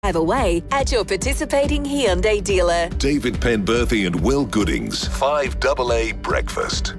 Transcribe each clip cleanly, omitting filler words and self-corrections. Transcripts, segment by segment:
FIVEAA at your participating Hyundai dealer. David Penberthy and Will Goodings, 5AA Breakfast.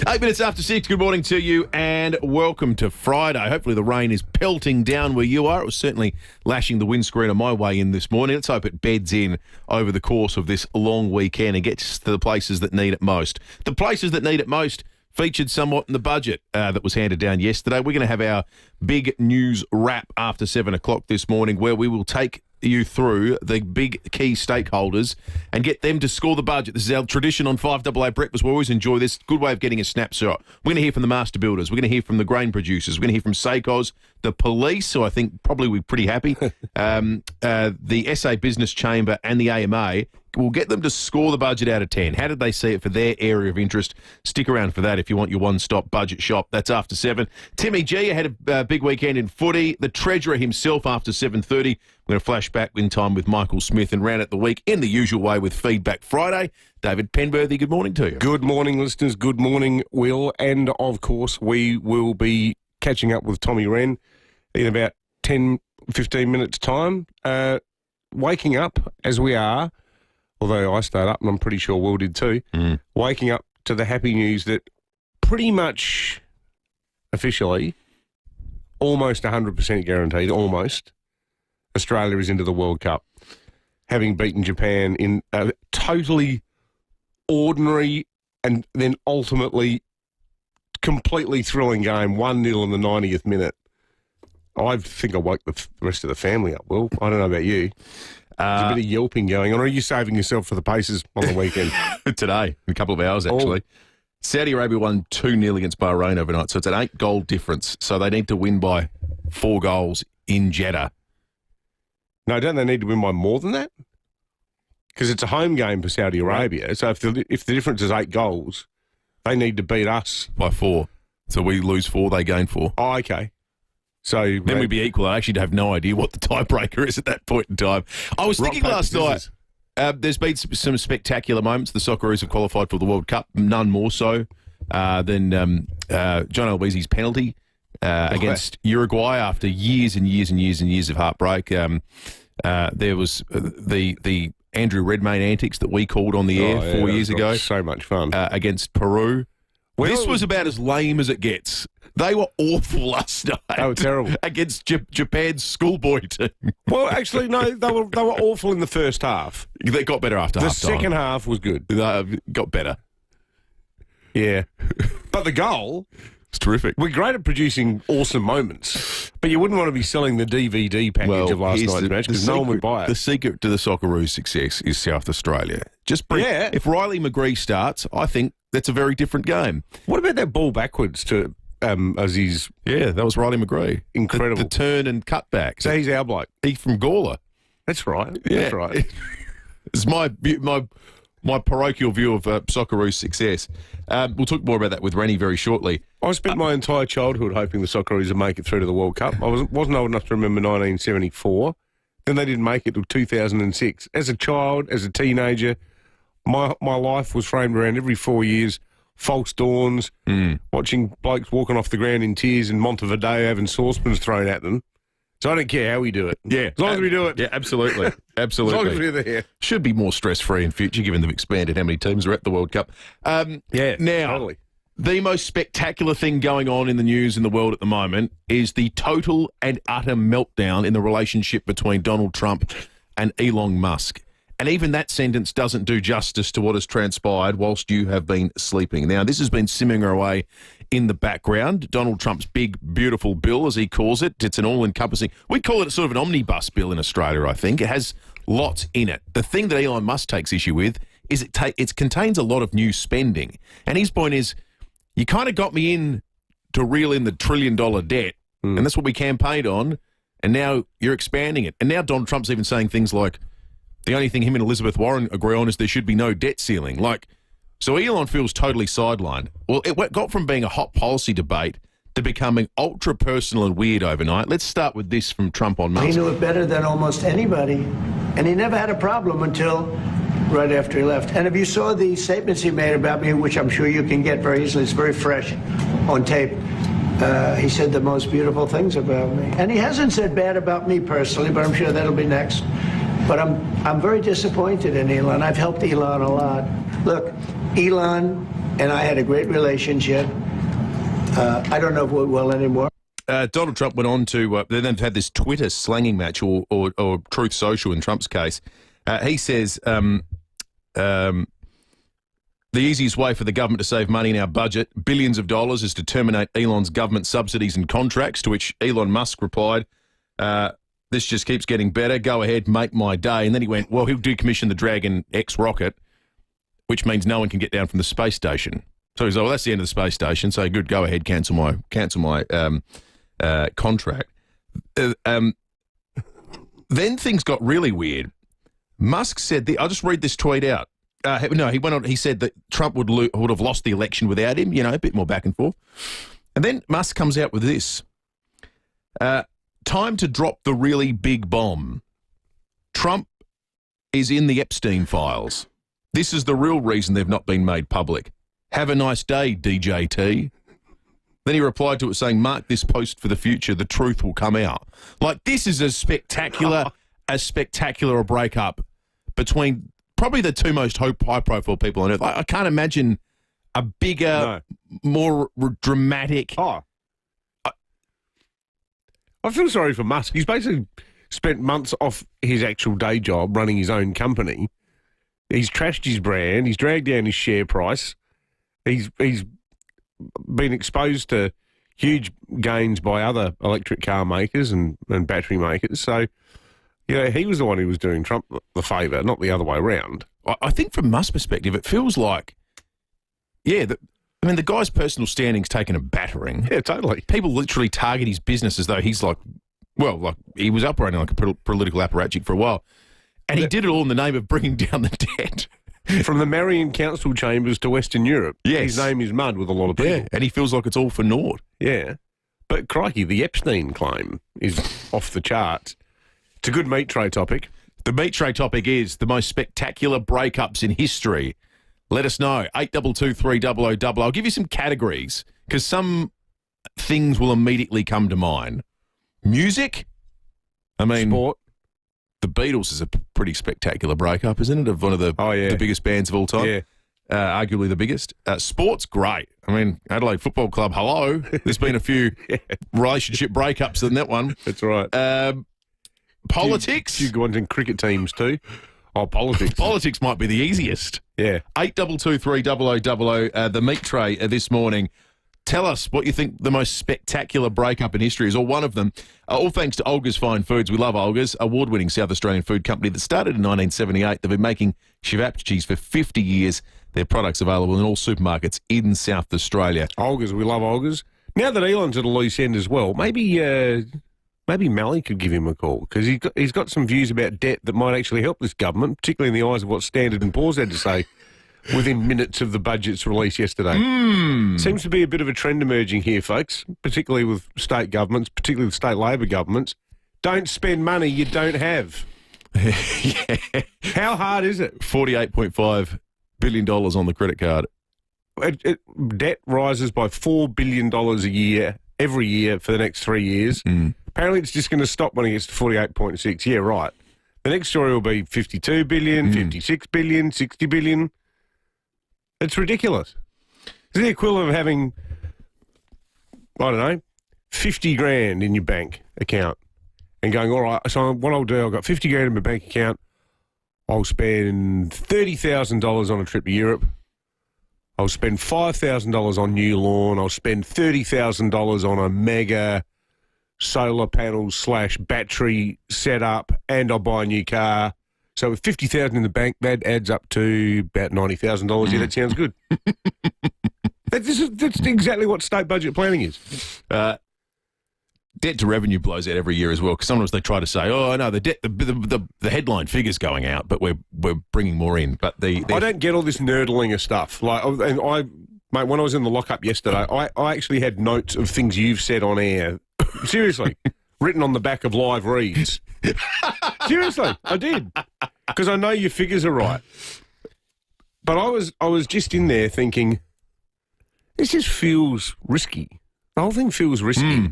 8 minutes after 6, good morning to you and welcome to Friday. Hopefully the rain is pelting down where you are. It was certainly lashing the windscreen on my way in this morning. Let's hope it beds in over the course of this long weekend and gets to the places that need it most. The places that need it most featured somewhat in the budget that was handed down yesterday. We're going to have our big news wrap after 7 o'clock this morning where we will take you through the big key stakeholders and get them to score the budget. This is our tradition on 5AA Breakfast. We always enjoy this. Good way of getting a snapshot. We're going to hear from the master builders. We're going to hear from the grain producers. We're going to hear from SACOS, the police, who I think probably we're pretty happy, the SA Business Chamber and the AMA. We'll get them to score the budget out of 10. How did they see it for their area of interest? Stick around for that if you want your one-stop budget shop. That's after 7. Timmy G had a big weekend in footy. The Treasurer himself after 7:30. We're going to flash back in time with Michael Smith and round out the week in the usual way with Feedback Friday. David Penberthy, good morning to you. Good morning, listeners. Good morning, Will. And, of course, we will be catching up with Tommy Wren in about 10, 15 minutes' time. Waking up, as we are, although I stayed up and I'm pretty sure Will did too, waking up to the happy news that pretty much officially, almost 100% guaranteed, almost, Australia is into the World Cup, having beaten Japan in a totally ordinary and then ultimately completely thrilling game, 1-0 in the 90th minute. I think I woke the rest of the family up, Will. I don't know about you. There's a bit of yelping going on. Or are you saving yourself for the Pacers on the weekend? Today, in a couple of hours, actually. Saudi Arabia won 2-0 against Bahrain overnight, so it's an 8-goal difference. So they need to win by 4 goals in Jeddah. No, don't they need to win by more than that? Because it's a home game for Saudi Arabia. Right. So if the difference is 8 goals, they need to beat us. By 4. So we lose 4, they gain 4. Oh, okay. So then we'd be equal. I actually have no idea what the tiebreaker is at that point in time. I was thinking last night, there's been some spectacular moments. The Socceroos have qualified for the World Cup, none more so than John Albizi's penalty against Uruguay after years and years and years and years of heartbreak. There was the Andrew Redmayne antics that we called on the air 4 years ago. So much fun. Against Peru. This was about as lame as it gets. They were awful last night. They were terrible. Against Japan's schoolboy team. Well, actually, no, they were awful in the first half. They got better after half time. The second half was good. They got better. Yeah. But the goal... It's terrific. We're great at producing awesome moments, but you wouldn't want to be selling the DVD package of last night's match because no one would buy it. The secret to the Socceroos' success is South Australia. If Riley McGree starts, I think that's a very different game. What about that ball backwards to Aziz? Yeah, that was Riley McGree. Incredible. The turn and cut back. So he's our bloke. He's from Gawler. That's right. Yeah. That's right. It's my parochial view of Socceroos' success. We'll talk more about that with Rennie very shortly. I spent my entire childhood hoping the Socceroos would make it through to the World Cup. I wasn't old enough to remember 1974. Then they didn't make it till 2006. As a child, as a teenager, my life was framed around every 4 years, false dawns, watching blokes walking off the ground in tears in Montevideo having saucepans thrown at them. So I don't care how we do it. Yeah. As long as we do it. Yeah, absolutely. Absolutely. As long as we're there. Should be more stress-free in future, given they've expanded how many teams are at the World Cup. Now, the most spectacular thing going on in the news in the world at the moment is the total and utter meltdown in the relationship between Donald Trump and Elon Musk. And even that sentence doesn't do justice to what has transpired whilst you have been sleeping. Now, this has been simmering away in the background. Donald Trump's big, beautiful bill, as he calls it. It's an all-encompassing... We call it sort of an omnibus bill in Australia, I think. It has lots in it. The thing that Elon Musk takes issue with is it contains a lot of new spending. And his point is, you kind of got me in to reel in the $1 trillion debt, and that's what we campaigned on, and now you're expanding it. And now Donald Trump's even saying things like, the only thing him and Elizabeth Warren agree on is there should be no debt ceiling. So Elon feels totally sidelined. Well, it got from being a hot policy debate to becoming ultra-personal and weird overnight. Let's start with this from Trump on Monday. He knew it better than almost anybody, and he never had a problem until right after he left. And if you saw the statements he made about me, which I'm sure you can get very easily, it's very fresh on tape, he said the most beautiful things about me. And he hasn't said bad about me personally, but I'm sure that'll be next. But I'm very disappointed in Elon. I've helped Elon a lot. Look, Elon and I had a great relationship. I don't know if we will anymore. Donald Trump went on to, then had this Twitter slanging match or Truth Social in Trump's case. He says, the easiest way for the government to save money in our budget, billions of dollars, is to terminate Elon's government subsidies and contracts, to which Elon Musk replied, this just keeps getting better. Go ahead, make my day. And then he went, well, he'll decommission the Dragon X rocket, which means no one can get down from the space station. So he's like, well, that's the end of the space station. So good, go ahead, cancel my contract. Then things got really weird. Musk said, I'll just read this tweet out. No, he went on. He said that Trump would have lost the election without him. You know, a bit more back and forth. And then Musk comes out with this. Time to drop the really big bomb. Trump is in the Epstein files. This is the real reason they've not been made public. Have a nice day, DJT. Then he replied to it saying, mark this post for the future. The truth will come out. Like, this is a spectacular breakup between probably the two most high-profile people on earth. I can't imagine a bigger, more dramatic... Oh. I feel sorry for Musk. He's basically spent months off his actual day job running his own company. He's trashed his brand. He's dragged down his share price. He's been exposed to huge gains by other electric car makers and battery makers. So, he was the one who was doing Trump the favour, not the other way around. I think from Musk's perspective, it feels like, the guy's personal standing's taken a battering. Yeah, totally. People literally target his business as though he's he was operating like a political apparatchik for a while. And he did it all in the name of bringing down the debt. From the Marion Council chambers to Western Europe. Yes. His name is mud with a lot of people. Yeah, and he feels like it's all for naught. Yeah. But crikey, the Epstein claim is off the charts. It's a good meat tray topic. The meat tray topic is the most spectacular breakups in history. Let us know. 822 I'll give you some categories because some things will immediately come to mind. Music. Sport. The Beatles is a pretty spectacular breakup, isn't it? Of one of the biggest bands of all time. Yeah. Arguably the biggest. Sport's great. Adelaide Football Club, hello. There's been a few relationship breakups in that one. That's right. Politics. You go on cricket teams too. Oh, politics. Politics might be the easiest. Yeah. 822 the meat tray this morning. Tell us what you think the most spectacular breakup in history is, or one of them. All thanks to Olga's Fine Foods. We love Olga's, award-winning South Australian food company that started in 1978. They've been making Chivapchis for 50 years. Their products available in all supermarkets in South Australia. Olga's, we love Olga's. Now that Elon's at a loose end as well, maybe Malley could give him a call because he's got some views about debt that might actually help this government, particularly in the eyes of what Standard & Poor's had to say within minutes of the budget's release yesterday. Seems to be a bit of a trend emerging here, folks, particularly with state governments, particularly with state Labor governments. Don't spend money you don't have. Yeah. How hard is it? $48.5 billion on the credit card. Debt rises by $4 billion a year, every year for the next 3 years. Apparently it's just going to stop when it gets to 48.6. Yeah, right. The next story will be 52 billion, 56 billion, 60 billion. It's ridiculous. It's the equivalent of having, 50 grand in your bank account and going, all right, so what I'll do, I've got 50 grand in my bank account. I'll spend $30,000 on a trip to Europe. I'll spend $5,000 on new lawn. I'll spend $30,000 on a mega solar panel / battery setup, and I'll buy a new car. So with $50,000 in the bank, that adds up to about $90,000. Yeah, that sounds good. That's exactly what state budget planning is. Debt to revenue blows out every year as well, because sometimes they try to say, "Oh no, the headline figure's going out, but we're bringing more in." But I don't get all this nerdling of stuff. Mate, when I was in the lockup yesterday, I actually had notes of things you've said on air. Seriously, written on the back of live reads. Seriously, I did, because I know your figures are right. But I was just in there thinking, this just feels risky. The whole thing feels risky.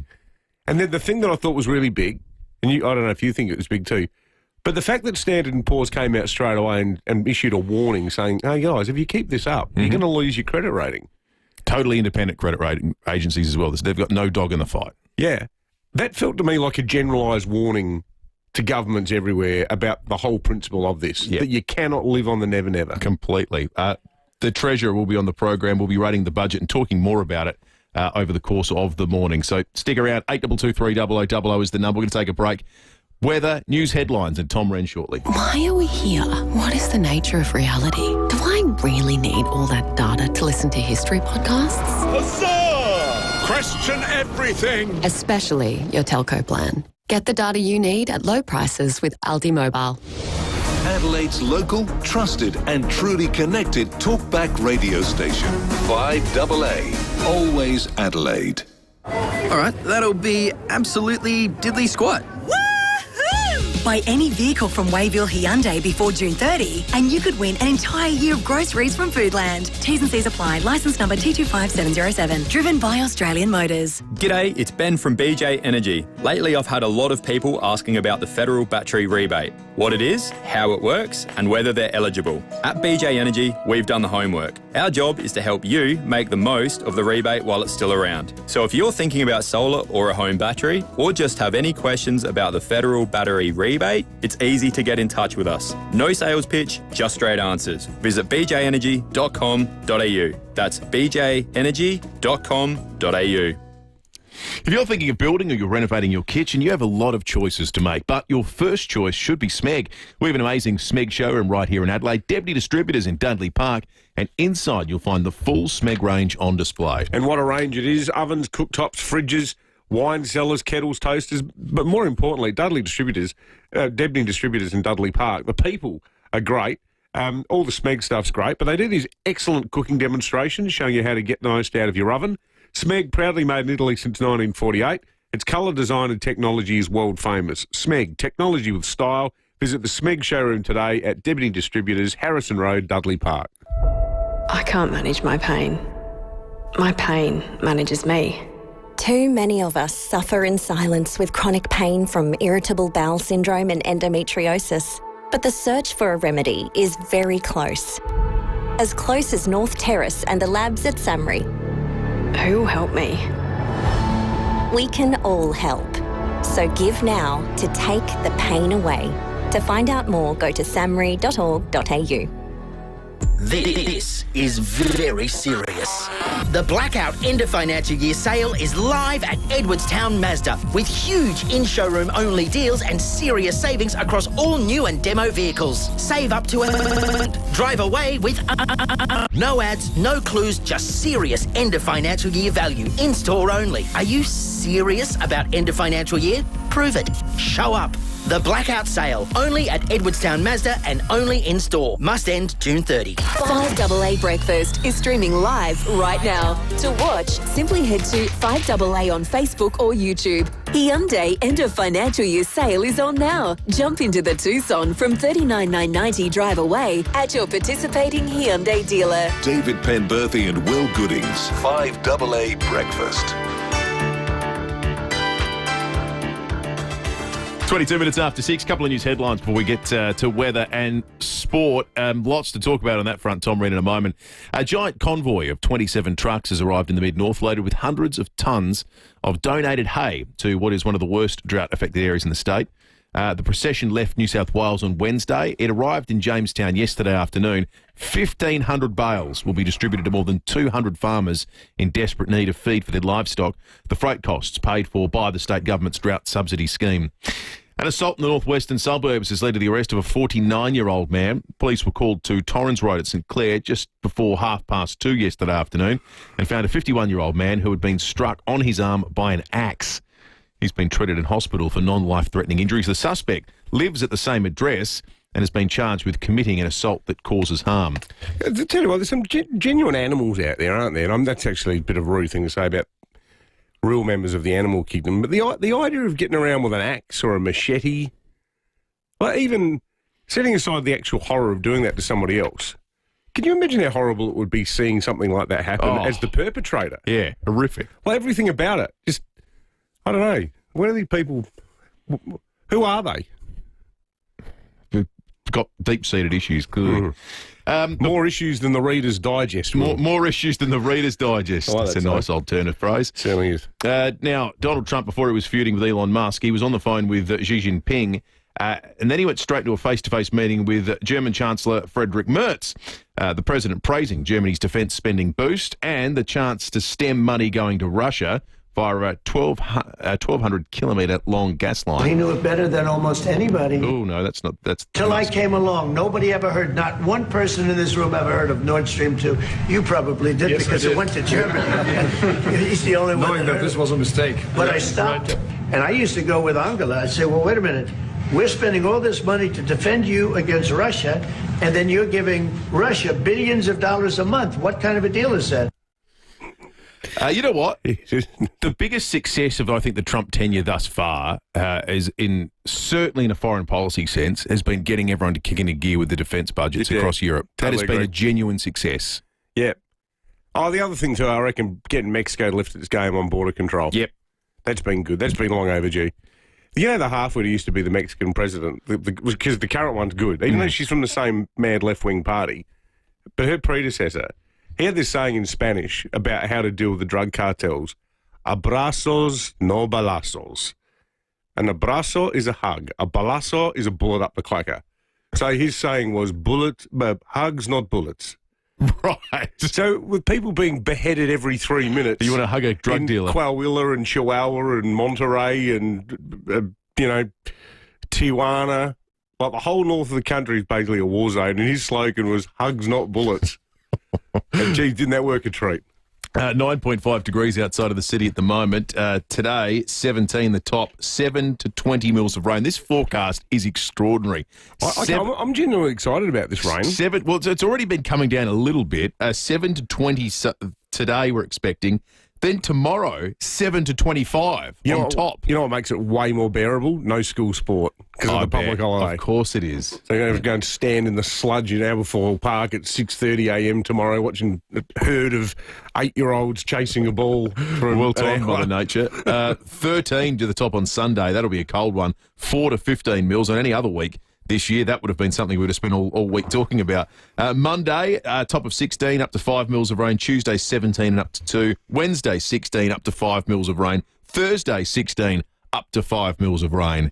And then the thing that I thought was really big, and I don't know if you think it was big too, but the fact that Standard & Poor's came out straight away and issued a warning saying, hey, guys, if you keep this up, you're going to lose your credit rating. Totally independent credit rating agencies as well. They've got no dog in the fight. Yeah. That felt to me like a generalised warning to governments everywhere about the whole principle of this, that you cannot live on the never, never. Completely. The Treasurer will be on the program. We'll be rating the budget and talking more about it over the course of the morning. So stick around. 8223 is the number. We're going to take a break. Weather, news headlines, and Tom Wren shortly. Why are we here? What is the nature of reality? Do I really need all that data to listen to history podcasts? Question everything. Especially your telco plan. Get the data you need at low prices with Aldi Mobile. Adelaide's local, trusted and truly connected talkback radio station. 5AA. Always Adelaide. All right, that'll be absolutely diddly squat. Buy any vehicle from Wayville Hyundai before June 30 and you could win an entire year of groceries from Foodland. T's and C's apply. Licence number T25707. Driven by Australian Motors. G'day, it's Ben from BJ Energy. Lately I've had a lot of people asking about the federal battery rebate. What it is, how it works and whether they're eligible. At BJ Energy, we've done the homework. Our job is to help you make the most of the rebate while it's still around. So if you're thinking about solar or a home battery or just have any questions about the federal battery rebate, it's easy to get in touch with us. No sales pitch, just straight answers. Visit bjenergy.com.au. That's bjenergy.com.au. If you're thinking of building or you're renovating your kitchen, you have a lot of choices to make, but your first choice should be Smeg. We have an amazing Smeg showroom right here in Adelaide, Deputy Distributors in Dudley Park, and inside you'll find the full Smeg range on display. And what a range it is. Ovens, cooktops, fridges, wine cellars, kettles, toasters, but more importantly, Deputy Distributors in Dudley Park. The people are great. All the Smeg stuff's great, but they do these excellent cooking demonstrations showing you how to get the most out of your oven. Smeg, proudly made in Italy since 1948. Its colour, design and technology is world famous. Smeg, technology with style. Visit the Smeg showroom today at Deputy Distributors, Harrison Road, Dudley Park. I can't manage my pain. My pain manages me. Too many of us suffer in silence with chronic pain from irritable bowel syndrome and endometriosis. But the search for a remedy is very close. As close as North Terrace and the labs at SAMRI. Who will help me? We can all help. So give now to take the pain away. To find out more, go to samri.org.au. This is very serious. The Blackout End of Financial Year sale is live at Edwardstown Mazda with huge in-showroom only deals and serious savings across all new and demo vehicles. Save up to drive away with no ads, no clues, just serious end of financial year value. In-store only. Are you serious about end of financial year? Prove it. Show up. The Blackout Sale, only at Edwardstown Mazda and only in-store. Must end June 30. 5AA Breakfast is streaming live right now. To watch, simply head to 5AA on Facebook or YouTube. Hyundai End of Financial Year sale is on now. Jump into the Tucson from $39,990 drive away at your participating Hyundai dealer. David Penberthy and Will Goodings. 5AA Breakfast. 22 minutes after 6, couple of news headlines before we get to weather and sport. Lots to talk about on that front, Tom Wren, in a moment. A giant convoy of 27 trucks has arrived in the Mid-North, loaded with hundreds of tonnes of donated hay to what is one of the worst drought-affected areas in the state. The procession left New South Wales on Wednesday. It arrived in Jamestown yesterday afternoon. 1,500 bales will be distributed to more than 200 farmers in desperate need of feed for their livestock. The freight costs paid for by the state government's drought subsidy scheme. An assault in the northwestern suburbs has led to the arrest of a 49-year-old man. Police were called to Torrens Road at St Clair just before 2:30 yesterday afternoon and found a 51-year-old man who had been struck on his arm by an axe. He's been treated in hospital for non-life-threatening injuries. The suspect lives at the same address and has been charged with committing an assault that causes harm. I tell you what, there's some genuine animals out there, aren't there? And that's actually a bit of a rude thing to say about real members of the animal kingdom. But the idea of getting around with an axe or a machete, like even setting aside the actual horror of doing that to somebody else, Can you imagine how horrible it would be seeing something like that happen as the perpetrator? Yeah, horrific. Well, everything about it. Just, I don't know. Where are these people? Who are they? They've got deep-seated issues, clearly. More issues than the Reader's Digest. More issues than the Reader's Digest. Oh, that's a nice alternative phrase. Certainly is. Now, Donald Trump, before he was feuding with Elon Musk, he was on the phone with Xi Jinping, and then he went straight to a face-to-face meeting with German Chancellor Friedrich Merz, the president praising Germany's defence spending boost and the chance to stem money going to Russia via a 1,200-kilometre long gas line. He knew it better than almost anybody. Oh, no, that's not... Till I came along, nobody ever heard, not one person in this room ever heard of Nord Stream 2. You probably did, yes, because it went to Germany. He's the only one. Knowing that this was a mistake. But I stopped him. And I used to go with Angela. I'd say, well, wait a minute. We're spending all this money to defend you against Russia, and then you're giving Russia billions of dollars a month. What kind of a deal is that? You know what? The biggest success of, I think, the Trump tenure thus far is certainly in a foreign policy sense, has been getting everyone to kick into gear with the defence budgets across Europe. Totally that has been a genuine success. Yeah. Oh, the other thing too, I reckon getting Mexico to lift its game on border control. Yep. That's been good. That's been long overdue. You know, the half-witted used to be the Mexican president, because the current one's good, even though she's from the same mad left-wing party. But her predecessor, he had this saying in Spanish about how to deal with the drug cartels. Abrazos, no balazos. An abrazo is a hug. A balazo is a bullet up the clacker. So his saying was hugs, not bullets. Right. So with people being beheaded every 3 minutes... You want to hug a drug dealer? Coahuila and Chihuahua and Monterrey and, Tijuana. Like the whole north of the country is basically a war zone, and his slogan was hugs, not bullets. And geez, didn't that work a treat? 9.5 degrees outside of the city at the moment. Today, 17 the top, 7 to 20 mils of rain. This forecast is extraordinary. I'm genuinely excited about this rain. It's already been coming down a little bit. 7 to 20 today we're expecting. Then tomorrow, 7 to 25 on top. You know what makes it way more bearable? No school sport because of the public holiday. Of course it is. So you're going to go and stand in the sludge in Aberfoyle Park at 6:30 a.m. tomorrow watching a herd of 8-year-olds chasing a ball. Well timed, Mother Nature. 13 to the top on Sunday. That'll be a cold one. 4 to 15 mils on any other week. This year, that would have been something we would have spent all week talking about. Monday, top of 16, up to 5 mils of rain. Tuesday, 17 and up to 2. Wednesday, 16, up to 5 mils of rain. Thursday, 16, up to 5 mils of rain.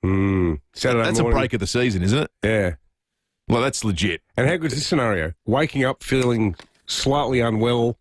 Saturday That's morning. a break of the season, isn't it? Yeah. Well, that's legit. And how good is this scenario? Waking up feeling slightly unwell,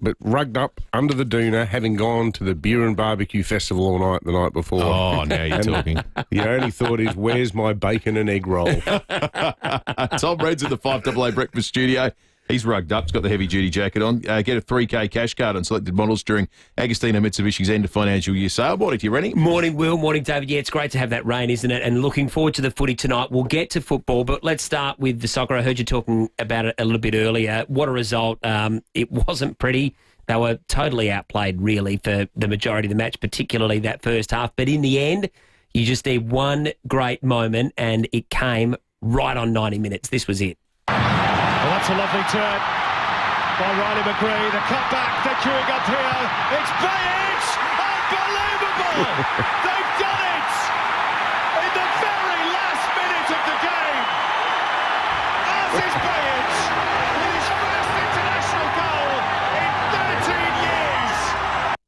but rugged up under the doona, having gone to the beer and barbecue festival all night the night before. Oh, now you're talking. Your only thought is, where's my bacon and egg roll? Tom Red's at the 5AA Breakfast Studio. He's rugged up. He's got the heavy-duty jacket on. Get a $3K cash card on selected models during Agostino Mitsubishi's end of financial year sale. Morning to you, Rennie. Morning, Will. Morning, David. Yeah, it's great to have that rain, isn't it? And looking forward to the footy tonight. We'll get to football, but let's start with the soccer. I heard you talking about it a little bit earlier. What a result. It wasn't pretty. They were totally outplayed, really, for the majority of the match, particularly that first half. But in the end, you just need one great moment, and it came right on 90 minutes. This was it. Well, that's a lovely turn by Riley McGree. The cutback, they're queuing up here. It's Bayic! Unbelievable! They've done it! In the very last minute of the game! Aziz Bayic with his first international goal in 13 years!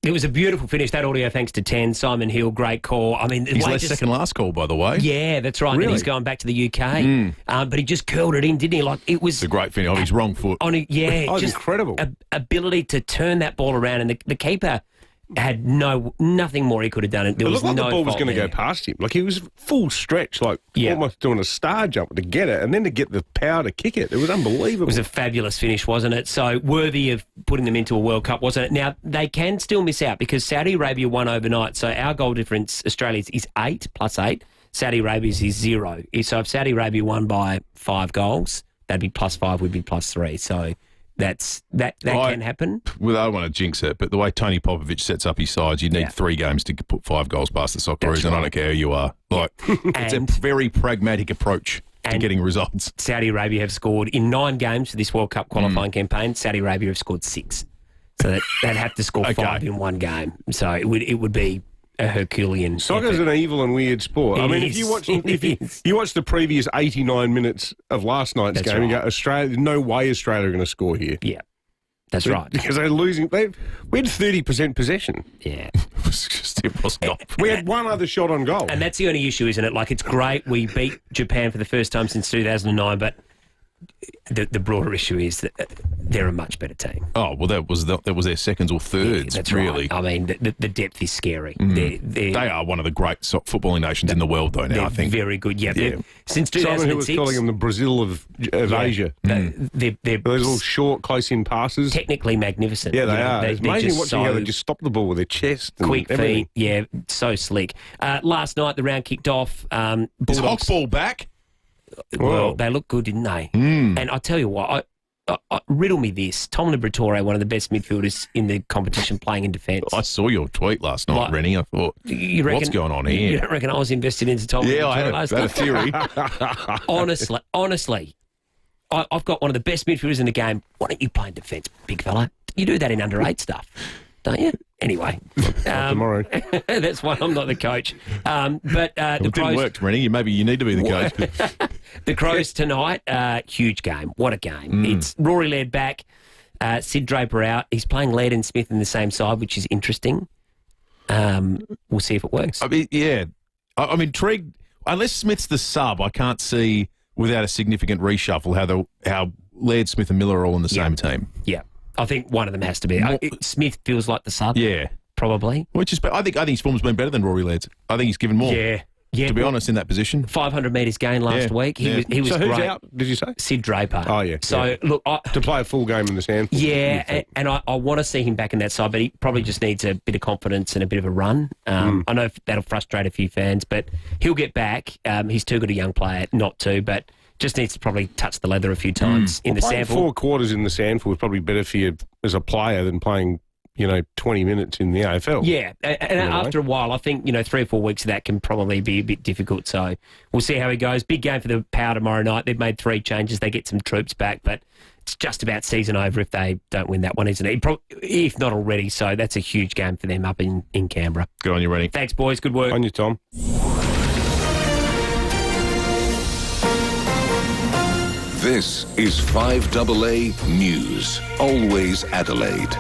It was a beautiful finish. That audio thanks to 10. Simon Hill, great call. I mean, his second last call, by the way. Yeah, that's right. Really? And he's going back to the UK. But he just curled it in, didn't he? Like it was a great finish on his wrong foot. Just incredible. Ability to turn that ball around, and the keeper had nothing more he could have done. There was looked like no the ball was fault going to there. go past him. Like he was full stretch, like almost doing a star jump to get it, and then to get the power to kick it. It was unbelievable. It was a fabulous finish, wasn't it? So worthy of putting them into a World Cup, wasn't it? Now, they can still miss out because Saudi Arabia won overnight. So our goal difference, Australia's, is 8 plus 8. Saudi Arabia's is 0. So if Saudi Arabia won by 5 goals, that'd be plus 5, we'd be plus 3. So that can happen. Well, I don't want to jinx it, but the way Tony Popovich sets up his sides, you need 3 games to put 5 goals past the Socceroos, and I don't care who you are. Like, it's a very pragmatic approach. to getting results. Saudi Arabia have scored in 9 games for this World Cup qualifying campaign. Saudi Arabia have scored 6. So they'd have to score 5 in one game. So it would be a Herculean. Soccer's an evil and weird sport. If you watch the previous 89 minutes of last night's game, you go, Australia, no way Australia are going to score here. Yeah. That's right. Because they're losing. We had 30% possession. Yeah. It was not. We had one other shot on goal. And that's the only issue, isn't it? Like, it's great we beat Japan for the first time since 2009, but the broader issue is that they're a much better team. Oh, well, that was their seconds or thirds, that's really. Right. I mean, the depth is scary. They are one of the great footballing nations in the world, though, now, I think. Very good, yeah. Since 2006... Someone who was calling them the Brazil of Asia. They're those little short, close-in passes. Technically magnificent. Yeah, they are. It's amazing watching how they just stop the ball with their chest. And quick everything. feet, so slick. Last night, the round kicked off. Is Hockball back? Well, they looked good, didn't they? And I tell you what, riddle me this. Tom Liberatore, one of the best midfielders in the competition, playing in defence. I saw your tweet last night, Rennie. I thought, what's going on here? You don't reckon I was invested into Tom Liberatore? Yeah, I had a theory. Honestly, I've got one of the best midfielders in the game. Why don't you play in defence, big fella? You do that in under-8 stuff, don't you? Anyway. Tomorrow. That's why I'm not the coach. But it didn't work, Rennie. Maybe you need to be the coach. The Crows tonight, huge game. What a game. It's Rory Laird back, Sid Draper out. He's playing Laird and Smith in the same side, which is interesting. We'll see if it works. I mean, yeah. I'm intrigued. Unless Smith's the sub, I can't see, without a significant reshuffle, how Laird, Smith and Miller are all in the same team. Yeah. I think one of them has to be. Smith feels like the sub. Yeah. Probably. Which is, I think his form's been better than Rory Laird's. I think he's given more. Yeah. To be honest, in that position. 500 metres gain last week. He was so great. Who's out, did you say? Sid Draper. Oh, yeah. So, look... to play a full game in the sand. Yeah, and I want to see him back in that side, but he probably just needs a bit of confidence and a bit of a run. I know that'll frustrate a few fans, but he'll get back. He's too good a young player not to, but just needs to probably touch the leather a few times in the sample. 4 quarters in the SANFL is probably better for you as a player than playing 20 minutes in the AFL. Yeah, and after a while, I think, 3 or 4 weeks of that can probably be a bit difficult. So we'll see how he goes. Big game for the Power tomorrow night. They've made 3 changes. They get some troops back, but it's just about season over if they don't win that one, isn't it? If not already. So that's a huge game for them up in Canberra. Good on you, Rennie. Thanks, boys. Good work. On you, Tom. This is 5AA News. Always Adelaide.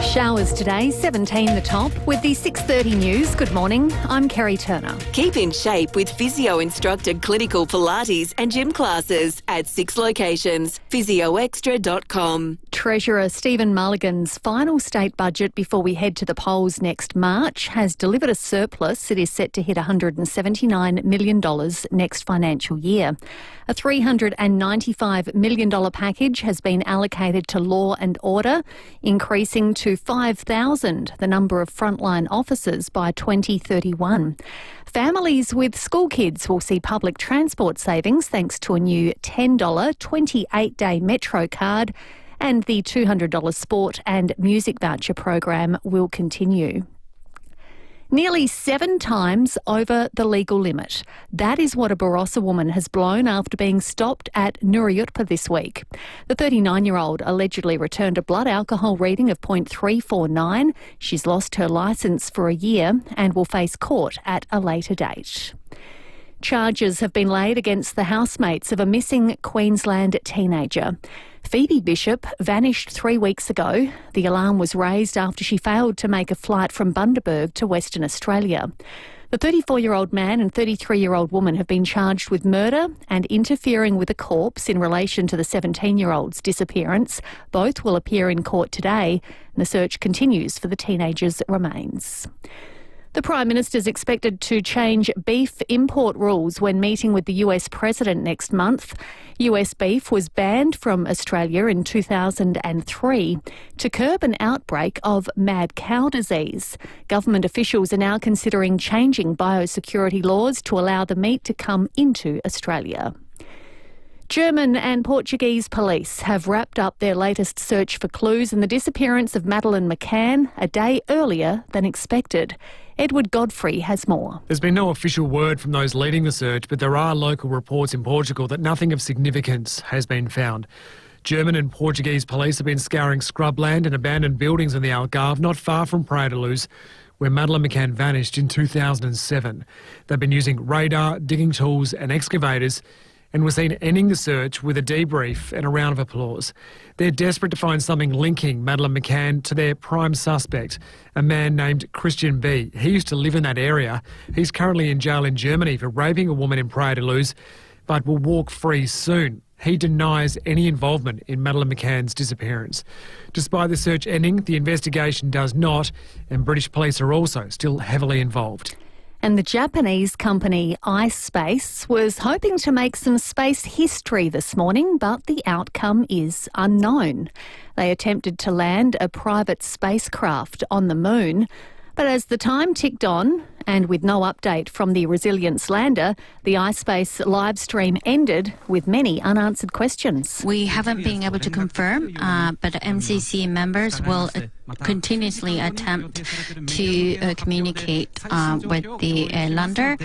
Showers today, 17 the top. With the 6:30 news, good morning, I'm Kerry Turner. Keep in shape with physio-instructed clinical Pilates and gym classes at 6 locations. physioextra.com. Treasurer Stephen Mulligan's final state budget before we head to the polls next March has delivered a surplus. It is set to hit $179 million next financial year. A $395 million package has been allocated to law and order, increasing to 5,000 the number of frontline officers by 2031. Families with school kids will see public transport savings thanks to a new $10 28-day Metro card, and the $200 sport and music voucher program will continue. Nearly 7 times over the legal limit. That is what a Barossa woman has blown after being stopped at Nuriyutpa this week. The 39-year-old allegedly returned a blood alcohol reading of 0.349. She's lost her licence for a year and will face court at a later date. Charges have been laid against the housemates of a missing Queensland teenager. Phoebe Bishop vanished 3 weeks ago. The alarm was raised after she failed to make a flight from Bundaberg to Western Australia. The 34-year-old man and 33-year-old woman have been charged with murder and interfering with a corpse in relation to the 17-year-old's disappearance. Both will appear in court today, and the search continues for the teenager's remains. The Prime Minister is expected to change beef import rules when meeting with the US President next month. US beef was banned from Australia in 2003 to curb an outbreak of mad cow disease. Government officials are now considering changing biosecurity laws to allow the meat to come into Australia. German and Portuguese police have wrapped up their latest search for clues in the disappearance of Madeleine McCann a day earlier than expected. Edward Godfrey has more. There's been no official word from those leading the search, but there are local reports in Portugal that nothing of significance has been found. German and Portuguese police have been scouring scrubland and abandoned buildings in the Algarve, not far from Praia da Luz, where Madeleine McCann vanished in 2007. They've been using radar, digging tools and excavators, and were seen ending the search with a debrief and a round of applause. They're desperate to find something linking Madeleine McCann to their prime suspect, a man named Christian B. He used to live in that area. He's currently in jail in Germany for raping a woman in Praia da Luz, but will walk free soon. He denies any involvement in Madeleine McCann's disappearance. Despite the search ending, the investigation does not, and British police are also still heavily involved. And the Japanese company iSpace was hoping to make some space history this morning, but the outcome is unknown. They attempted to land a private spacecraft on the moon, but as the time ticked on, and with no update from the Resilience lander, the iSpace live stream ended with many unanswered questions. We haven't been able to confirm, but MCC members will continuously attempt to communicate with the lander.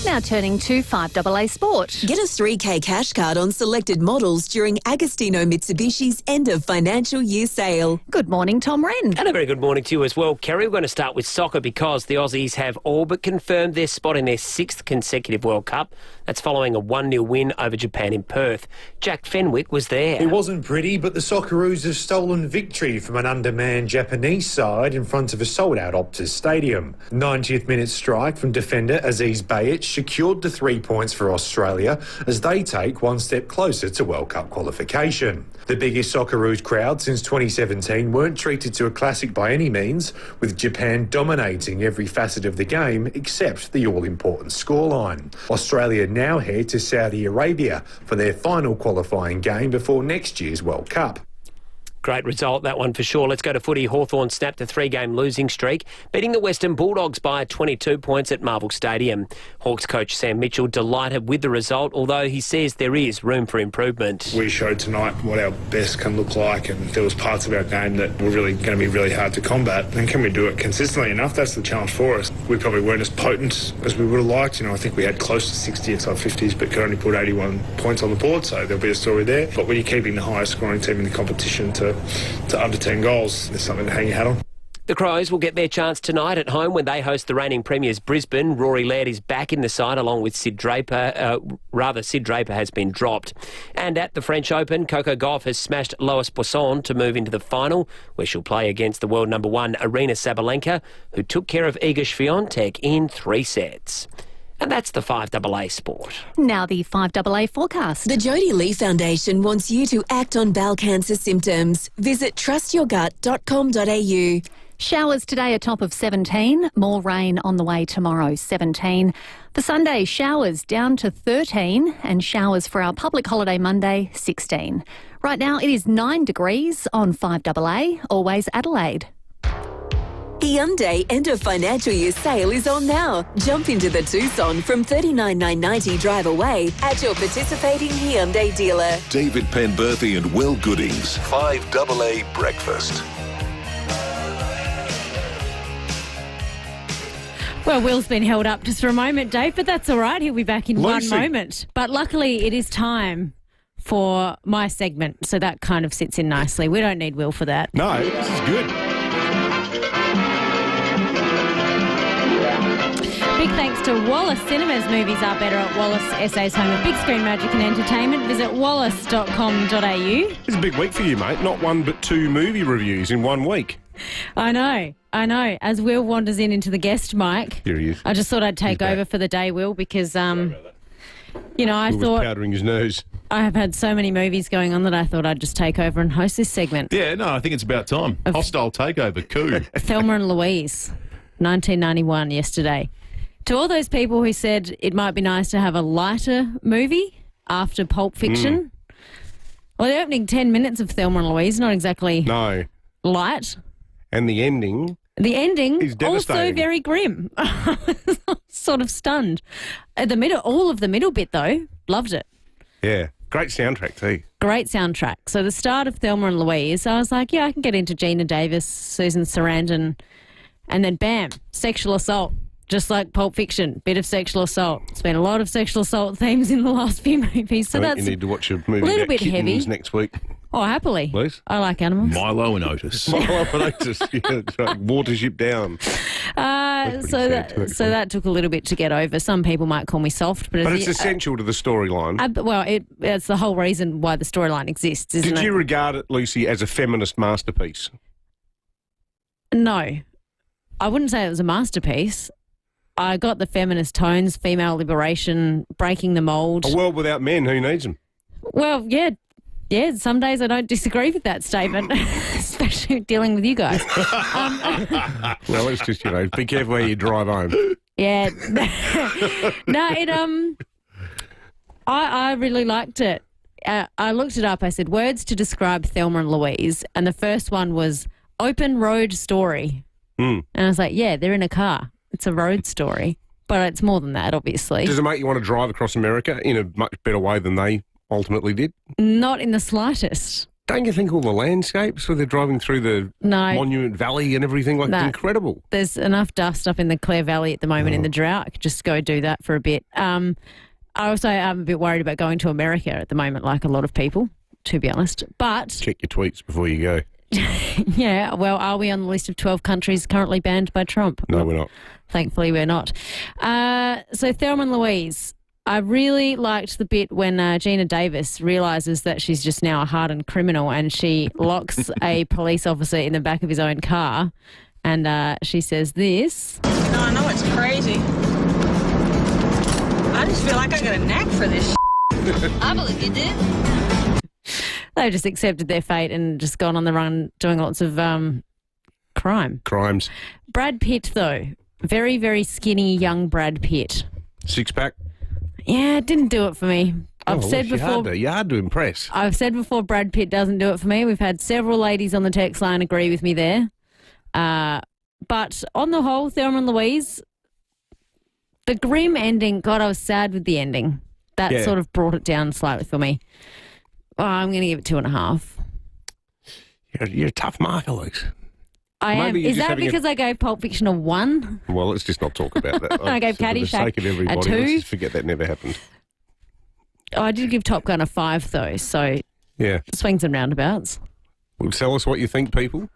Now turning to 5AA Sport. Get a 3K cash card on selected models during Agostino Mitsubishi's end of financial year sale. Good morning, Tom Wren. And a very good morning to you as well, Kerry. We're going to start with soccer because the Aussies have all but confirmed their spot in their 6th consecutive World Cup. That's following a 1-0 win over Japan in Perth. Jack Fenwick was there. It wasn't pretty, but the Socceroos have stolen victory from an undermanned Japanese side in front of a sold-out Optus Stadium. 90th minute strike from defender Aziz Bayic secured the 3 points for Australia as they take one step closer to World Cup qualification. The biggest Socceroos crowd since 2017 weren't treated to a classic by any means, with Japan dominating every facet of the game except the all-important scoreline. Australia now head to Saudi Arabia for their final qualifying game before next year's World Cup. Great result, that one for sure. Let's go to footy. Hawthorn snapped a 3-game losing streak, beating the Western Bulldogs by 22 points at Marvel Stadium. Hawks coach Sam Mitchell delighted with the result, although he says there is room for improvement. We showed tonight what our best can look like, and there was parts of our game that were really going to be really hard to combat. And can we do it consistently enough? That's the challenge for us. We probably weren't as potent as we would have liked. I think we had close to 60 inside 50s, but could only put 81 points on the board, so there'll be a story there. But when you're keeping the highest scoring team in the competition to under 10 goals, there's something to hang your hat on. The Crows will get their chance tonight at home when they host the reigning premiers Brisbane. Rory Laird is back in the side along with Sid Draper. Sid Draper has been dropped. And at the French Open, Coco Gauff has smashed Lois Poisson to move into the final, where she'll play against the world number 1 Arina Sabalenka, who took care of Iga Swiatek in 3 sets. And that's the 5AA Sport. Now the 5AA forecast. The Jodie Lee Foundation wants you to act on bowel cancer symptoms. Visit trustyourgut.com.au. Showers today, a top of 17. More rain on the way tomorrow, 17. For Sunday, showers down to 13 and showers for our public holiday Monday, 16. Right now it is 9 degrees on 5AA, always Adelaide. Hyundai end of financial year sale is on now. Jump into the Tucson from $39,990 drive away at your participating Hyundai dealer. David Penberthy and Will Goodings, 5AA Breakfast. Well, Will's been held up just for a moment, Dave, but that's all right. He'll be back in Lucy. 1 moment. But luckily, it is time for my segment, so that kind of sits in nicely. We don't need Will for that. No, this is good. Big thanks to Wallace Cinemas. Movies are better at Wallace, SA's home of big screen magic and entertainment. Visit wallace.com.au. It's a big week for you, mate. Not 1 but 2 movie reviews in 1 week. I know. As Will wanders into the guest mic, Here he is. I just thought I'd take over for the day, Will, because, I Will was thought powdering his nose. I have had so many movies going on that I thought I'd just take over and host this segment. Yeah, no, I think it's about time. Hostile takeover, coup. Thelma and Louise, 1991, yesterday. To all those people who said it might be nice to have a lighter movie after Pulp Fiction, well, the opening 10 minutes of Thelma and Louise, not exactly light. And the ending... The ending is devastating. Also very grim. Sort of stunned. At the middle, all of the middle bit, though, loved it. Yeah, great soundtrack too. great soundtrack. So the start of Thelma and Louise, I was like, yeah, I can get into Gina Davis, Susan Sarandon, and then bam, sexual assault. Just like Pulp Fiction, bit of sexual assault. It's been a lot of sexual assault themes in the last few movies. So I think that's you need to watch a movie little about bit kittens heavy. next week. Oh, happily. Please. I like animals. Milo and Otis. Milo and Otis. Yeah, it's like Watership Down. So that took a little bit to get over. Some people might call me soft, but It's essential to the storyline. It's the whole reason why the storyline exists, isn't it? Did you regard it, Lucy, as a feminist masterpiece? No. I wouldn't say it was a masterpiece. I got the feminist tones, female liberation, breaking the mould. A world without men, who needs them? Well, yeah, some days I don't disagree with that statement, especially dealing with you guys. Well, it's just, be careful where you drive home. Yeah. I really liked it. I looked it up. I said, words to describe Thelma and Louise, and the first one was open road story. And I was like, yeah, they're in a car. It's a road story, but it's more than that, obviously. Does it make you want to drive across America in a much better way than they ultimately did? Not in the slightest. Don't you think all the landscapes where they're driving through the Monument Valley and everything, it's incredible? There's enough dust up in the Clare Valley at the moment in the drought. I could just go do that for a bit. I also am a bit worried about going to America at the moment, like a lot of people, to be honest. But check your tweets before you go. Yeah, well, are we on the list of 12 countries currently banned by Trump? No, we're not. Thankfully, we're not. So Thelma and Louise, I really liked the bit when Gina Davis realises that she's just now a hardened criminal and she locks a police officer in the back of his own car and she says this. I know it's crazy. I just feel like I got a knack for this I believe you did. They've just accepted their fate and just gone on the run doing lots of crimes. Brad Pitt, though. Very, very skinny young Brad Pitt. Six-pack? Yeah, it didn't do it for me. I've said before. You're hard to impress. I've said before Brad Pitt doesn't do it for me. We've had several ladies on the text line agree with me there. But on the whole, Thelma and Louise, the grim ending, God, I was sad with the ending. That sort of brought it down slightly for me. Oh, I'm going to give it 2.5. You're a tough marker, Luke. I am. Is that because I gave Pulp Fiction a 1? Well, let's just not talk about that. I gave Caddyshack for the sake of everybody, a 2. Let's just forget that never happened. Oh, I did give Top Gun a 5, though, so swings and roundabouts. Well, tell us what you think, people.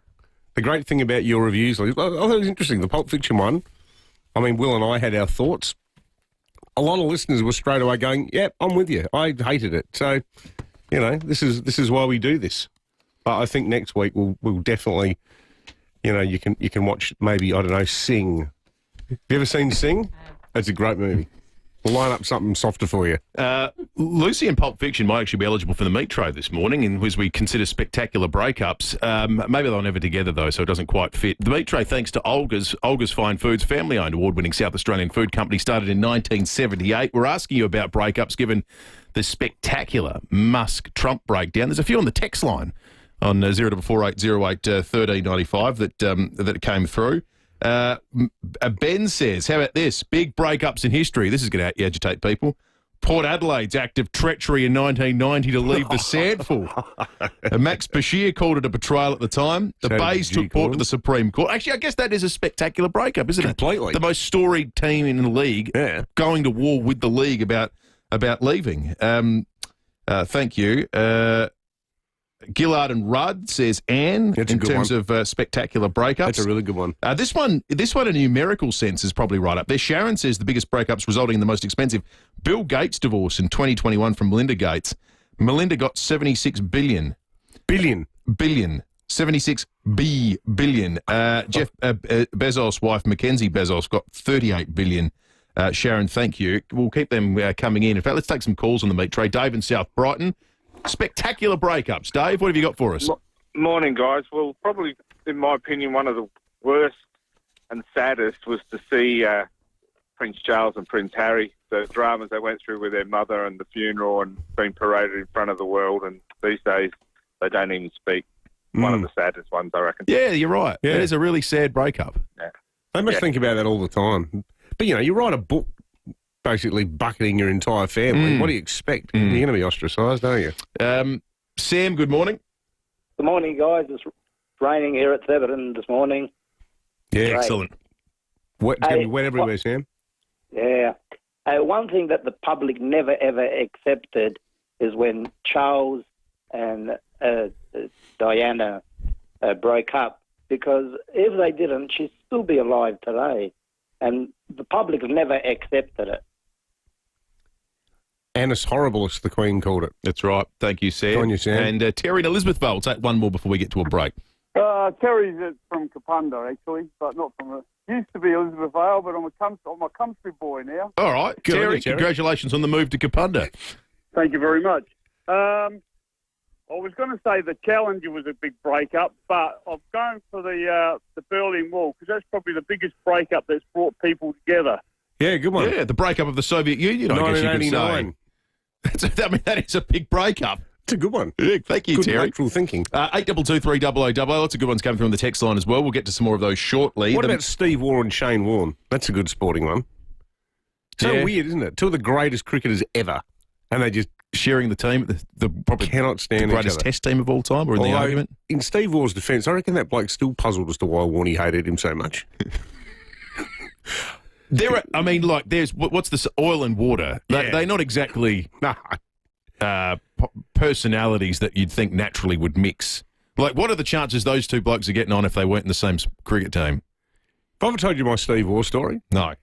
The great thing about your reviews, I thought it was interesting, the Pulp Fiction one, I mean, Will and I had our thoughts. A lot of listeners were straight away going, yep, I'm with you. I hated it. So, this is why we do this. But I think next week we'll definitely, you can watch maybe, I don't know, Sing. Have you ever seen Sing? It's a great movie. We'll line up something softer for you. Lucy and Pulp Fiction might actually be eligible for the meat tray this morning, and as we consider spectacular breakups. Maybe they're never together, though, so it doesn't quite fit. The meat tray, thanks to Olga's Fine Foods, family-owned, award-winning South Australian food company, started in 1978. We're asking you about breakups, given the spectacular Musk-Trump breakdown. There's a few on the text line on 044808 1395 that came through. Ben says, how about this? Big breakups in history. This is going to agitate people. Port Adelaide's act of treachery in 1990 to leave the Sandful. Max Bashir called it a betrayal at the time. The Bays took Port to the Supreme Court. Actually, I guess that is a spectacular breakup, isn't it? Completely. The most storied team in the league going to war with the league about leaving. Thank you. Gillard and Rudd says Anne in terms of spectacular breakups. That's a really good one. This one, in a numerical sense, is probably right up there. Sharon says the biggest breakups resulting in the most expensive. Bill Gates' divorce in 2021 from Melinda Gates. Melinda got $76 billion. Billion. 76 billion. Jeff Bezos' wife, Mackenzie Bezos, got $38 billion. Sharon, thank you. We'll keep them coming in. In fact, let's take some calls on the meat tray. Dave in South Brighton. Spectacular breakups. Dave, what have you got for us? Morning, guys. Well, probably, in my opinion, one of the worst and saddest was to see Prince Charles and Prince Harry, the dramas they went through with their mother and the funeral and being paraded in front of the world. And these days, they don't even speak. One of the saddest ones, I reckon. Yeah, you're right. Yeah. It is a really sad breakup. Yeah. They must think about that all the time. But, you write a book basically bucketing your entire family. What do you expect? You're going to be ostracised, aren't you? Sam, good morning. Good morning, guys. It's raining here at Theberton this morning. Yeah, Great. excellent. It's going to be wet everywhere, Sam. Yeah. One thing that the public never, ever accepted is when Charles and Diana broke up, because if they didn't, she'd still be alive today. And the public have never accepted it. Annus Horribilis, the Queen called it. That's right. Thank you, Sam. Go on you, Sam. And Terry in Elizabethville. We'll take one more before we get to a break. Terry's from Kapunda, actually, but not from used to be Elizabethville, but I'm a country boy now. All right. Good on Terry, you, Terry. Congratulations on the move to Kapunda. Thank you very much. I was going to say the Challenger was a big breakup, but I'm going for the Berlin Wall, because that's probably the biggest breakup that's brought people together. Yeah, good one. Yeah, the breakup of the Soviet Union, I guess you could say. 1989. That is a big breakup. It's a good one. Yeah, thank you, Good Terry. lateral thinking. 8223000. Lots of good ones coming through on the text line as well. We'll get to some more of those shortly. What about Steve Waugh and Shane Warne? That's a good sporting one. So Yeah. weird, isn't it? Two of the greatest cricketers ever, and they just sharing the team, the probably cannot stand the greatest each other. test team of all time, or in the Although, argument? In Steve Waugh's defence, I reckon that bloke still puzzled as to why Warney hated him so much. There's what's this oil and water? Yeah. They're not exactly personalities that you'd think naturally would mix. Like, what are the chances those two blokes are getting on if they weren't in the same cricket team? Have I ever told you my Steve Waugh story? No.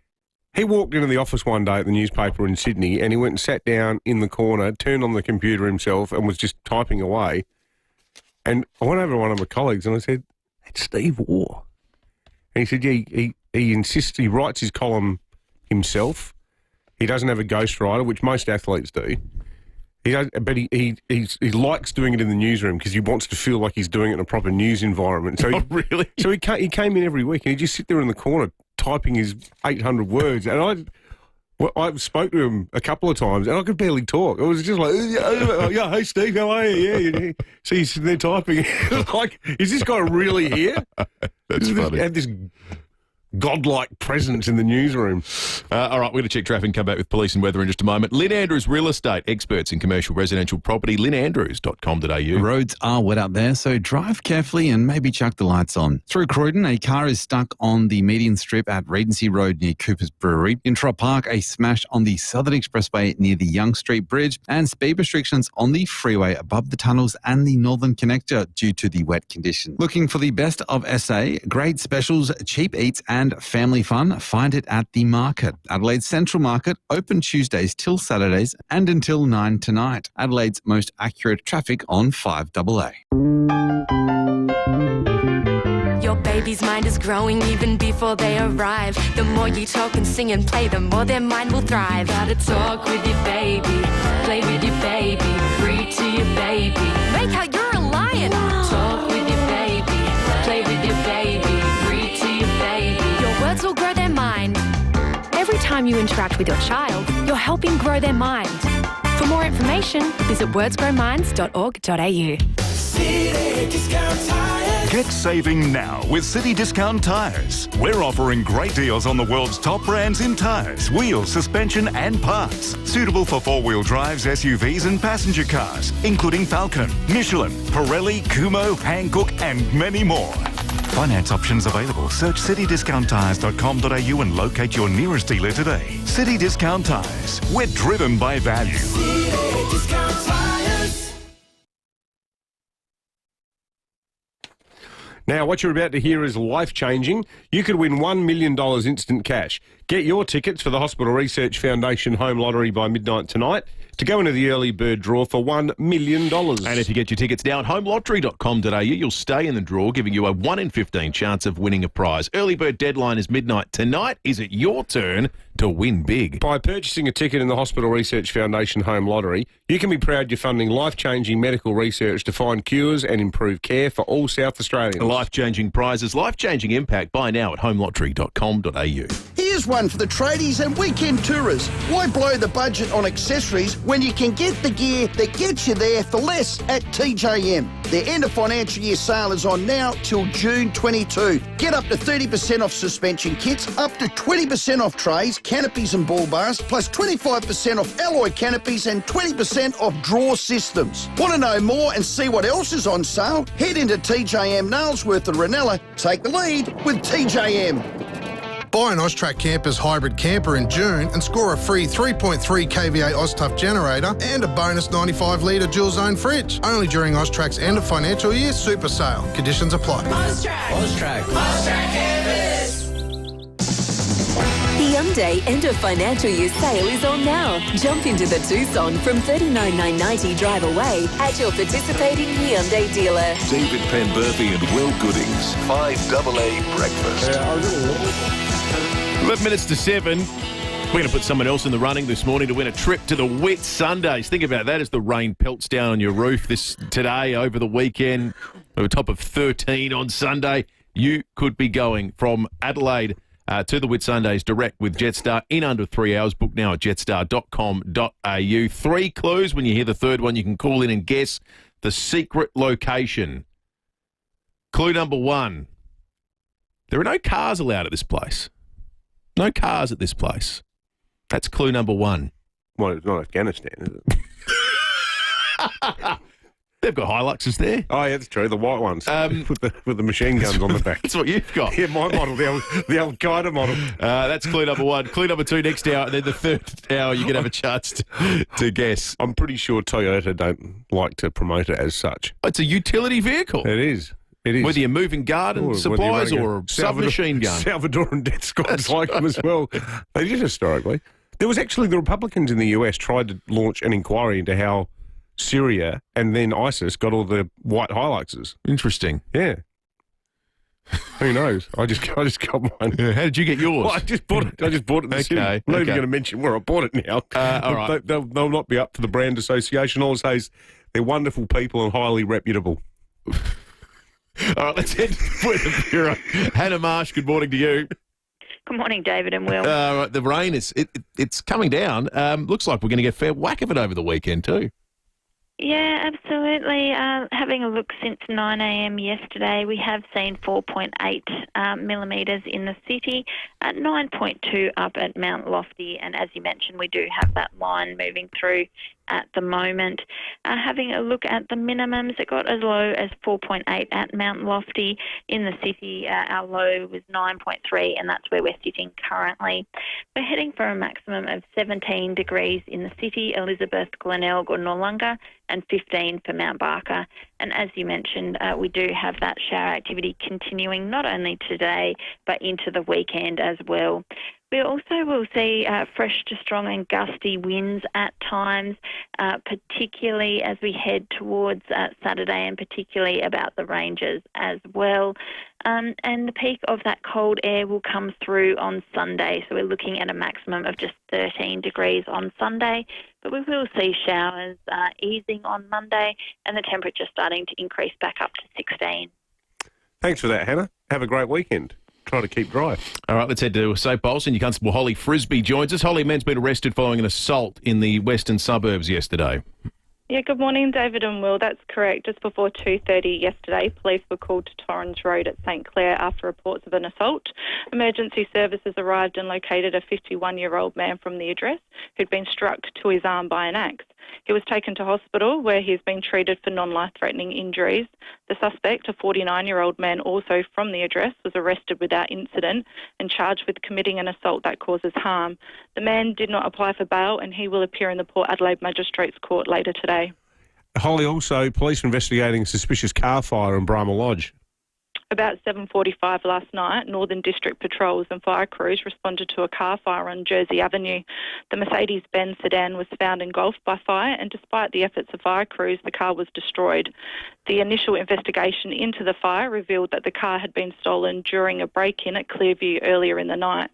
He walked into the office one day at the newspaper in Sydney, and he went and sat down in the corner, turned on the computer himself, and was just typing away. And I went over to one of my colleagues and I said, "That's Steve Waugh." And he said, "Yeah, he insists, he writes his column himself. He doesn't have a ghostwriter, which most athletes do. He does, but he likes doing it in the newsroom because he wants to feel like he's doing it in a proper news environment." So really? So he came in every week and he'd just sit there in the corner typing his 800 words. And I spoke to him a couple of times and I could barely talk. It was just like, yeah, hey, Steve, how are you? Yeah. So he's sitting there typing. Like, is this guy really here? That's funny. Had this godlike presence in the newsroom. All right, we're going to check traffic and come back with police and weather in just a moment. Lynn Andrews Real Estate, experts in commercial residential property, lynnandrews.com.au. Roads are wet out there, so drive carefully and maybe chuck the lights on. Through Croydon, a car is stuck on the median strip at Regency Road near Cooper's Brewery. In Trop Park, a smash on the Southern Expressway near the Young Street Bridge, and speed restrictions on the freeway above the tunnels and the Northern Connector due to the wet conditions. Looking for the best of SA, great specials, cheap eats and family fun? Find it at the Market. Adelaide's Central Market, open Tuesdays till Saturdays and until 9 tonight. Adelaide's most accurate traffic on 5AA. Your baby's mind is growing even before they arrive. The more you talk and sing and play, the more their mind will thrive. Gotta talk with your baby, play with your baby, read to your baby, make out you're a lion. Talk with your baby, play with your baby, read to your baby. Your words will grow their mind. Every time you interact with your child, you're helping grow their mind. For more information, visit wordsgrowminds.org.au. City Discount Tires. Get saving now with City Discount Tires. We're offering great deals on the world's top brands in tires, wheels, suspension and parts. Suitable for four-wheel drives, SUVs and passenger cars, including Falcon, Michelin, Pirelli, Kumho, Hankook and many more. Finance options available. Search citydiscounttires.com.au and locate your nearest dealer today. City Discount Tires. We're driven by value. City Discount Tires. Now, what you're about to hear is life-changing. You could win $1 million instant cash. Get your tickets for the Hospital Research Foundation Home Lottery by midnight tonight to go into the early bird draw for $1 million. And if you get your tickets now at homelottery.com.au, you'll stay in the draw, giving you a 1 in 15 chance of winning a prize. Early bird deadline is midnight tonight. Is it your turn to win big? By purchasing a ticket in the Hospital Research Foundation Home Lottery, you can be proud you're funding life-changing medical research to find cures and improve care for all South Australians. Life-changing prizes, life-changing impact. Buy now at homelottery.com.au. Here's one one for the tradies and weekend tourists. Why blow the budget on accessories when you can get the gear that gets you there for less at TJM? Their end of financial year sale is on now till June 22. Get up to 30% off suspension kits, up to 20% off trays, canopies and ball bars, plus 25% off alloy canopies and 20% off draw systems. Want to know more and see what else is on sale? Head into TJM Nailsworth and Ranella. Take the lead with TJM. Buy an Austrac Campers hybrid camper in June and score a free 3.3 kVA Oztough generator and a bonus 95 litre dual zone fridge. Only during Austrac's end of financial year super sale. Conditions apply. Austrac Campers. The Hyundai end of financial year sale is on now. Jump into the Tucson from $39,990 drive away at your participating Hyundai dealer. David Penberthy and Will Goodings, 5AA Breakfast. 11 minutes to 7. We're going to put someone else in the running this morning to win a trip to the Whit Sundays. Think about that as the rain pelts down on your roof today, over the weekend. Over top of 13 on Sunday. You could be going from Adelaide to the Whit Sundays direct with Jetstar in under 3 hours. Book now at jetstar.com.au. 3 clues. When you hear the third one, you can call in and guess the secret location. Clue number 1. There are no cars allowed at this place. No cars at this place. That's clue number 1. Well, it's not Afghanistan, is it? They've got Hiluxes there. Oh, yeah, that's true. The white ones with the machine guns on the back. That's what you've got. Yeah, my model, the Al-Qaeda model. That's clue number 1. Clue number 2 next hour, and then the third hour you can have a chance to guess. I'm pretty sure Toyota don't like to promote it as such. It's a utility vehicle. It is. It is. Whether you're moving garden supplies or a submachine gun. Salvadoran death squads like them as well. They did historically. There was actually the Republicans in the US tried to launch an inquiry into how Syria and then ISIS got all the white Hiluxes. Interesting. Yeah. Who knows? I just got mine. Yeah, how did you get yours? Well, I just bought it. In the city. I'm not even going to mention where I bought it now. All right. They'll not be up to the brand association. All I say is they're wonderful people and highly reputable. All right, let's head to the Bureau. Hannah Marsh, good morning to you. Good morning, David and Will. Right, the rain it's coming down. Looks like we're going to get a fair whack of it over the weekend too. Yeah, absolutely. Having a look since 9 a.m. yesterday, we have seen 4.8 millimetres in the city, 9.2 up at Mount Lofty, and as you mentioned, we do have that line moving through at the moment. Having a look at the minimums, it got as low as 4.8 at Mount Lofty. In the city, our low was 9.3, and that's where we're sitting currently. We're heading for a maximum of 17 degrees in the city, Elizabeth, Glenelg or Noarlunga, and 15 for Mount Barker. And as you mentioned, we do have that shower activity continuing not only today but into the weekend as well. We also will see fresh to strong and gusty winds at times, particularly as we head towards Saturday, and particularly about the ranges as well. And the peak of that cold air will come through on Sunday, so we're looking at a maximum of just 13 degrees on Sunday. But we will see showers easing on Monday and the temperature starting to increase back up to 16. Thanks for that, Hannah. Have a great weekend. Try to keep dry. All right, let's head to St. Paul. Senior Constable Holly Frisbee joins us. Holly, a man's been arrested following an assault in the western suburbs yesterday. Yeah, good morning, David and Will. That's correct. Just before 2:30 yesterday, police were called to Torrens Road at St Clair after reports of an assault. Emergency services arrived and located a 51-year-old man from the address who'd been struck to his arm by an axe. He was taken to hospital where he's been treated for non-life-threatening injuries. The suspect, a 49-year-old man also from the address, was arrested without incident and charged with committing an assault that causes harm. The man did not apply for bail and he will appear in the Port Adelaide Magistrates Court later today. Holly, also police investigating a suspicious car fire in Brahma Lodge. About 7:45 last night, Northern District Patrols and fire crews responded to a car fire on Jersey Avenue. The Mercedes-Benz sedan was found engulfed by fire, and despite the efforts of fire crews, the car was destroyed. The initial investigation into the fire revealed that the car had been stolen during a break-in at Clearview earlier in the night.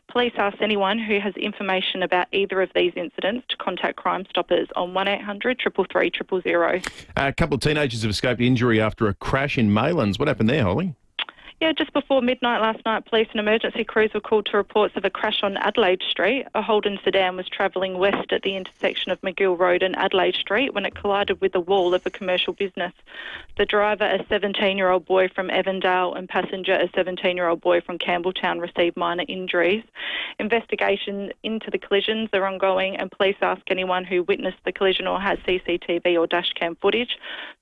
Police ask anyone who has information about either of these incidents to contact Crime Stoppers on 1800 333 000. A couple of teenagers have escaped injury after a crash in Maylands. What happened there, Holly? Yeah, just before midnight last night, police and emergency crews were called to reports of a crash on Adelaide Street. A Holden sedan was travelling west at the intersection of McGill Road and Adelaide Street when it collided with the wall of a commercial business. The driver, a 17-year-old boy from Evandale, and passenger, a 17-year-old boy from Campbelltown, received minor injuries. Investigation into the collisions are ongoing, and police ask anyone who witnessed the collision or has CCTV or dashcam footage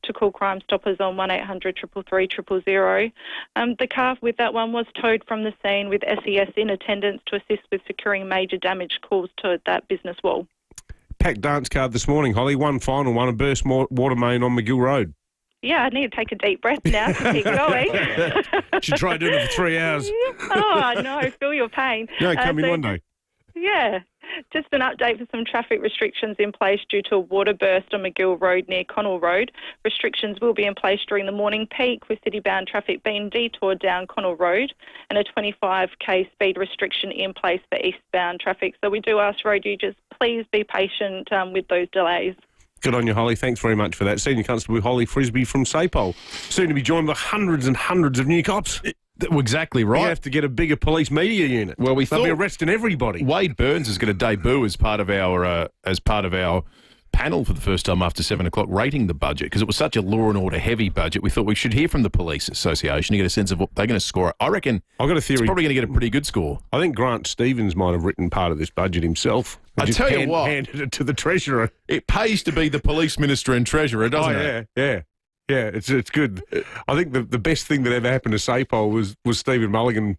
to call Crime Stoppers on 1800 333 000. The car with that one was towed from the scene with SES in attendance to assist with securing major damage caused to that business wall. Packed dance card this morning, Holly. One final one, a burst water main on McGill Road. Yeah, I need to take a deep breath now to keep going. Should try doing it for 3 hours. Oh, no, feel your pain. No, come in one day. Yeah. Just an update for some traffic restrictions in place due to a water burst on McGill Road near Connell Road. Restrictions will be in place during the morning peak, with city-bound traffic being detoured down Connell Road, and a 25k speed restriction in place for eastbound traffic. So we do ask road users, please be patient with those delays. Good on you, Holly. Thanks very much for that. Senior Constable Holly Frisbee from Sapole. Soon to be joined by hundreds and hundreds of new cops. Exactly right. We have to get a bigger police media unit. Well, They'll be arresting everybody. Wade Burns is going to debut as part of our panel for the first time after 7 o'clock, rating the budget, because it was such a law and order heavy budget. We thought we should hear from the Police Association to get a sense of what they're going to score. I reckon I've got a theory. It's probably going to get a pretty good score. I think Grant Stevens might have written part of this budget himself. I tell you what, handed it to the Treasurer. It pays to be the Police Minister and Treasurer, doesn't it? Yeah, it's good. I think the best thing that ever happened to Sapole was Stephen Mulligan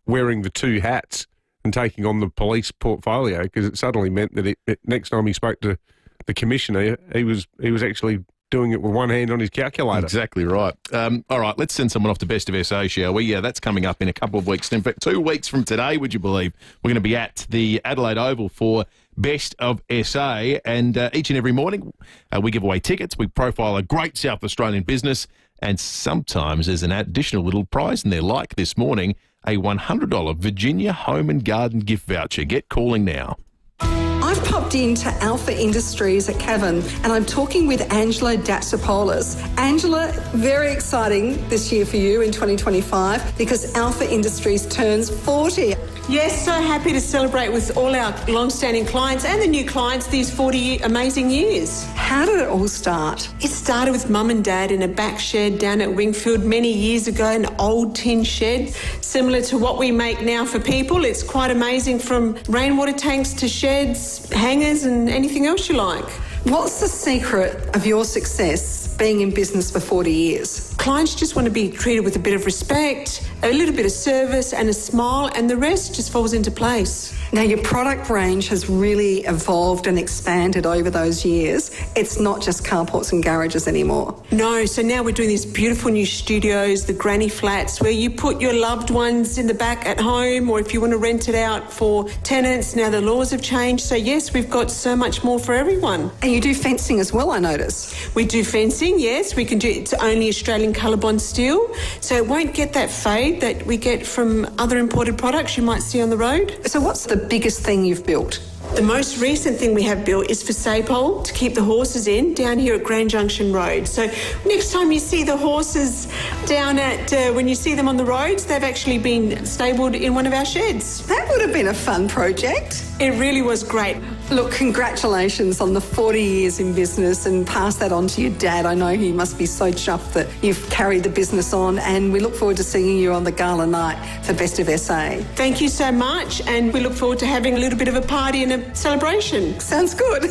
wearing the two hats and taking on the police portfolio, because it suddenly meant that next time he spoke to the Commissioner, he was actually doing it with one hand on his calculator. Exactly right. All right, let's send someone off to Best of SA, shall we? Yeah, that's coming up in a couple of weeks. In fact, 2 weeks from today, would you believe, we're going to be at the Adelaide Oval for Best of SA, and each and every morning we give away tickets, we profile a great South Australian business, and sometimes there's an additional little prize in there, like this morning, a $100 Virginia Home and Garden gift voucher. Get calling now. I've popped into Alpha Industries at Cavan, and I'm talking with Angela Datsopoulos. Angela, very exciting this year for you in 2025 because Alpha Industries turns 40. Yes, so happy to celebrate with all our long-standing clients and the new clients these 40 amazing years. How did it all start? It started with Mum and Dad in a back shed down at Wingfield many years ago, an old tin shed, similar to what we make now for people. It's quite amazing, from rainwater tanks to sheds, hangers and anything else you like. What's the secret of your success being in business for 40 years? Clients just want to be treated with a bit of respect, a little bit of service and a smile, and the rest just falls into place. Now, your product range has really evolved and expanded over those years. It's not just carports and garages anymore. No, so now we're doing these beautiful new studios, the granny flats, where you put your loved ones in the back at home, or if you want to rent it out for tenants. Now the laws have changed, so yes, we've got so much more for everyone. And you do fencing as well, I notice. We do fencing, yes. We can do it's only Australian colour-bond steel, so it won't get that fade that we get from other imported products you might see on the road. So what's the biggest thing you've built? The most recent thing we have built is for Sapole to keep the horses in down here at Grand Junction Road. So next time you see the horses down at, when you see them on the roads, they've actually been stabled in one of our sheds. That would have been a fun project. It really was great. Look, congratulations on the 40 years in business, and pass that on to your dad. I know he must be so chuffed that you've carried the business on, and we look forward to seeing you on the gala night for Best of SA. Thank you so much, and we look forward to having a little bit of a party and a celebration. Sounds good.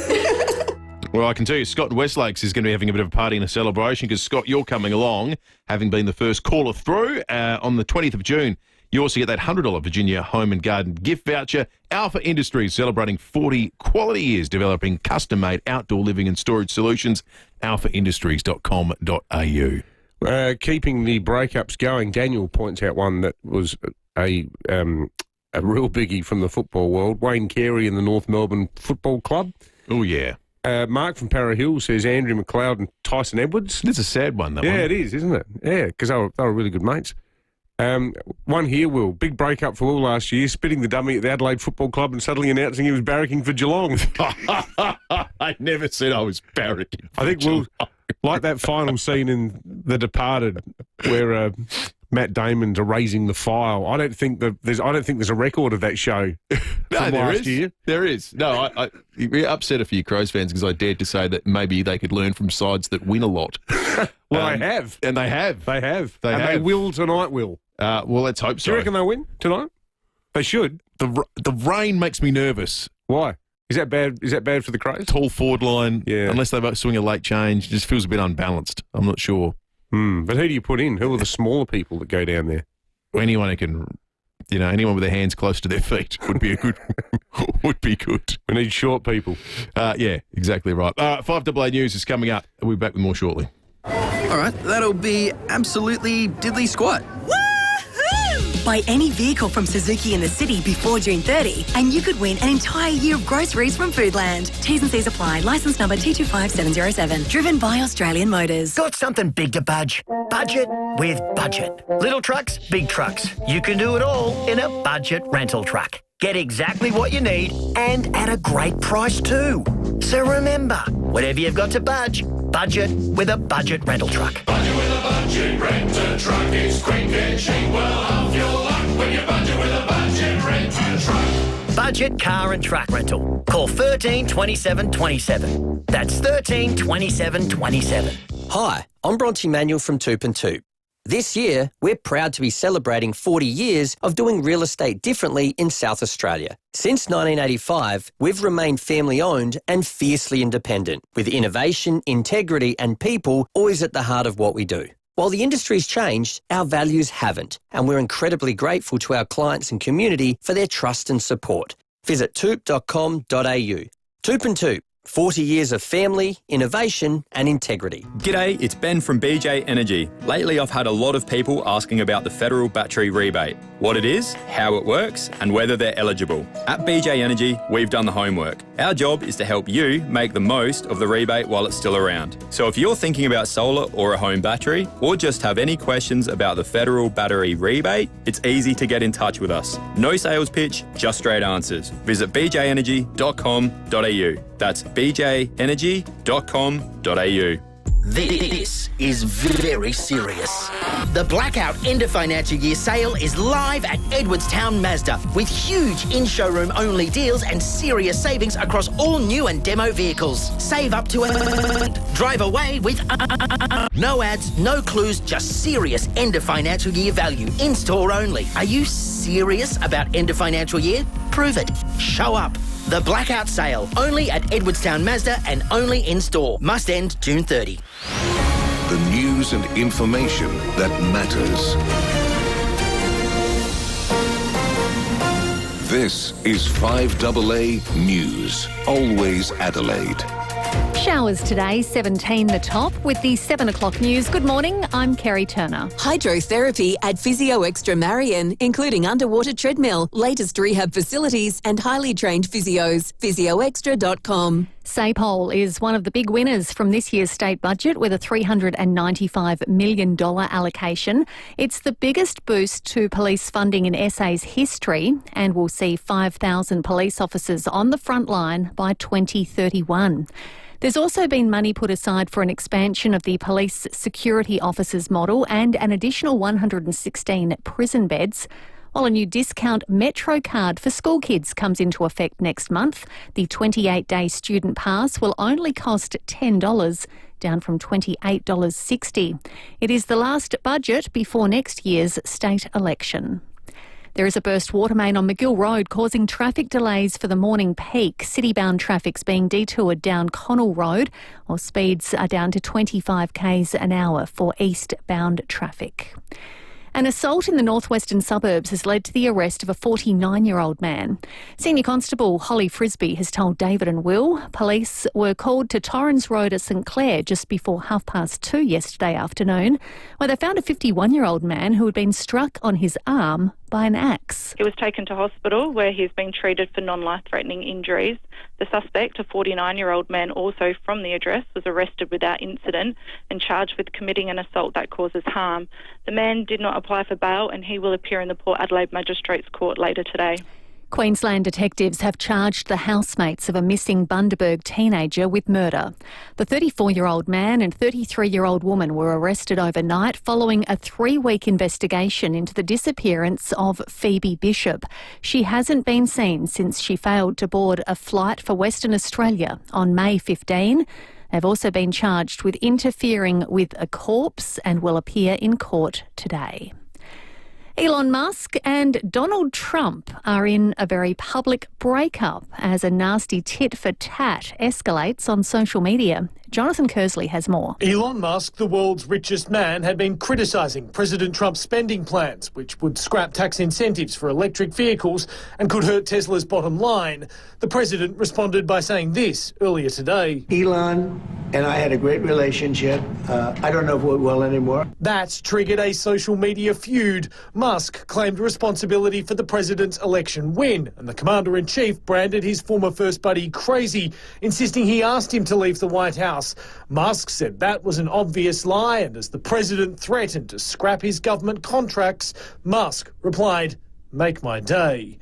Well, I can tell you, Scott in Westlakes is going to be having a bit of a party and a celebration, because, Scott, you're coming along, having been the first caller through on the 20th of June. You also get that $100 Virginia Home and Garden gift voucher. Alpha Industries celebrating 40 quality years developing custom-made outdoor living and storage solutions. alphaindustries.com.au. Keeping the breakups going, Daniel points out one that was a real biggie from the football world. Wayne Carey and the North Melbourne Football Club. Oh, yeah. Mark from Para Hill says Andrew McLeod and Tyson Edwards. It's a sad one, that one. Yeah, it is, isn't it? Yeah, because they were really good mates. One here, Will. Big breakup for Will last year, spitting the dummy at the Adelaide Football Club and suddenly announcing he was barracking for Geelong. I never said I was barracking for I think Geelong. Will, like that final scene in The Departed where Matt Damon to Raising the File. I don't think there's a record of that show. No, there last is. year. There is. No, I upset a few Crows fans because I dared to say that maybe they could learn from sides that win a lot. Well, they have. And they have. They have. They and have. they will tonight, Will. Well, let's hope so. Do you reckon they'll win tonight? They should. The rain makes me nervous. Why? Is that bad? Is that bad for the Crows? Tall forward line. Yeah. Unless they swing a late change, it just feels a bit unbalanced. I'm not sure. But who do you put in? Who are the smaller people that go down there? Anyone who can, anyone with their hands close to their feet would be would be good. We need short people. Yeah, exactly right. 5AA News is coming up. We'll be back with more shortly. All right, that'll be absolutely diddly squat. Buy any vehicle from Suzuki in the city before June 30 and you could win an entire year of groceries from Foodland. T's and C's apply. Licence number T25707. Driven by Australian Motors. Got something big to budge? Budget with Budget. Little trucks, big trucks. You can do it all in a budget rental truck. Get exactly what you need and at a great price too. So remember, whatever you've got to budget with a budget rental truck. Budget with a budget renter truck. It's quick and cheap. Well, half your luck when you budget with a budget rental truck. Budget car and truck rental. Call 13 27 27. That's 13 27 27. Hi, I'm Bronte Manuel from Toop and Toop. This year, we're proud to be celebrating 40 years of doing real estate differently in South Australia. Since 1985, we've remained family-owned and fiercely independent, with innovation, integrity and people always at the heart of what we do. While the industry's changed, our values haven't, and we're incredibly grateful to our clients and community for their trust and support. Visit toop.com.au. Toop and Toop. 40 years of family, innovation and integrity. G'day, it's Ben from BJ Energy. Lately I've had a lot of people asking about the federal battery rebate, what it is, how it works and whether they're eligible. At BJ Energy, we've done the homework. Our job is to help you make the most of the rebate while it's still around. So if you're thinking about solar or a home battery, or just have any questions about the federal battery rebate, it's easy to get in touch with us. No sales pitch, just straight answers. Visit bjenergy.com.au. That's bjenergy.com.au. This is very serious. The Blackout End of Financial Year sale is live at Edwardstown Mazda with huge in-showroom only deals and serious savings across all new and demo vehicles. Save up to drive away with no ads, no clues, just serious end of financial year value in-store only. Are you serious about end of financial year? Prove it. Show up. The Blackout Sale, only at Edwardstown Mazda and only in-store. Must end June 30. The news and information that matters. This is 5AA News. Always Adelaide. Showers today, 17 the top, with the 7 o'clock news. Good morning, I'm Kerry Turner. Hydrotherapy at Physio Extra Marion, including underwater treadmill, latest rehab facilities and highly trained physios. PhysioExtra.com. SAPOL is one of the big winners from this year's state budget with a $395 million allocation. It's the biggest boost to police funding in SA's history and will see 5,000 police officers on the front line by 2031. There's also been money put aside for an expansion of the police security officers model and an additional 116 prison beds. While a new discount Metro card for school kids comes into effect next month, the 28-day student pass will only cost $10, down from $28.60. It is the last budget before next year's state election. There is a burst water main on McGill Road causing traffic delays for the morning peak. City-bound traffic's being detoured down Connell Road, while speeds are down to 25 k's an hour for eastbound traffic. An assault in the northwestern suburbs has led to the arrest of a 49-year-old man. Senior Constable Holly Frisbee has told David and Will police were called to Torrens Road at St Clair just before 2:30 yesterday afternoon, where they found a 51-year-old man who had been struck on his arm by an axe. He was taken to hospital where he's been treated for non-life-threatening injuries. The suspect, a 49-year-old man also from the address, was arrested without incident and charged with committing an assault that causes harm. The man did not apply for bail and he will appear in the Port Adelaide Magistrates Court later today. Queensland detectives have charged the housemates of a missing Bundaberg teenager with murder. The 34-year-old man and 33-year-old woman were arrested overnight following a 3-week investigation into the disappearance of Phoebe Bishop. She hasn't been seen since she failed to board a flight for Western Australia on May 15. They've also been charged with interfering with a corpse and will appear in court today. Elon Musk and Donald Trump are in a very public breakup as a nasty tit-for-tat escalates on social media. Jonathan Kersley has more. Elon Musk, the world's richest man, had been criticising President Trump's spending plans, which would scrap tax incentives for electric vehicles and could hurt Tesla's bottom line. The president responded by saying this earlier today. Elon and I had a great relationship. I don't know if we're well anymore. That's triggered a social media feud. Musk claimed responsibility for the president's election win, and the commander-in-chief branded his former first buddy crazy, insisting he asked him to leave the White House. Musk said that was an obvious lie, and as the president threatened to scrap his government contracts, Musk replied, "Make my day."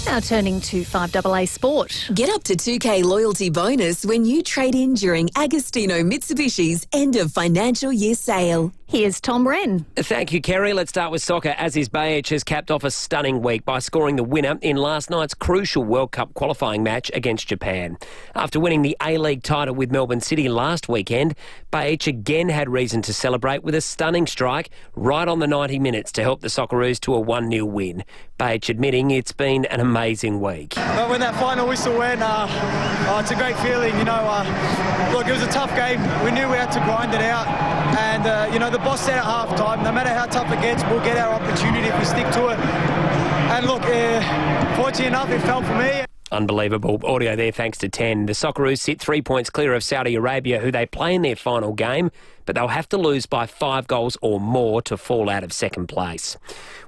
Now turning to 5AA Sport. Get up to 2K loyalty bonus when you trade in during Agostino Mitsubishi's end of financial year sale. Here's Tom Wren. Thank you, Kerry. Let's start with soccer, as his BH has capped off a stunning week by scoring the winner in last night's crucial World Cup qualifying match against Japan. After winning the A-League title with Melbourne City last weekend, BH again had reason to celebrate with a stunning strike right on the 90 minutes to help the Socceroos to a 1-0 win. BH admitting it's been an amazing week. When that final whistle went, it's a great feeling. Look, it was a tough game. We knew we had to grind it out. And, the boss said at half-time, no matter how tough it gets, we'll get our opportunity if we stick to it. And look, fortunately enough, it fell for me. Unbelievable audio there, thanks to 10. The Socceroos sit 3 points clear of Saudi Arabia, who they play in their final game, but they'll have to lose by 5 goals or more to fall out of second place.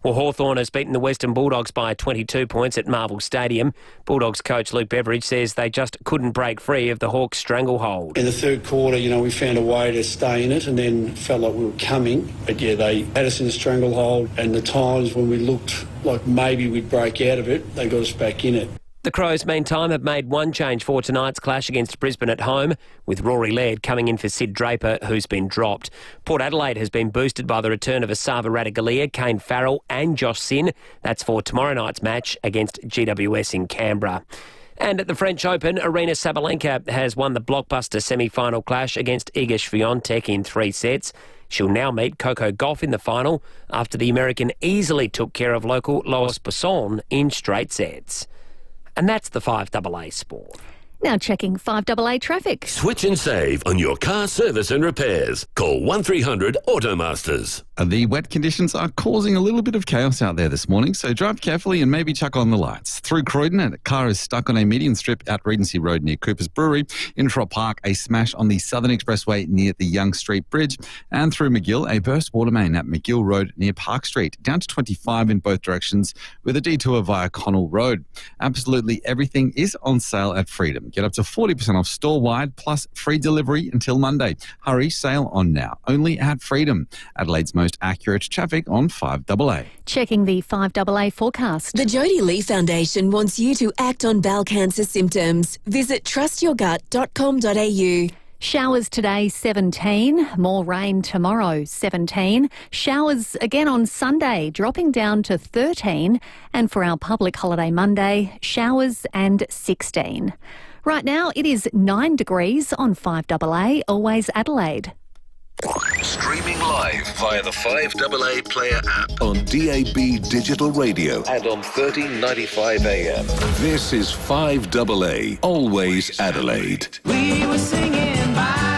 Well, Hawthorn has beaten the Western Bulldogs by 22 points at Marvel Stadium. Bulldogs coach Luke Beveridge says they just couldn't break free of the Hawks' stranglehold. In the third quarter, we found a way to stay in it and then felt like we were coming. But yeah, they had us in a stranglehold, and the times when we looked like maybe we'd break out of it, they got us back in it. The Crows, meantime, have made one change for tonight's clash against Brisbane at home, with Rory Laird coming in for Sid Draper, who's been dropped. Port Adelaide has been boosted by the return of Asava Ratugolea, Kane Farrell and Josh Sin. That's for tomorrow night's match against GWS in Canberra. And at the French Open, Arina Sabalenka has won the blockbuster semi-final clash against Iga Swiatek in 3 sets. She'll now meet Coco Gauff in the final after the American easily took care of local Lois Besson in straight sets. And that's the 5AA Sport. Now checking 5AA traffic. Switch and save on your car service and repairs. Call 1300 Automasters. The wet conditions are causing a little bit of chaos out there this morning, so drive carefully and maybe chuck on the lights. Through Croydon, a car is stuck on a median strip at Regency Road near Cooper's Brewery. In Trop Park, a smash on the Southern Expressway near the Young Street Bridge. And through McGill, a burst water main at McGill Road near Park Street. Down to 25 in both directions with a detour via Connell Road. Absolutely everything is on sale at Freedom. Get up to 40% off store-wide plus free delivery until Monday. Hurry, sale on now. Only at Freedom. Adelaide's most accurate traffic on 5AA. Checking the 5AA forecast. The Jodie Lee Foundation wants you to act on bowel cancer symptoms. Visit trustyourgut.com.au. Showers today, 17. More rain tomorrow, 17. Showers again on Sunday, dropping down to 13. And for our public holiday Monday, showers and 16. Right now, it is 9 degrees on 5AA, always Adelaide. Streaming live via the 5AA Player app on DAB Digital Radio and on 1395 AM. This is 5AA, always Adelaide. We were singing bye.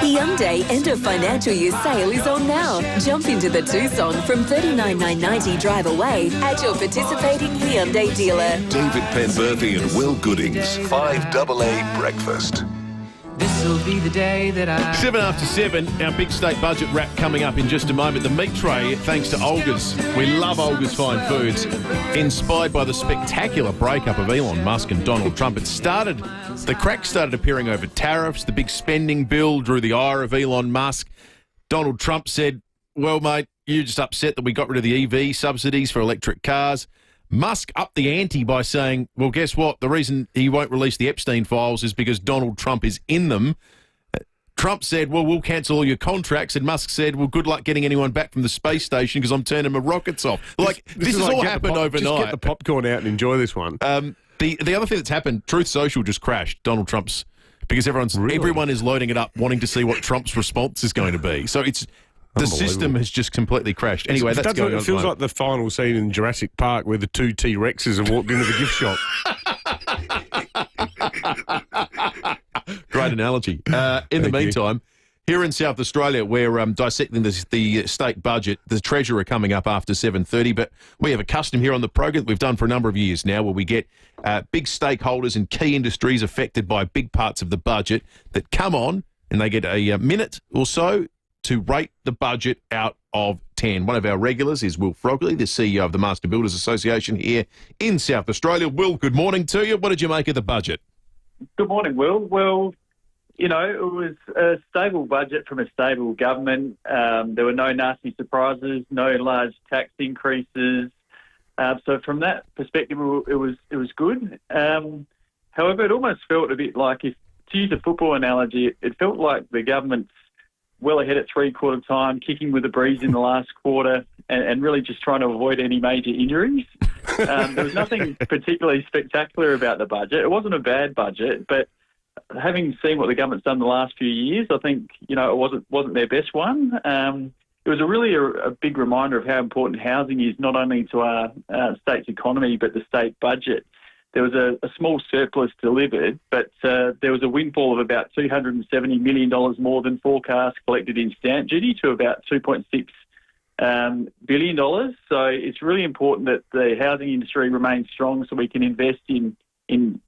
Hyundai end of financial year sale is on now. Jump into the Tucson from $39,990 drive away at your participating Hyundai dealer. David Penberthy and Will Goodings, 5AA Breakfast. This'll be the day that I... 7 after 7, our big state budget wrap coming up in just a moment. The meat tray, thanks to Olga's. We love Olga's Fine Foods. Inspired by the spectacular breakup of Elon Musk and Donald Trump, the cracks started appearing over tariffs. The big spending bill drew the ire of Elon Musk. Donald Trump said, well, mate, you're just upset that we got rid of the EV subsidies for electric cars. Musk upped the ante by saying, well, guess what? The reason he won't release the Epstein files is because Donald Trump is in them. Trump said, well, we'll cancel all your contracts. And Musk said, well, good luck getting anyone back from the space station because I'm turning my rockets off. Like, this has all happened overnight. Just get the popcorn out and enjoy this one. The other thing that's happened, Truth Social just crashed. Donald Trump's, because everyone is loading it up, wanting to see what Trump's response is going to be. So the system has just completely crashed. Anyway, that's going on. It feels like the final scene in Jurassic Park where the two T-Rexes have walked into the gift shop. Great analogy. In the meantime, here in South Australia, we're dissecting the state budget. The Treasurer coming up after 7:30, but we have a custom here on the program that we've done for a number of years now where we get big stakeholders and key industries affected by big parts of the budget that come on and they get a minute or so to rate the budget out of 10. One of our regulars is Will Frogley, the CEO of the Master Builders Association here in South Australia. Will, good morning to you. What did you make of the budget? Good morning, Will. Well, you know, it was a stable budget from a stable government. There were no nasty surprises, no large tax increases. So from that perspective, it was good. However, it almost felt a bit like, to use a football analogy, it felt like the government's well ahead at three-quarter time, kicking with a breeze in the last quarter and really just trying to avoid any major injuries. There was nothing particularly spectacular about the budget. It wasn't a bad budget, but having seen what the government's done the last few years, I think, you know, it wasn't their best one. It was a big reminder of how important housing is, not only to our state's economy, but the state budget. There was a small surplus delivered, but there was a windfall of about $270 million more than forecast collected in stamp duty to about $2.6 billion. So it's really important that the housing industry remains strong so we can invest in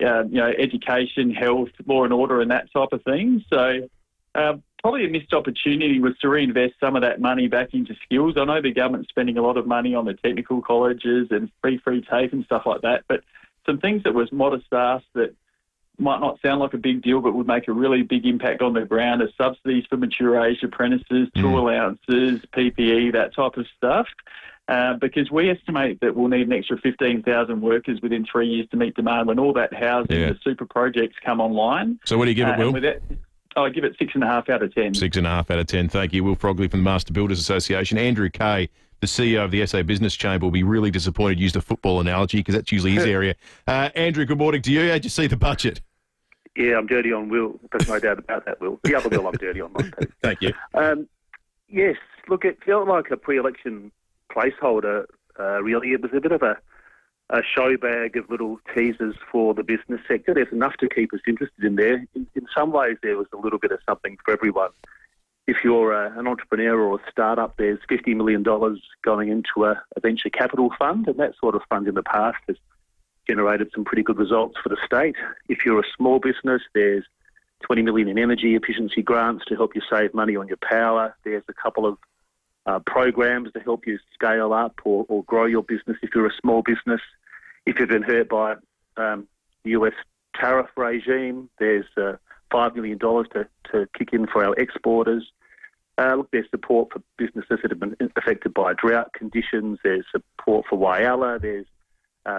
education, health, law and order and that type of thing. So probably a missed opportunity was to reinvest some of that money back into skills. I know the government's spending a lot of money on the technical colleges and free TAFE and stuff like that, but some things that was modest asked that might not sound like a big deal but would make a really big impact on the ground are subsidies for mature age apprentices, tool allowances, PPE, that type of stuff. Because we estimate that we'll need an extra 15,000 workers within 3 years to meet demand when all that housing, the super projects come online. So what do you give it, Will? I give it 6.5 out of 10. 6.5 out of 10. Thank you. Will Frogley from the Master Builders Association. Andrew Kay, the CEO of the SA Business Chamber, will be really disappointed you used a football analogy because that's usually his area. Andrew, good morning to you. How'd you see the budget? Yeah, I'm dirty on Will. There's no doubt about that, Will. The other Will I'm dirty on. Thank you. Yes, look, it felt like a pre-election placeholder, really. It was a bit of a show bag of little teasers for the business sector. There's enough to keep us interested in there. In some ways, there was a little bit of something for everyone. If you're an entrepreneur or a startup, there's $50 million going into a venture capital fund, and that sort of fund in the past has generated some pretty good results for the state. If you're a small business, there's $20 million in energy efficiency grants to help you save money on your power. There's a couple of programs to help you scale up or grow your business if you're a small business. If you've been hurt by the US tariff regime, there's $5 million to kick in for our exporters. Look, there's support for businesses that have been affected by drought conditions. There's support for Whyalla. There's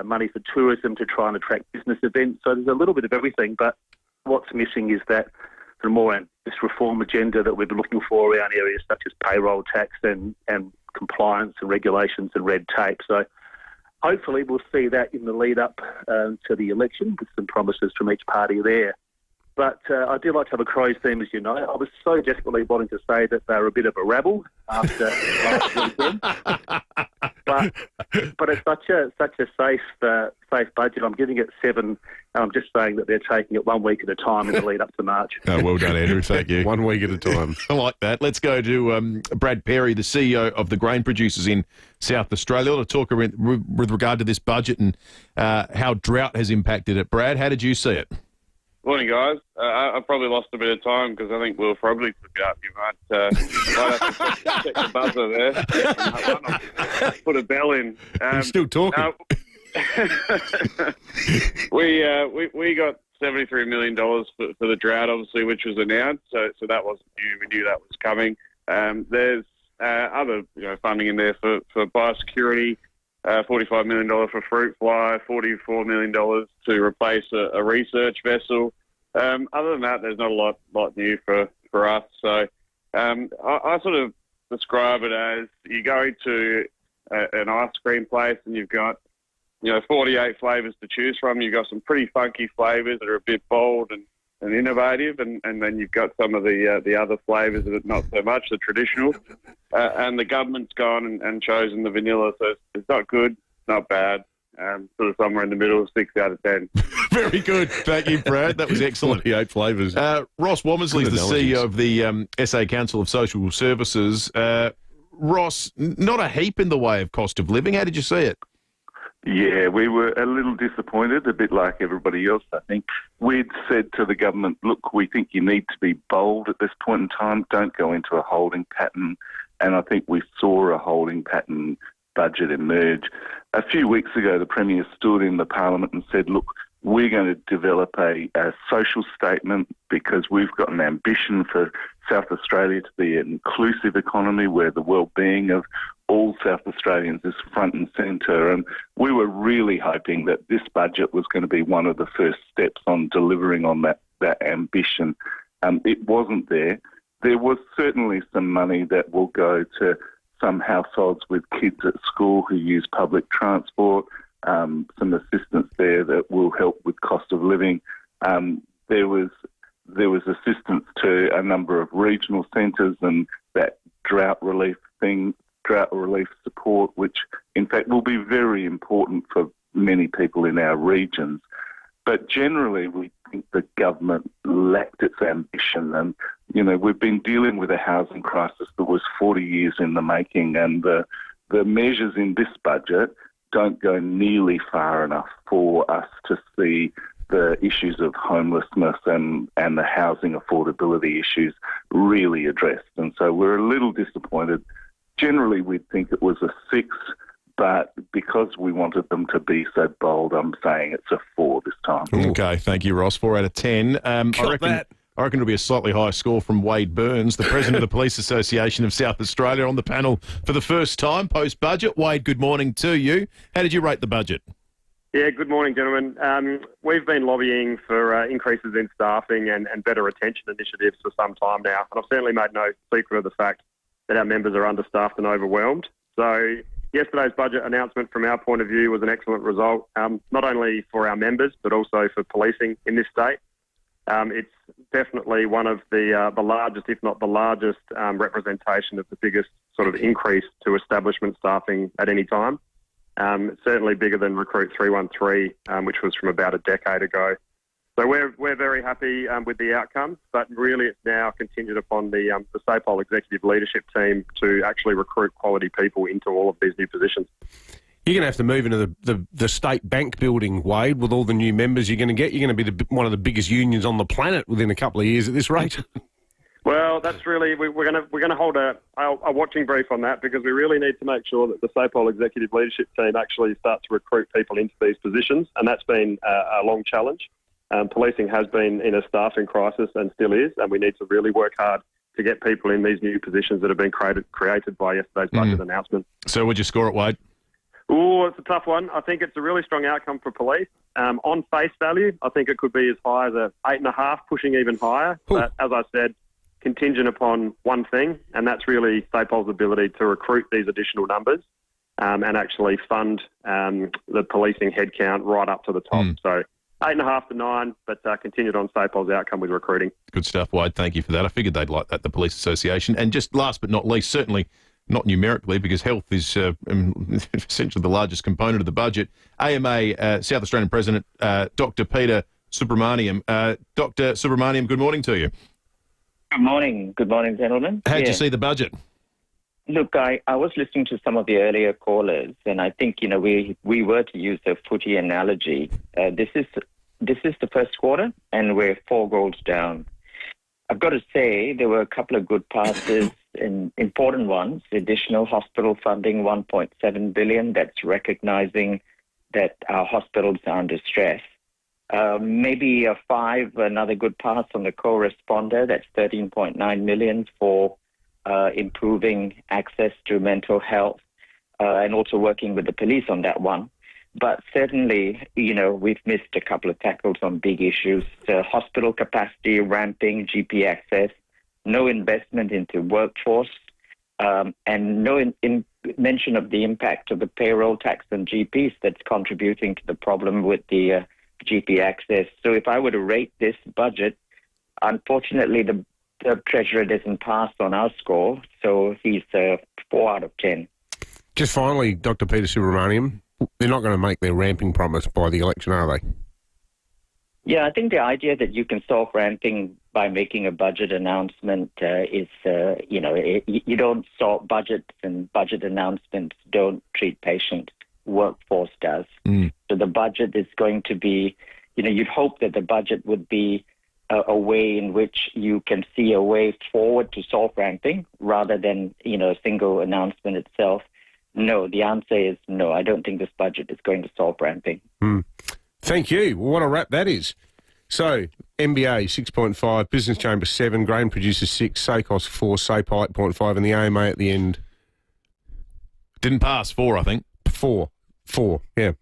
money for tourism to try and attract business events. So there's a little bit of everything, but what's missing is that the more this reform agenda that we've been looking for around areas such as payroll tax and compliance and regulations and red tape. So hopefully we'll see that in the lead up to the election with some promises from each party there. But I do like to have a Crows theme, as you know. I was so desperately wanting to say that they were a bit of a rabble after last weekend. But it's such a safe budget. I'm giving it 7. I'm just saying that they're taking it 1 week at a time in the lead up to March. Oh, well done, Andrew. Thank you. 1 week at a time. I like that. Let's go to Brad Perry, the CEO of the grain producers in South Australia, to talk with regard to this budget and how drought has impacted it. Brad, how did you see it? Morning, guys. I probably lost a bit of time because I think Will Frogley took it up. You might have to check the buzzer there. Put a bell in. He's still talking. We got $73 million for the drought, obviously, which was announced. So that wasn't new. We knew that was coming. There's other funding in there for biosecurity, $45 million for fruit fly, $44 million to replace a research vessel. Other than that, there's not a lot new for us. So I sort of describe it as you go to an ice cream place and you've got 48 flavours to choose from. You've got some pretty funky flavours that are a bit bold and innovative, and then you've got some of the other flavours that are not so much, the traditional. And the government's gone and chosen the vanilla, so it's not good, not bad, sort of somewhere in the middle, 6 out of 10. Very good. Thank you, Brad. That was excellent. 48 flavours. Ross Womersley is the CEO of the SA Council of Social Services. Ross, not a heap in the way of cost of living. How did you see it? Yeah, we were a little disappointed, a bit like everybody else, I think. We'd said to the government, look, we think you need to be bold at this point in time. Don't go into a holding pattern. And I think we saw a holding pattern budget emerge. A few weeks ago, the Premier stood in the Parliament and said, look, we're going to develop a social statement because we've got an ambition for South Australia to be an inclusive economy where the well-being of all South Australians is front and centre. And we were really hoping that this budget was going to be one of the first steps on delivering on that ambition. It wasn't there. There was certainly some money that will go to some households with kids at school who use public transport, some assistance there that will help with cost of living. There was assistance to a number of regional centres and that drought relief support, which in fact will be very important for many people in our regions. But generally, we think the government lacked its ambition. And, we've been dealing with a housing crisis that was 40 years in the making, and the measures in this budget don't go nearly far enough for us to see the issues of homelessness and the housing affordability issues really addressed. And so we're a little disappointed. Generally, we'd think it was a 6, but because we wanted them to be so bold, I'm saying it's a 4 this time. Okay, thank you, Ross. 4 out of 10. I reckon it'll be a slightly higher score from Wade Burns, the President of the Police Association of South Australia, on the panel for the first time post-budget. Wade, good morning to you. How did you rate the budget? Yeah, good morning, gentlemen. We've been lobbying for increases in staffing and better retention initiatives for some time now, and I've certainly made no secret of the fact that our members are understaffed and overwhelmed. So yesterday's budget announcement, from our point of view, was an excellent result, not only for our members but also for policing in this state. It's definitely one of the largest, if not the largest, representation of the biggest sort of increase to establishment staffing at any time. It's certainly bigger than Recruit 313, which was from about a decade ago. So we're very happy with the outcome, but really it's now contingent upon the SAPOL executive leadership team to actually recruit quality people into all of these new positions. You're going to have to move into the state bank building, Wade, with all the new members you're going to get. You're going to be one of the biggest unions on the planet within a couple of years at this rate. Well, that's really we're going to hold a watching brief on that, because we really need to make sure that the SAPOL executive leadership team actually start to recruit people into these positions, and that's been a long challenge. Policing has been in a staffing crisis and still is, and we need to really work hard to get people in these new positions that have been created by yesterday's budget announcement. So would you score it, Wade? Oh, it's a tough one. I think it's a really strong outcome for police. On face value, I think it could be as high as a 8.5, pushing even higher. Ooh. But as I said, contingent upon one thing, and that's really SAPOL's ability to recruit these additional numbers and actually fund the policing headcount right up to the top. So 8.5 to 9, but continued on SAPOL's outcome with recruiting. Good stuff, Wade. Thank you for that. I figured they'd like that, the Police Association. And just last but not least, certainly not numerically, because health is essentially the largest component of the budget. AMA South Australian President, Dr. Peter Subramaniam. Dr. Subramaniam, good morning to you. Good morning. Good morning, gentlemen. How'd you see the budget? Look, I was listening to some of the earlier callers, and I think, we were to use a footy analogy. This is the first quarter, and we're 4 goals down. I've got to say there were a couple of good passes and important ones. Additional hospital funding, $1.7 billion. That's recognising that our hospitals are under stress. Maybe another good pass on the co-responder. That's $13.9 million for improving access to mental health, and also working with the police on that one. But certainly, we've missed a couple of tackles on big issues: hospital capacity, ramping, GP access, no investment into workforce, and no mention of the impact of the payroll tax on GPs that's contributing to the problem with the GP access. So if I were to rate this budget, unfortunately, the Treasurer doesn't pass on our score, so he's 4 out of 10. Just finally, Dr. Peter Subramaniam, they're not going to make their ramping promise by the election, are they? Yeah, I think the idea that you can solve ramping by making a budget announcement is, you don't solve budgets, and budget announcements don't treat patients. Workforce does. So the budget is going to be, you'd hope that the budget would be a way in which you can see a way forward to solve ramping rather than, a single announcement itself. No, the answer is no. I don't think this budget is going to solve ramping. Thank you. Well, what a wrap that is. So, MBA 6.5, Business Chamber 7, Grain Producers 6, SACOS 4, SAPA 8.5, and the AMA at the end. Didn't pass 4, I think. 4, yeah.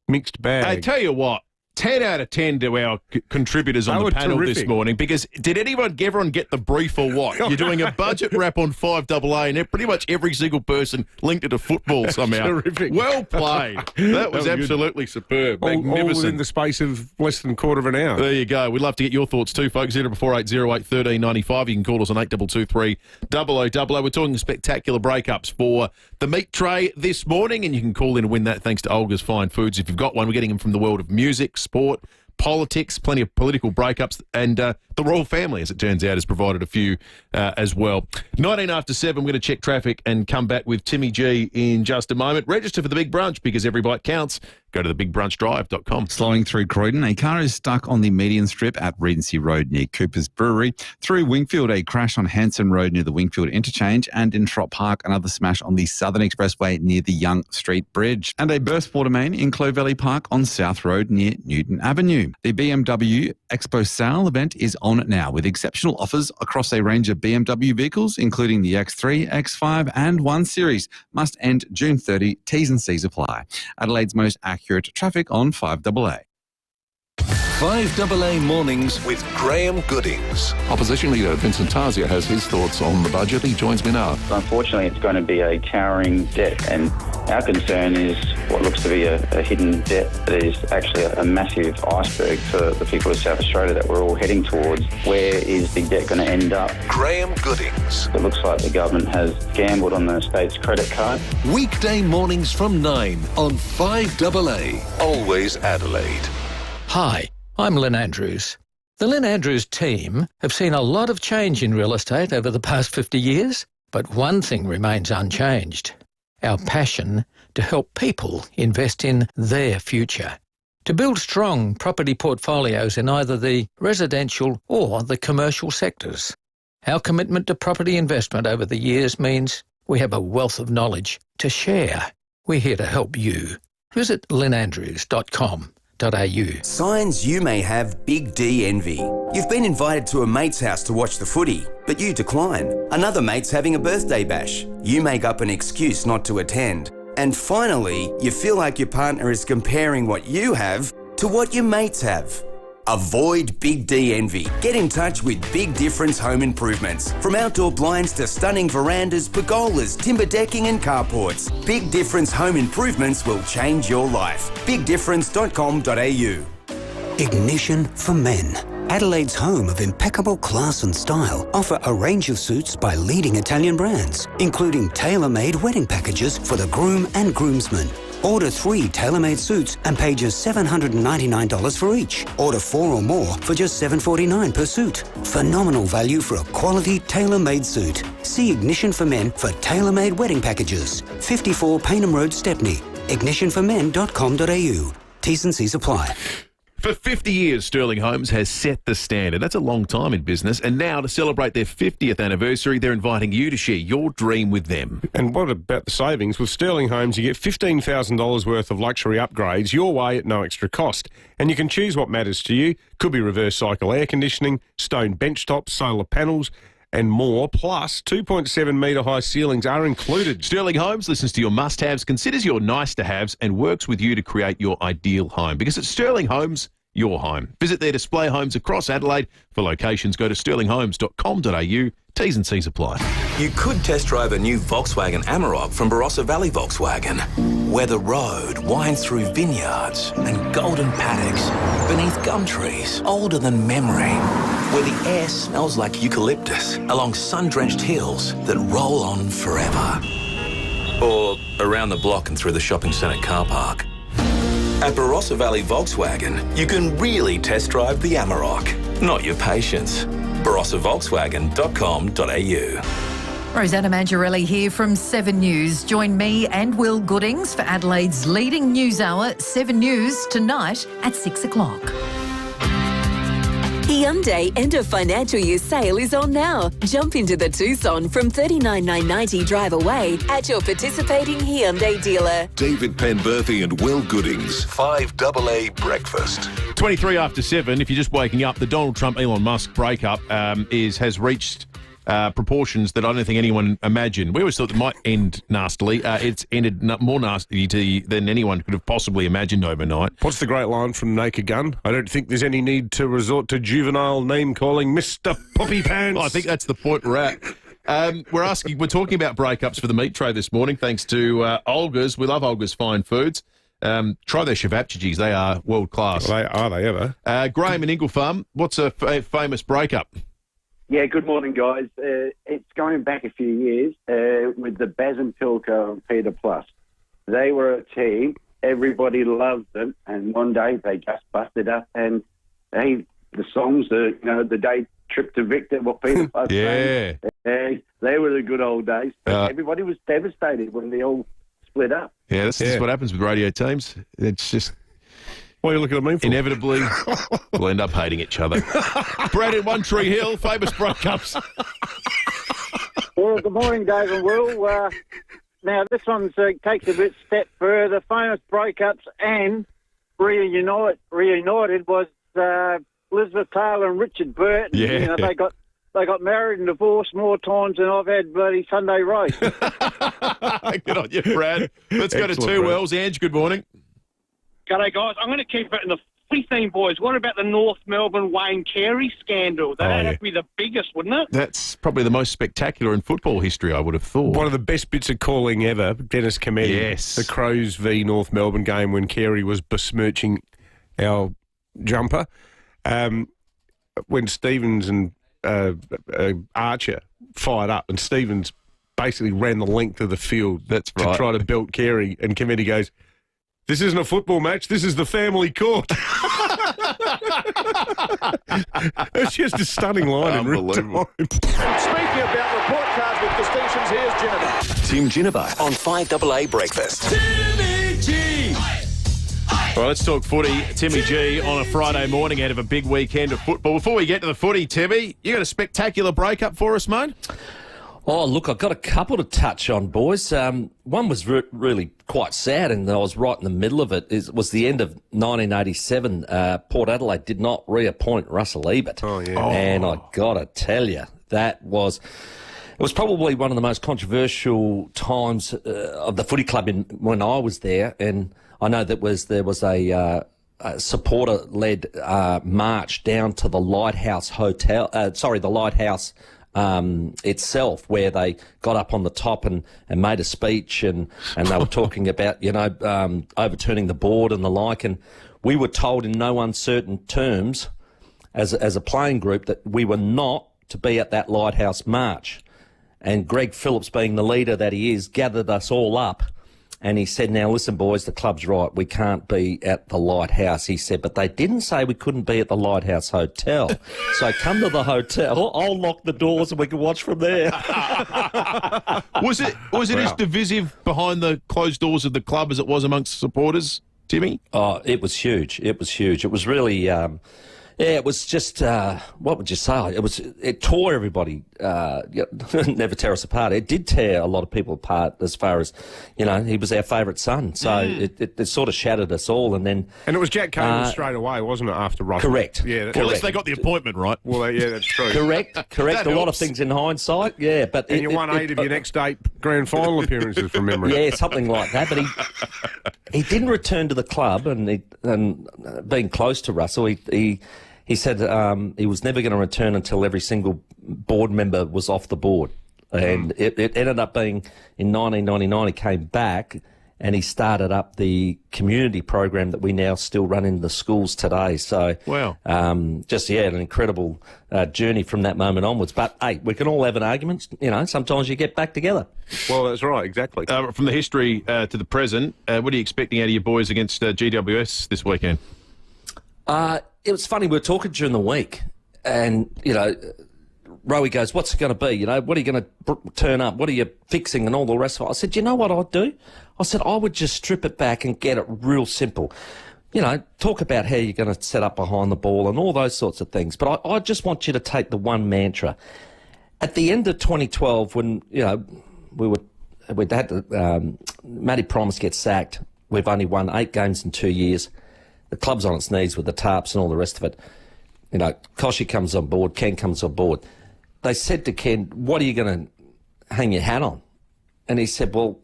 Mixed bag. I tell you what, 10 out of 10 to our contributors on the panel this morning, because did everyone get the brief or what? You're doing a budget wrap on 5AA, and pretty much every single person linked it to football somehow. Terrific. Well played. That was absolutely superb. Magnificent. All within the space of less than a quarter of an hour. There you go. We'd love to get your thoughts too, folks. 0480 1395. You can call us on 8223 0000. We're talking spectacular breakups for the meat tray this morning, and you can call in and win that thanks to Olga's Fine Foods. If you've got one, we're getting them from the world of music, sport, politics, plenty of political breakups, and the royal family, as it turns out, has provided a few as well. 19 after 7, we're going to check traffic and come back with Timmy G in just a moment. Register for the big brunch because every bite counts. Go to thebigbrunchdrive.com. Slowing through Croydon, a car is stuck on the median strip at Regency Road near Cooper's Brewery. Through Wingfield, a crash on Hanson Road near the Wingfield Interchange, and in Trop Park, another smash on the Southern Expressway near the Young Street Bridge. And a burst water main in Clove Valley Park on South Road near Newton Avenue. The BMW Expo Sale event is on now with exceptional offers across a range of BMW vehicles, including the X3, X5 and 1 Series. Must end June 30. T's and C's apply. Adelaide's most accurate traffic on 5AA. 5AA Mornings with Graham Goodings. Opposition Leader Vincent Tarzia has his thoughts on the budget. He joins me now. Unfortunately, it's going to be a towering debt, and our concern is what looks to be a hidden debt that is actually a massive iceberg for the people of South Australia that we're all heading towards. Where is the debt going to end up? Graham Goodings. It looks like the government has gambled on the state's credit card. Weekday mornings from 9 on 5AA. Always Adelaide. Hi, I'm Lynn Andrews. The Lynn Andrews team have seen a lot of change in real estate over the past 50 years, but one thing remains unchanged: our passion to help people invest in their future, to build strong property portfolios in either the residential or the commercial sectors. Our commitment to property investment over the years means we have a wealth of knowledge to share. We're here to help you. Visit lynnandrews.com. Signs you may have big D envy. You've been invited to a mate's house to watch the footy, but you decline. Another mate's having a birthday bash. You make up an excuse not to attend. And finally, you feel like your partner is comparing what you have to what your mates have. Avoid Big D envy. Get in touch with Big Difference Home Improvements. From outdoor blinds to stunning verandas, pergolas, timber decking and carports, Big Difference Home Improvements will change your life. BigDifference.com.au. Ignition for Men. Adelaide's home of impeccable class and style offer a range of suits by leading Italian brands, including tailor-made wedding packages for the groom and groomsmen. Order 3 tailor-made suits and pay just $799 for each. Order 4 or more for just $749 per suit. Phenomenal value for a quality tailor-made suit. See Ignition for Men for tailor-made wedding packages. 54 Paynham Road, Stepney. ignitionformen.com.au. T's and C's apply. For 50 years, Sterling Homes has set the standard. That's a long time in business. And now, to celebrate their 50th anniversary, they're inviting you to share your dream with them. And what about the savings? With Sterling Homes, you get $15,000 worth of luxury upgrades your way at no extra cost. And you can choose what matters to you. Could be reverse cycle air conditioning, stone bench tops, solar panels, and more, plus 2.7 metre high ceilings are included. Sterling Homes listens to your must-haves, considers your nice-to-haves, and works with you to create your ideal home. Because at Sterling Homes, your home. Visit their display homes across Adelaide. For locations, go to sterlinghomes.com.au. T's and C's apply. You could test drive a new Volkswagen Amarok from Barossa Valley Volkswagen, where the road winds through vineyards and golden paddocks beneath gum trees older than memory, where the air smells like eucalyptus along sun-drenched hills that roll on forever. Or around the block and through the shopping centre car park. At Barossa Valley Volkswagen, you can really test drive the Amarok, not your patience. barossavolkswagen.com.au. Rosanna Mangiarelli here from 7 News. Join me and Will Goodings for Adelaide's leading news hour, 7 News, tonight at 6 o'clock. Hyundai end of financial year sale is on now. Jump into the Tucson from $39,990 drive away at your participating Hyundai dealer. David Penberthy and Will Goodings, 5AA Breakfast. 23 after 7, if you're just waking up, the Donald Trump-Elon Musk breakup has reached proportions that I don't think anyone imagined. We always thought it might end nastily. It's ended more nasty than anyone could have possibly imagined overnight. What's the great line from Naked Gun? I don't think there's any need to resort to juvenile name-calling, Mr. Poppy Pants. I think that's the point we're at. We're talking about breakups for the meat tray this morning, thanks to Olga's. We love Olga's Fine Foods. Try their chivapchigis. They are world-class. Well, are they ever? Graham in Inglefarm, what's a famous breakup? Yeah, good morning, guys. It's going back a few years with the Baz and Pilko and Peter Plus. They were a team. Everybody loved them. And one day they just busted up. And the songs, the day trip to Victor, what Peter Plus sang, they were the good old days. But everybody was devastated when they all split up. Yeah, this is what happens with radio teams. It's just... What are you looking at me for? Inevitably, we'll end up hating each other. Brad in One Tree Hill, famous breakups. Well, good morning, Dave and Will. Now, this one takes a bit step further. Famous breakups and reunited was Elizabeth Taylor and Richard Burton. Yeah. You know, they got married and divorced more times than I've had bloody Sunday roast. Good on you, Brad. Let's go to Two Wells. Ange, good morning. G'day, guys. I'm going to keep it in the footy theme, boys. What about the North Melbourne Wayne Carey scandal? That'd have to be the biggest, wouldn't it? That's probably the most spectacular in football history, I would have thought. One of the best bits of calling ever, Dennis Cometti. Yes. The Crows v North Melbourne game when Carey was besmirching our jumper. When Stevens and Archer fired up and Stevens basically ran the length of the field to try to belt Carey, and Cometti goes, "This isn't a football match, this is the family court." It's just a stunning line in real time. Speaking about report cards with distinctions, here's Ginnivan. Tim Ginnivan on 5AA Breakfast. Timmy G! Well, let's talk footy. Timmy G on a Friday morning ahead of a big weekend of football. Before we get to the footy, Timmy, you got a spectacular breakup for us, mate? Oh, look, I've got a couple to touch on, boys. One was really quite sad, and I was right in the middle of it. It was the end of 1987. Port Adelaide did not reappoint Russell Ebert. Oh, yeah. And I got to tell you, it was probably one of the most controversial times of the footy club when I was there. And I know there was a supporter-led march down to the Lighthouse Hotel. The Lighthouse itself, where they got up on the top and made a speech, and they were talking about overturning the board and the like. And we were told in no uncertain terms, as a playing group, that we were not to be at that Lighthouse march. And Greg Phillips, being the leader that he is, gathered us all up. And he said, "Now, listen, boys, the club's right. We can't be at the Lighthouse," he said. "But they didn't say we couldn't be at the Lighthouse Hotel. So come to the hotel. I'll lock the doors and we can watch from there." Was it as divisive behind the closed doors of the club as it was amongst supporters, Timmy? Oh, it was huge. It was huge. It was really... Yeah, it was just, what would you say? It tore everybody, never tear us apart. It did tear a lot of people apart as far as, he was our favourite son. So it sort of shattered us all. And it was Jack Cable straight away, wasn't it, after Russell? Correct. Yeah, well, at least they got the appointment right. Well, yeah, that's true. Correct. A lot of things in hindsight, yeah. But and you won 8 of your next 8 grand final appearances from memory. Yeah, something like that. But he didn't return to the club, and being close to Russell, he said he was never going to return until every single board member was off the board. And it ended up being in 1999 he came back and he started up the community program that we now still run in the schools today. So, wow. An incredible journey from that moment onwards. But, hey, we can all have an argument. Sometimes you get back together. Well, that's right, exactly. From the history to the present, what are you expecting out of your boys against GWS this weekend? It was funny, we were talking during the week and, Rowie goes, what's it going to be? What are you going to turn up? What are you fixing and all the rest of it? I said, you know what I'd do? I said, I would just strip it back and get it real simple. Talk about how you're going to set up behind the ball and all those sorts of things. But I just want you to take the one mantra. At the end of 2012, when, we'd had Matty Promise get sacked. We've only won 8 games in 2 years. The club's on its knees with the tarps and all the rest of it. Koshy comes on board, Ken comes on board. They said to Ken, what are you going to hang your hat on? And he said, well,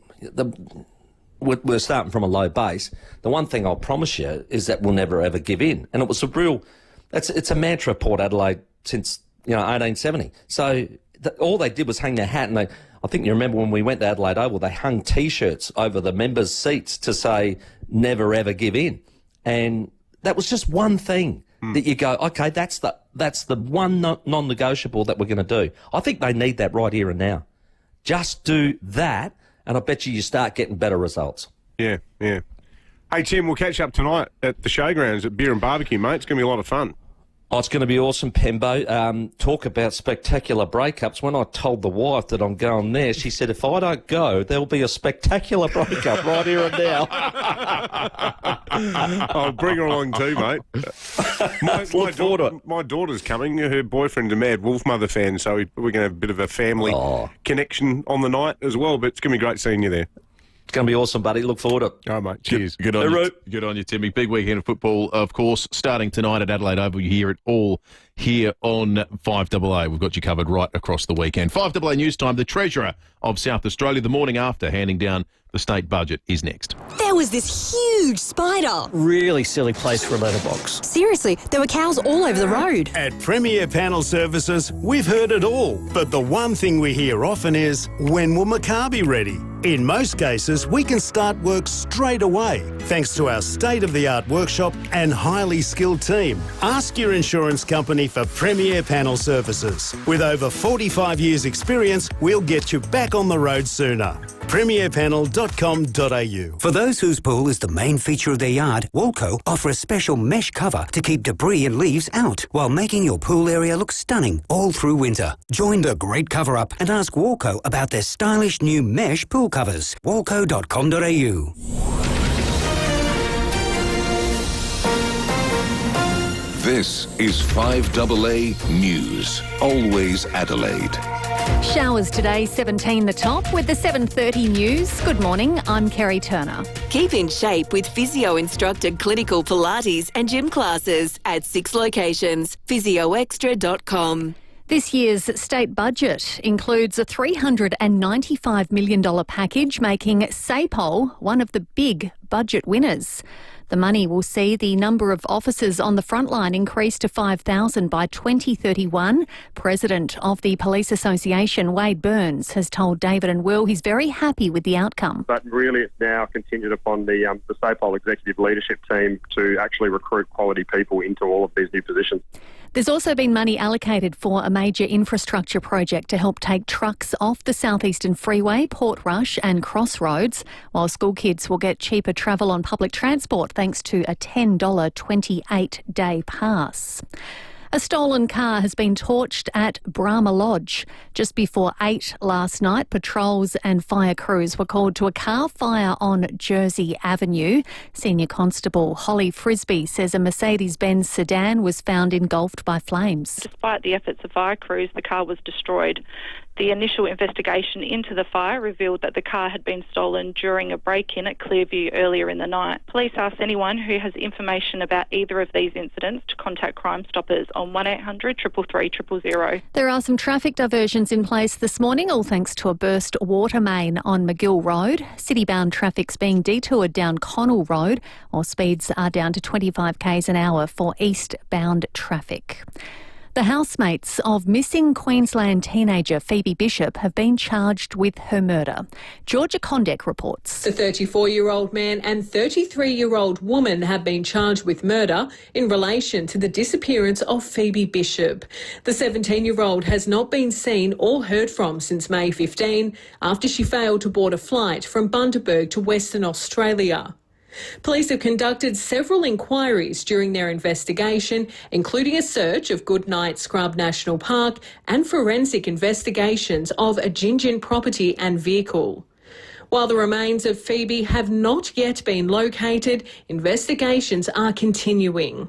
we're starting from a low base. The one thing I'll promise you is that we'll never, ever give in. And it was it's a mantra of Port Adelaide since, 1870. So all they did was hang their hat. And I think you remember when we went to Adelaide Oval, they hung T-shirts over the members' seats to say, never, ever give in. And that was just one thing that you go, okay, that's the one non-negotiable that we're going to do. I think they need that right here and now. Just do that, and I bet you start getting better results. Yeah. Hey, Tim, we'll catch up tonight at the showgrounds at Beer and Barbecue, mate. It's going to be a lot of fun. Oh, it's going to be awesome, Pembo. Talk about spectacular breakups. When I told the wife that I'm going there, she said, if I don't go, there'll be a spectacular breakup right here and now. I'll bring her along too, mate. My daughter's coming. Her boyfriend's a Mad Wolf Mother fan, so we're going to have a bit of a family connection on the night as well, but it's going to be great seeing you there. It's going to be awesome, buddy. Look forward to it. All right, mate. Cheers. Good on you, Timmy. Big weekend of football, of course, starting tonight at Adelaide Oval. You hear it all here on 5AA. We've got you covered right across the weekend. 5AA News Time. The Treasurer of South Australia, the morning after handing down the state budget, is next. There was this huge spider. Really silly place for a letterbox. Seriously, there were cows all over the road. At FIVEAA Panel Services, we've heard it all. But the one thing we hear often is, when will my car be ready? In most cases, we can start work straight away, thanks to our state-of-the-art workshop and highly skilled team. Ask your insurance company for FIVEAA Panel Services. With over 45 years' experience, we'll get you back on the road sooner. premierpanel.com.au. For those whose pool is the main feature of their yard, Walco offer a special mesh cover to keep debris and leaves out while making your pool area look stunning all through winter. Join the great cover-up and ask Walco about their stylish new mesh pool covers. Walco.com.au. This is 5AA News. Always Adelaide. Showers today, 17 the top, with the 7:30 news. Good morning, I'm Kerry Turner. Keep in shape with physio-instructed clinical Pilates and gym classes at 6 locations. physioextra.com. This year's state budget includes a $395 million package, making SAPOL one of the big budget winners. The money will see the number of officers on the front line increase to 5,000 by 2031. President of the Police Association, Wade Burns, has told David and Will he's very happy with the outcome. But really it's now contingent upon the SAPOL executive leadership team to actually recruit quality people into all of these new positions. There's also been money allocated for a major infrastructure project to help take trucks off the Southeastern Freeway, Port Rush and Crossroads, while school kids will get cheaper travel on public transport thanks to a $10 28-day pass. A stolen car has been torched at Brahma Lodge. Just before 8 last night, patrols and fire crews were called to a car fire on Jersey Avenue. Senior Constable Holly Frisbee says a Mercedes-Benz sedan was found engulfed by flames. Despite the efforts of fire crews, the car was destroyed. The initial investigation into the fire revealed that the car had been stolen during a break-in at Clearview earlier in the night. Police asked anyone who has information about either of these incidents to contact Crime Stoppers on 1800 333 000. There are some traffic diversions in place this morning, all thanks to a burst water main on McGill Road. City-bound traffic's being detoured down Connell Road, while speeds are down to 25 k's an hour for eastbound traffic. The housemates of missing Queensland teenager Phoebe Bishop have been charged with her murder. Georgia Condek reports. The 34-year-old man and 33-year-old woman have been charged with murder in relation to the disappearance of Phoebe Bishop. The 17-year-old has not been seen or heard from since May 15 after she failed to board a flight from Bundaberg to Western Australia. Police have conducted several inquiries during their investigation, including a search of Goodnight Scrub National Park and forensic investigations of a Gingin property and vehicle. While the remains of Phoebe have not yet been located, investigations are continuing.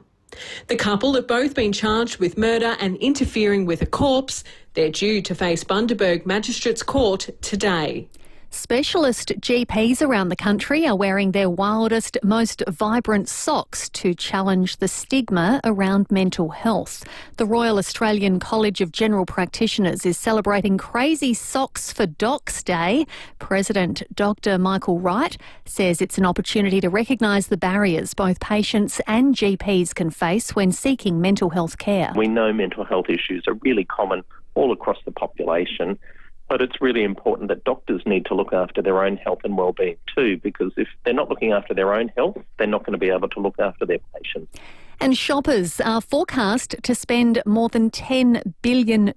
The couple have both been charged with murder and interfering with a corpse. They're due to face Bundaberg Magistrates Court today. Specialist GPs around the country are wearing their wildest, most vibrant socks to challenge the stigma around mental health. The Royal Australian College of General Practitioners is celebrating Crazy Socks for Docs Day. President Dr. Michael Wright says it's an opportunity to recognise the barriers both patients and GPs can face when seeking mental health care. We know mental health issues are really common all across the population. But it's really important that doctors need to look after their own health and well-being too, because if they're not looking after their own health, they're not going to be able to look after their patients. And shoppers are forecast to spend more than $10 billion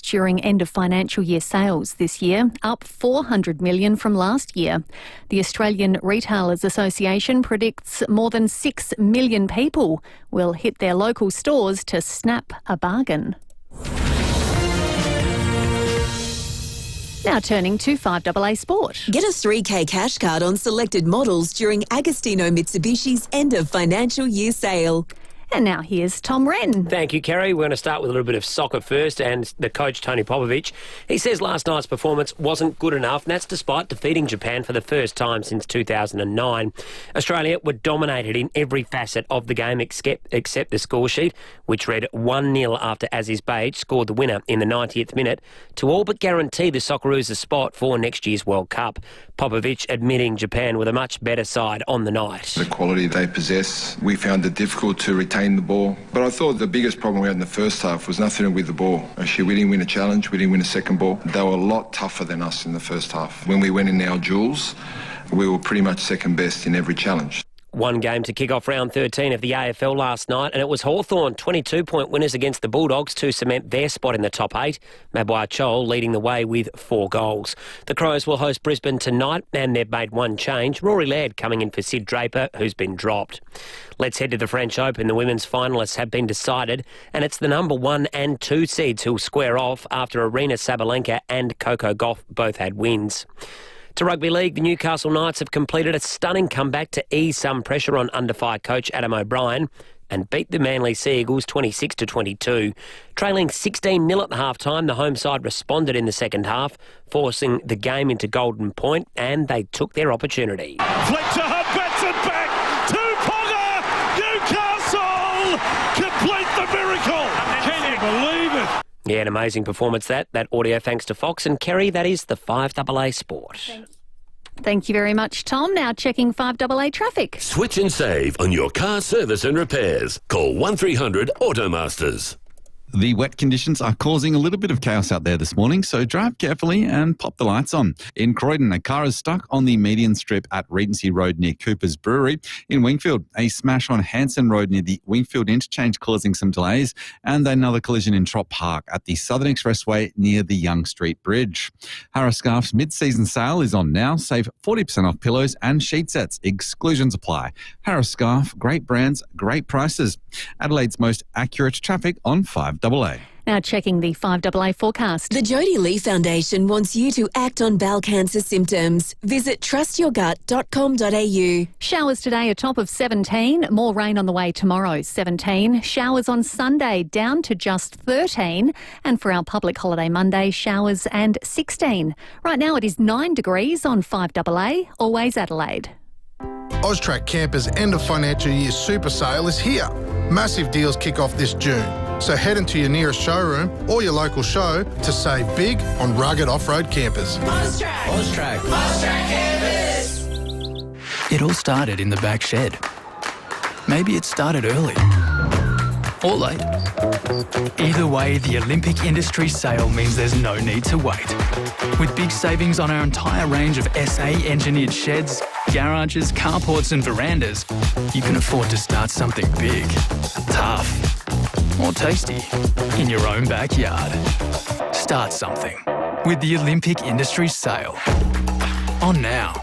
during end of financial year sales this year, up $400 million from last year. The Australian Retailers Association predicts more than 6 million people will hit their local stores to snap a bargain. Now turning to 5AA Sport. Get a 3K cash card on selected models during Agostino Mitsubishi's end of financial year sale. And now here's Tom Wren. Thank you, Kerry. We're going to start with a little bit of soccer first, and the coach, Tony Popovic. He says last night's performance wasn't good enough, and that's despite defeating Japan for the first time since 2009. Australia were dominated in every facet of the game except the score sheet, which read 1-0 after Aziz Beige scored the winner in the 90th minute to all but guarantee the Socceroos a spot for next year's World Cup. Popovic admitting Japan were the much better side on the night. The quality they possess, we found it difficult to retain the ball. But I thought the biggest problem we had in the first half was nothing with the ball. Actually, we didn't win a challenge, we didn't win a second ball. They were a lot tougher than us in the first half. When we went in our duels, we were pretty much second best in every challenge. One game to kick off round 13 of the AFL last night, and it was Hawthorn 22-point winners against the Bulldogs to cement their spot in the top 8. Mabwai Chol leading the way with 4 goals. The Crows will host Brisbane tonight, and they've made one change. Rory Laird coming in for Sid Draper, who's been dropped. Let's head to the French Open. The women's finalists have been decided, and it's the number 1 and 2 seeds who'll square off after Arena Sabalenka and Coco Gauff both had wins. To rugby league, the Newcastle Knights have completed a stunning comeback to ease some pressure on under-fire coach Adam O'Brien and beat the Manly Sea Eagles 26-22. Trailing 16-0 at the half-time, the home side responded in the second half, forcing the game into golden point, and they took their opportunity. Flick to Hunt, Benson back to Ponga! Newcastle complete the miracle! Can you believe it? Yeah, an amazing performance that audio thanks to Fox and Kerry. That is the 5AA Sport. Thank you very much, Tom. Now checking 5AA traffic. Switch and save on your car service and repairs. Call 1300 Automasters. The wet conditions are causing a little bit of chaos out there this morning, so drive carefully and pop the lights on. In Croydon, a car is stuck on the median strip at Regency Road near Cooper's Brewery. In Wingfield, a smash on Hanson Road near the Wingfield interchange causing some delays, and another collision in Trop Park at the Southern Expressway near the Young Street Bridge. Harris Scarf's mid-season sale is on now. Save 40% off pillows and sheet sets. Exclusions apply. Harris Scarf, great brands, great prices. Adelaide's most accurate traffic on 5AA. Now checking the 5AA forecast. The Jodie Lee Foundation wants you to act on bowel cancer symptoms. Visit trustyourgut.com.au. Showers today, a top of 17. More rain on the way tomorrow, 17. Showers on Sunday, down to just 13. And for our public holiday Monday, showers and 16. Right now it is 9 degrees on 5AA, always Adelaide. Austrac Campers' end of financial year super sale is here. Massive deals kick off this June. So head into your nearest showroom or your local show to save big on rugged off-road campers. Austrac Campers. It all started in the back shed. Maybe it started early or late. Either way, the Olympic Industry sale means there's no need to wait. With big savings on our entire range of SA-engineered sheds, garages, carports and verandas, you can afford to start something big, tough or tasty in your own backyard. Start something with the Olympic Industry sale. On now.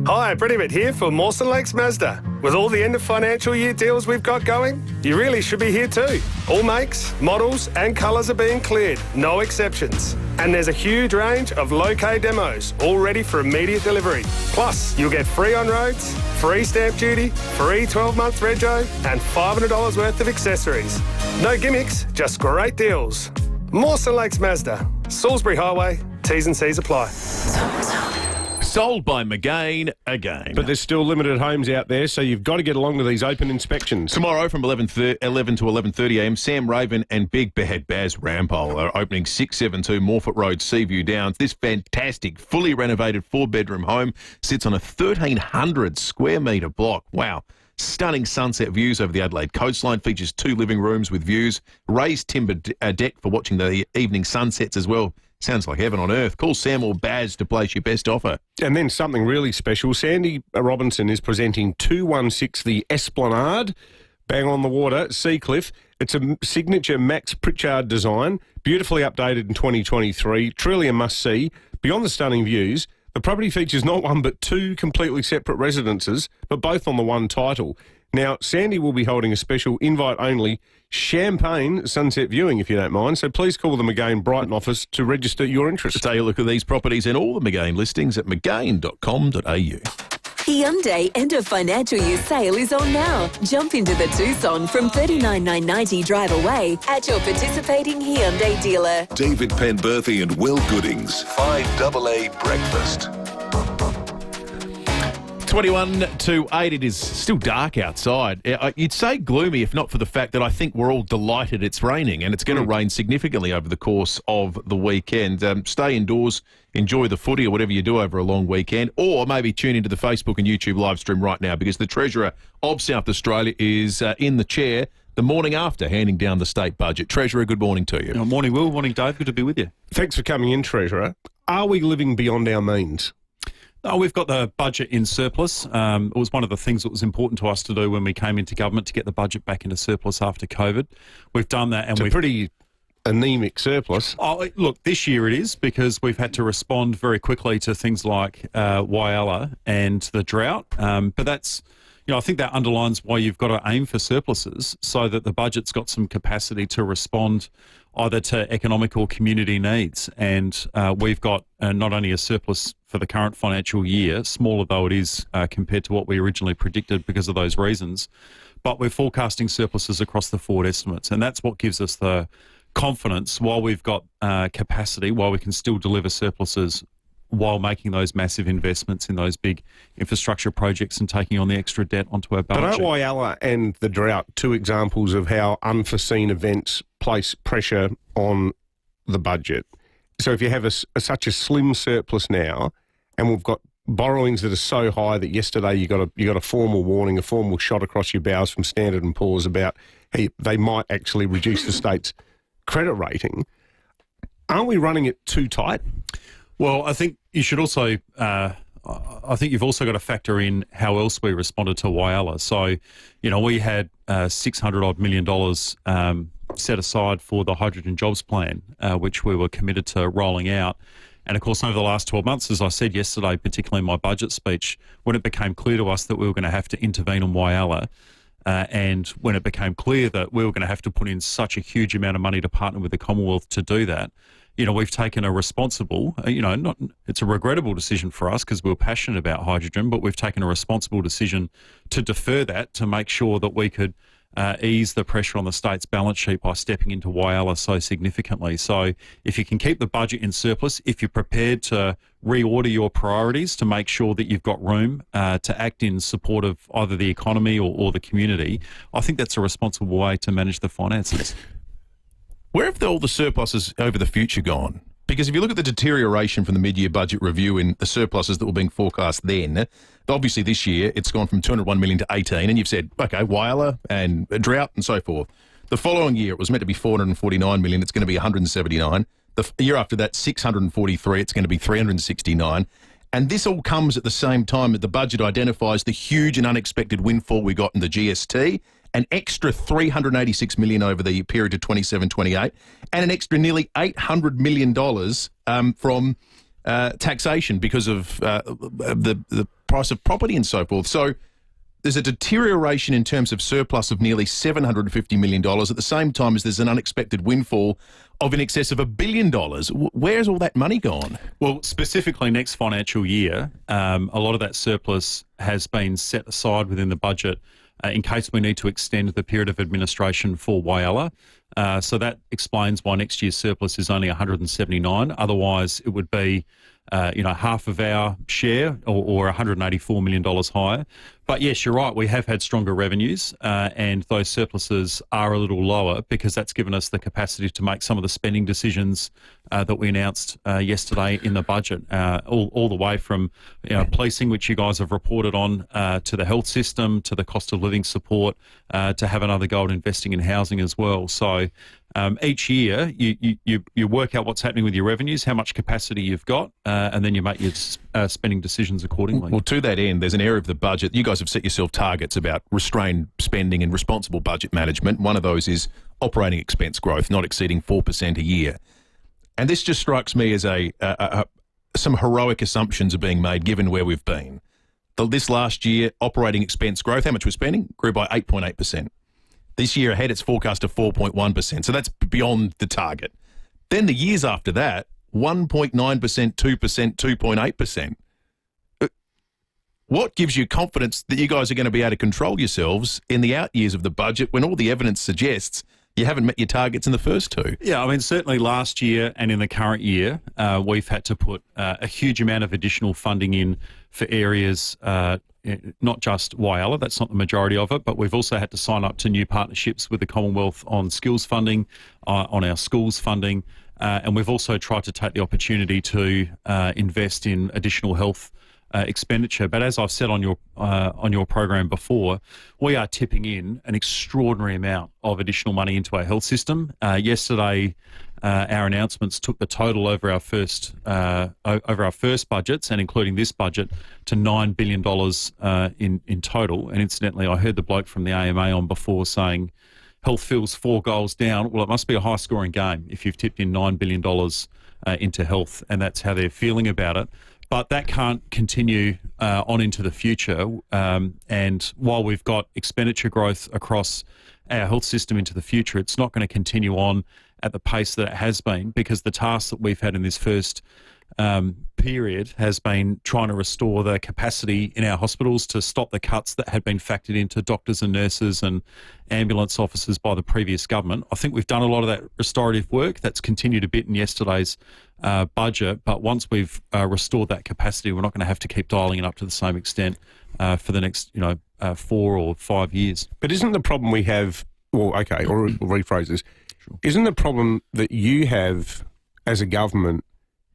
Hi, Pretty Bit here for Mawson Lakes Mazda. With all the end of financial year deals we've got going, you really should be here too. All makes, models and colours are being cleared, no exceptions. And there's a huge range of low-K demos, all ready for immediate delivery. Plus, you'll get free on-roads, free stamp duty, free 12-month rego and $500 worth of accessories. No gimmicks, just great deals. Mawson Lakes Mazda, Salisbury Highway, T's and C's apply. Sold by McGain again. But there's still limited homes out there, so you've got to get along to these open inspections. Tomorrow from 11 to 11:30am, Sam Raven and Big Bad Baz Rampole are opening 672 Morford Road, Seaview Downs. This fantastic, fully renovated 4-bedroom home sits on a 1,300 square metre block. Wow. Stunning sunset views over the Adelaide coastline, features 2 living rooms with views, raised timber deck for watching the evening sunsets as well. Sounds like heaven on earth. Call Sam or Baz to place your best offer. And then something really special. Sandy Robinson is presenting 216 the Esplanade, bang on the water, Seacliff. It's a signature Max Pritchard design, beautifully updated in 2023, truly a must-see. Beyond the stunning views, the property features not one but 2 completely separate residences, but both on the one title. Now, Sandy will be holding a special invite-only champagne sunset viewing, if you don't mind, so please call the McGain Brighton office to register your interest. Take a look at these properties and all the McGain listings at mcgain.com.au. Hyundai end of financial year sale is on now. Jump into the Tucson from $39,990 drive away at your participating Hyundai dealer. David Penberthy and Will Goodings, 5AA Breakfast. 21 to 8, it is still dark outside. You'd say gloomy if not for the fact that I think we're all delighted it's raining, and it's going to rain significantly over the course of the weekend. Stay indoors, enjoy the footy or whatever you do over a long weekend, or maybe tune into the Facebook and YouTube live stream right now, because the Treasurer of South Australia is in the chair the morning after handing down the state budget. Treasurer, good morning to you. Good morning, Will. Morning, Dave. Good to be with you. Thanks for coming in, Treasurer. Are we living beyond our means? Oh, we've got the budget in surplus. It was one of the things that was important to us to do when we came into government, to get the budget back into surplus after COVID. We've done that. And it's a pretty anaemic surplus. Oh, look, this year it is, because we've had to respond very quickly to things like FIVEAA and the drought. But that's, I think that underlines why you've got to aim for surpluses, so that the budget's got some capacity to respond either to economic or community needs. And we've got not only a surplus for the current financial year, smaller though it is compared to what we originally predicted because of those reasons, but we're forecasting surpluses across the forward estimates. And that's what gives us the confidence, while we've got capacity, while we can still deliver surpluses while making those massive investments in those big infrastructure projects and taking on the extra debt onto our balance sheet. But aren't FIVEAA and the drought 2 examples of how unforeseen events place pressure on the budget? So if you have such a slim surplus now, and we've got borrowings that are so high that yesterday you got a formal warning, a formal shot across your bows from Standard & Poor's about they might actually reduce the state's credit rating. Aren't we running it too tight? Well, I think you should also, I think you've also got to factor in how else we responded to Whyalla. So, we had $600 million set aside for the hydrogen jobs plan, which we were committed to rolling out. And of course, over the last 12 months, as I said yesterday, particularly in my budget speech, when it became clear to us that we were going to have to intervene on Whyalla, and when it became clear that we were going to have to put in such a huge amount of money to partner with the Commonwealth to do that, we've taken a responsible, it's a regrettable decision for us because we were passionate about hydrogen, but we've taken a responsible decision to defer that to make sure that we could ease the pressure on the state's balance sheet by stepping into Whyalla so significantly. So if you can keep the budget in surplus, if you're prepared to reorder your priorities to make sure that you've got room to act in support of either the economy or the community, I think that's a responsible way to manage the finances. Where have all the surpluses over the future gone? Because if you look at the deterioration from the mid-year budget review in the surpluses that were being forecast then, obviously this year it's gone from 201 million to 18, and you've said, okay, Whyalla and a drought and so forth. The following year it was meant to be 449 million, it's going to be 179. The year after that, 643, it's going to be 369. And this all comes at the same time that the budget identifies the huge and unexpected windfall we got in the GST, an extra $386 million over the period to 27-28, and an extra nearly $800 million from taxation because of the price of property and so forth. So there's a deterioration in terms of surplus of nearly $750 million at the same time as there's an unexpected windfall of in excess of $1 billion. Where's all that money gone? Well, specifically next financial year, a lot of that surplus has been set aside within the budget in case we need to extend the period of administration for Whyalla. So that explains why next year's surplus is only 179. Otherwise, it would be half of our share or $184 million higher. But yes, you're right, we have had stronger revenues and those surpluses are a little lower because that's given us the capacity to make some of the spending decisions that we announced yesterday in the budget, all the way from policing, which you guys have reported on, to the health system, to the cost of living support, to have another go at investing in housing as well. So each year you work out what's happening with your revenues, how much capacity you've got, and then you make your spending decisions accordingly. Well, to that end, there's an area of the budget. You guys have set yourself targets about restrained spending and responsible budget management. One of those is operating expense growth, not exceeding 4% a year. And this just strikes me as some heroic assumptions are being made given where we've been. This last year, operating expense growth, how much we're spending, grew by 8.8%. This year ahead, it's forecast to 4.1%. So that's beyond the target. Then the years after that, 1.9%, 2%, 2.8%. What gives you confidence that you guys are going to be able to control yourselves in the out years of the budget when all the evidence suggests you haven't met your targets in the first two? Yeah, I mean, certainly last year and in the current year, we've had to put a huge amount of additional funding in for areas, not just Whyalla, that's not the majority of it, but we've also had to sign up to new partnerships with the Commonwealth on skills funding, on our schools funding, and we've also tried to take the opportunity to invest in additional health expenditure. But as I've said on your program before, we are tipping in an extraordinary amount of additional money into our health system. Yesterday, our announcements took the total over our first budgets, and including this budget, to $9 billion in total. And incidentally, I heard the bloke from the AMA on before saying health feels 4 goals down. Well, it must be a high-scoring game if you've tipped in $9 billion into health, and that's how they're feeling about it. But that can't continue on into the future. And while we've got expenditure growth across our health system into the future, it's not going to continue on at the pace that it has been, because the task that we've had in this first period has been trying to restore the capacity in our hospitals to stop the cuts that had been factored into doctors and nurses and ambulance officers by the previous government. I think we've done a lot of that restorative work. That's continued a bit in yesterday's budget, but once we've restored that capacity, we're not going to have to keep dialing it up to the same extent for the next 4 or 5 years. But isn't the problem we have, or rephrase this, isn't the problem that you have as a government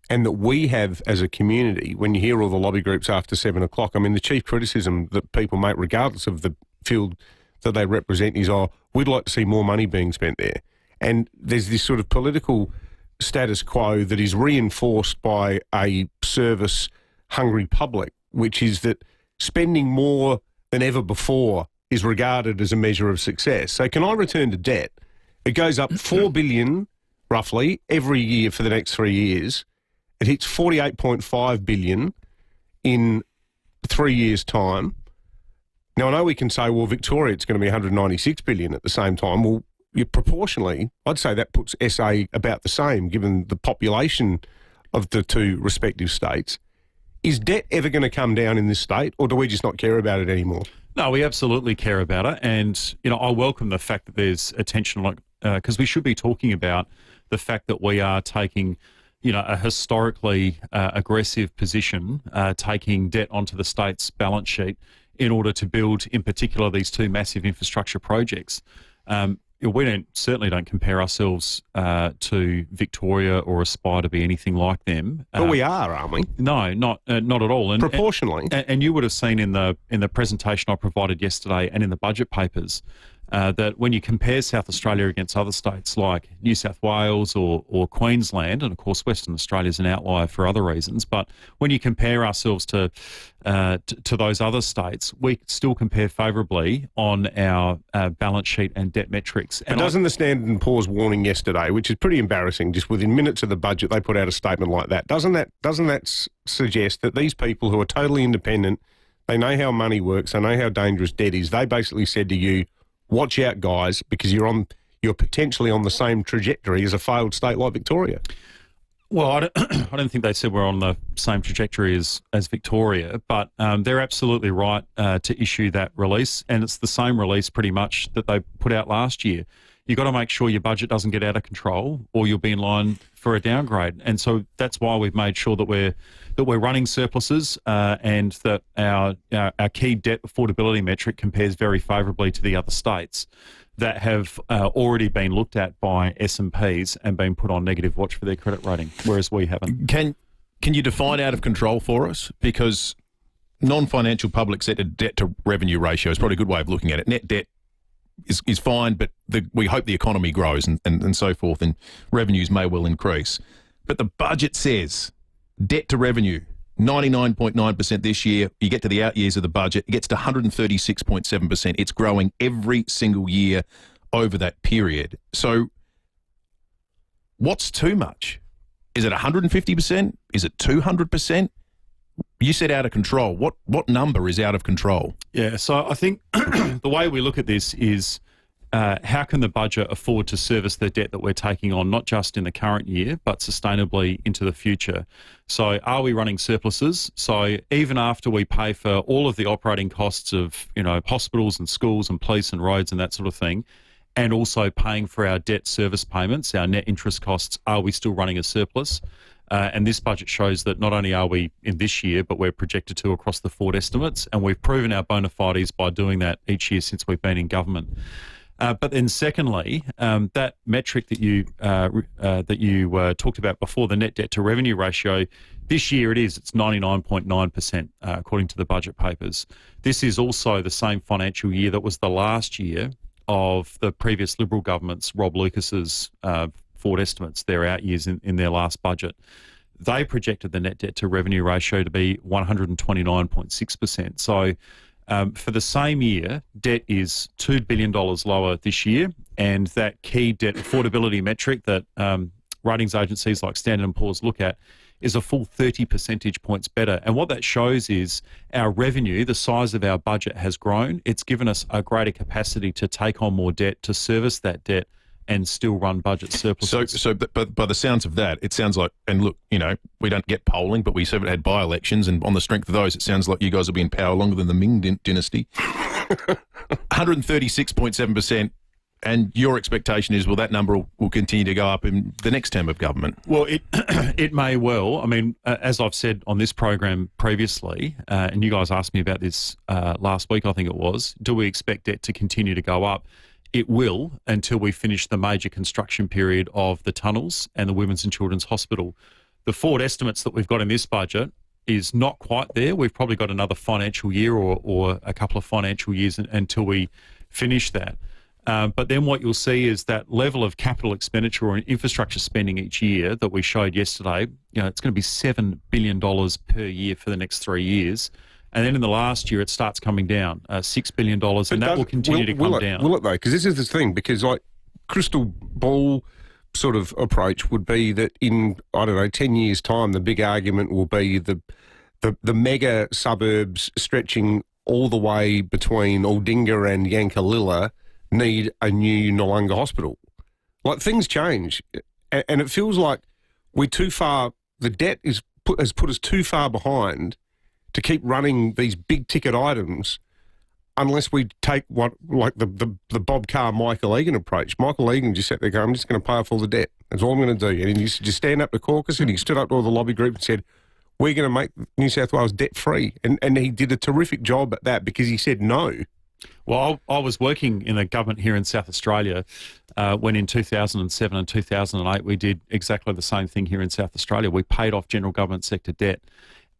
and that we have as a community, when you hear all the lobby groups after 7 o'clock, I mean, the chief criticism that people make, regardless of the field that they represent is, we'd like to see more money being spent there. And there's this sort of political status quo that is reinforced by a service-hungry public, which is that spending more than ever before is regarded as a measure of success. So can I return to debt? It goes up $4 billion, roughly, every year for the next 3 years. It hits $48.5 billion in 3 years' time. Now, I know we can say, well, Victoria, it's going to be $196 billion at the same time. Well, proportionally, I'd say that puts SA about the same, given the population of the two respective states. Is debt ever going to come down in this state, or do we just not care about it anymore? No, we absolutely care about it. And, I welcome the fact that there's attention, because we should be talking about the fact that we are taking, a historically aggressive position, taking debt onto the state's balance sheet in order to build, in particular, these two massive infrastructure projects. We certainly don't compare ourselves to Victoria or aspire to be anything like them. But we are, aren't we? No, not at all. And, proportionally. And you would have seen in the presentation I provided yesterday and in the budget papers that when you compare South Australia against other states like New South Wales or Queensland, and of course Western Australia is an outlier for other reasons, but when you compare ourselves to those other states, we still compare favourably on our balance sheet and debt metrics. And doesn't the Standard & Poor's warning yesterday, which is pretty embarrassing, just within minutes of the budget they put out a statement like that, doesn't that suggest that these people who are totally independent, they know how money works, they know how dangerous debt is, they basically said to you, watch out, guys, because you're potentially on the same trajectory as a failed state like Victoria? Well, I don't think they said we're on the same trajectory as Victoria, but they're absolutely right to issue that release, and it's the same release pretty much that they put out last year. You've got to make sure your budget doesn't get out of control, or you'll be in line for a downgrade. And so that's why we've made sure that we're running surpluses and that our key debt affordability metric compares very favourably to the other states that have already been looked at by S&Ps and been put on negative watch for their credit rating, whereas we haven't. Can you define out of control for us? Because non-financial public sector debt to revenue ratio is probably a good way of looking at it. Net debt is fine, but we hope the economy grows and so forth, and revenues may well increase. But the budget says debt to revenue, 99.9% this year. You get to the out years of the budget, it gets to 136.7%. It's growing every single year over that period. So what's too much? Is it 150%? Is it 200%? You said out of control. What number is out of control? Yeah, so I think the way we look at this is how can the budget afford to service the debt that we're taking on, not just in the current year, but sustainably into the future? So are we running surpluses? So even after we pay for all of the operating costs of, hospitals and schools and police and roads and that sort of thing, and also paying for our debt service payments, our net interest costs, are we still running a surplus? And this budget shows that not only are we in this year, but we're projected to across the forward estimates, and we've proven our bona fides by doing that each year since we've been in government. But then secondly, that metric that you talked about before, the net debt to revenue ratio, this year it's 99.9% according to the budget papers. This is also the same financial year that was the last year of the previous Liberal government's, Rob Lucas's forward estimates, their out years in their last budget. They projected the net debt to revenue ratio to be 129.6%. So for the same year, debt is $2 billion lower this year, and that key debt affordability metric that ratings agencies like Standard & Poor's look at is a full 30 percentage points better. And what that shows is our revenue, the size of our budget has grown. It's given us a greater capacity to take on more debt, to service that debt, and still run budget surpluses. But by the sounds of that, it sounds like, and look, we don't get polling, but we haven't had by-elections, and on the strength of those, it sounds like you guys will be in power longer than the Ming dynasty. 136.7%, and your expectation is, well, that number will continue to go up in the next term of government. Well, it may well. I mean, as I've said on this program previously, and you guys asked me about this last week, I think it was, do we expect debt to continue to go up? It will, until we finish the major construction period of the tunnels and the Women's and Children's Hospital. The forward estimates that we've got in this budget is not quite there. We've probably got another financial year or a couple of financial years until we finish that. But then what you'll see is that level of capital expenditure or infrastructure spending each year that we showed yesterday, it's going to be $7 billion per year for the next 3 years. And then in the last year, it starts coming down, $6 billion, and that will continue to come down. Will it, though? Because this is the thing, because like crystal ball sort of approach would be that in, 10 years' time, the big argument will be the mega suburbs stretching all the way between Aldinga and Yankalilla need a new Noarlunga hospital. Like, things change, and it feels like we're too far. The debt has put us too far behind to keep running these big ticket items, unless we take the Bob Carr, Michael Egan approach. Michael Egan just sat there going, I'm just going to pay off all the debt. That's all I'm going to do. And he used to just stand up to caucus and he stood up to all the lobby group and said, we're going to make New South Wales debt free. And he did a terrific job at that because he said no. Well, I was working in the government here in South Australia when in 2007 and 2008 we did exactly the same thing here in South Australia. We paid off general government sector debt.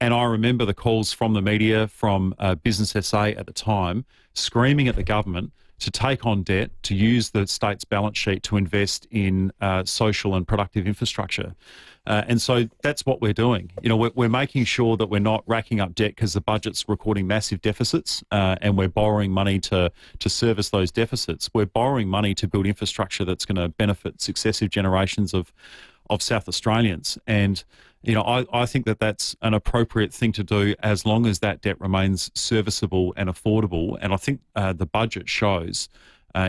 And I remember the calls from the media, from Business SA at the time, screaming at the government to take on debt, to use the state's balance sheet to invest in social and productive infrastructure. And so that's what we're doing. We're making sure that we're not racking up debt because the budget's recording massive deficits and we're borrowing money to service those deficits. We're borrowing money to build infrastructure that's going to benefit successive generations of South Australians. And I think that that's an appropriate thing to do as long as that debt remains serviceable and affordable. And I think the budget shows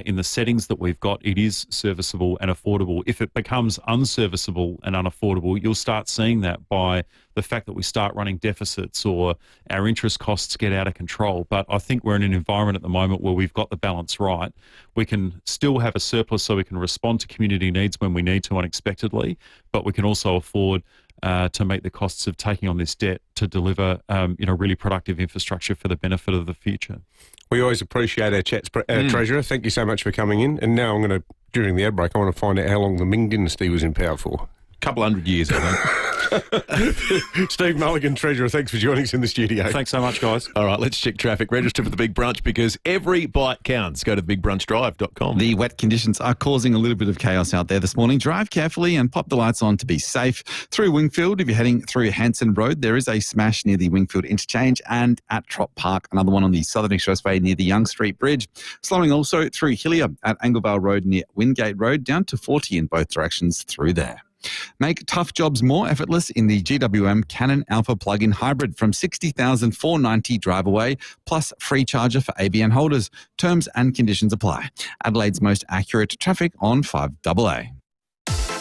in the settings that we've got, it is serviceable and affordable. If it becomes unserviceable and unaffordable, you'll start seeing that by the fact that we start running deficits or our interest costs get out of control. But I think we're in an environment at the moment where we've got the balance right. We can still have a surplus so we can respond to community needs when we need to unexpectedly, but we can also afford to meet the costs of taking on this debt to deliver, really productive infrastructure for the benefit of the future. We always appreciate our chats, Treasurer. Thank you so much for coming in. And now during the ad break, I want to find out how long the Ming dynasty was in power for. Couple hundred years, I think. Steve Mulligan, Treasurer, thanks for joining us in the studio. Thanks so much, guys. All right, let's check traffic. Register for the Big Brunch because every bite counts. Go to thebigbrunchdrive.com. The wet conditions are causing a little bit of chaos out there this morning. Drive carefully and pop the lights on to be safe. Through Wingfield, if you're heading through Hanson Road, there is a smash near the Wingfield interchange, and at Trop Park, another one on the Southern Expressway near the Young Street Bridge. Slowing also through Hillier at Anglevale Road near Wingate Road, down to 40 in both directions through there. Make tough jobs more effortless in the GWM Canon Alpha plug-in hybrid from $60,490 drive away, plus free charger for ABN holders. Terms and conditions apply. Adelaide's most accurate traffic on 5AA.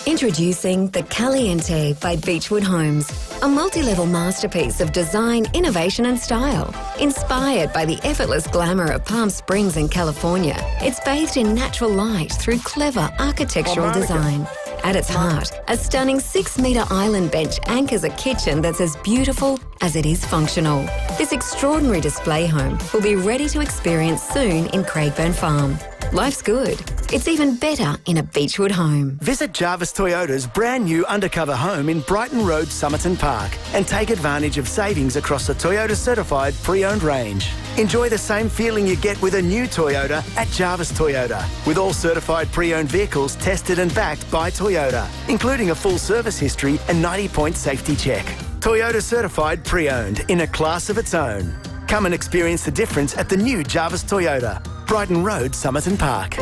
Introducing the Caliente by Beechwood Homes, a multi-level masterpiece of design, innovation and style. Inspired by the effortless glamour of Palm Springs in California, it's bathed in natural light through clever architectural design. At its heart, a stunning 6-metre island bench anchors a kitchen that's as beautiful as it is functional. This extraordinary display home will be ready to experience soon in Craigburn Farm. Life's good. It's even better in a Beechwood home. Visit Jarvis Toyota's brand new undercover home in Brighton Road, Somerton Park, and take advantage of savings across the Toyota certified pre-owned range. Enjoy the same feeling you get with a new Toyota at Jarvis Toyota, with all certified pre-owned vehicles tested and backed by Toyota, including a full service history and 90-point safety check. Toyota certified pre-owned in a class of its own. Come and experience the difference at the new Jarvis Toyota, Brighton Road, Somerton Park.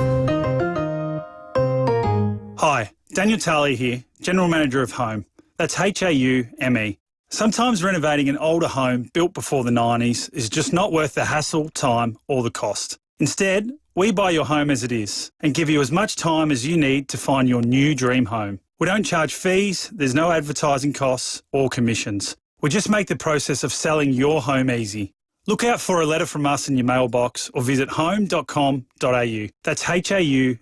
Hi, Daniel Tarley here, General Manager of Home. That's HAUME. Sometimes renovating an older home built before the 90s is just not worth the hassle, time or the cost. Instead, we buy your home as it is and give you as much time as you need to find your new dream home. We don't charge fees, there's no advertising costs or commissions. We just make the process of selling your home easy. Look out for a letter from us in your mailbox or visit home.com.au. That's HAUME.com.au.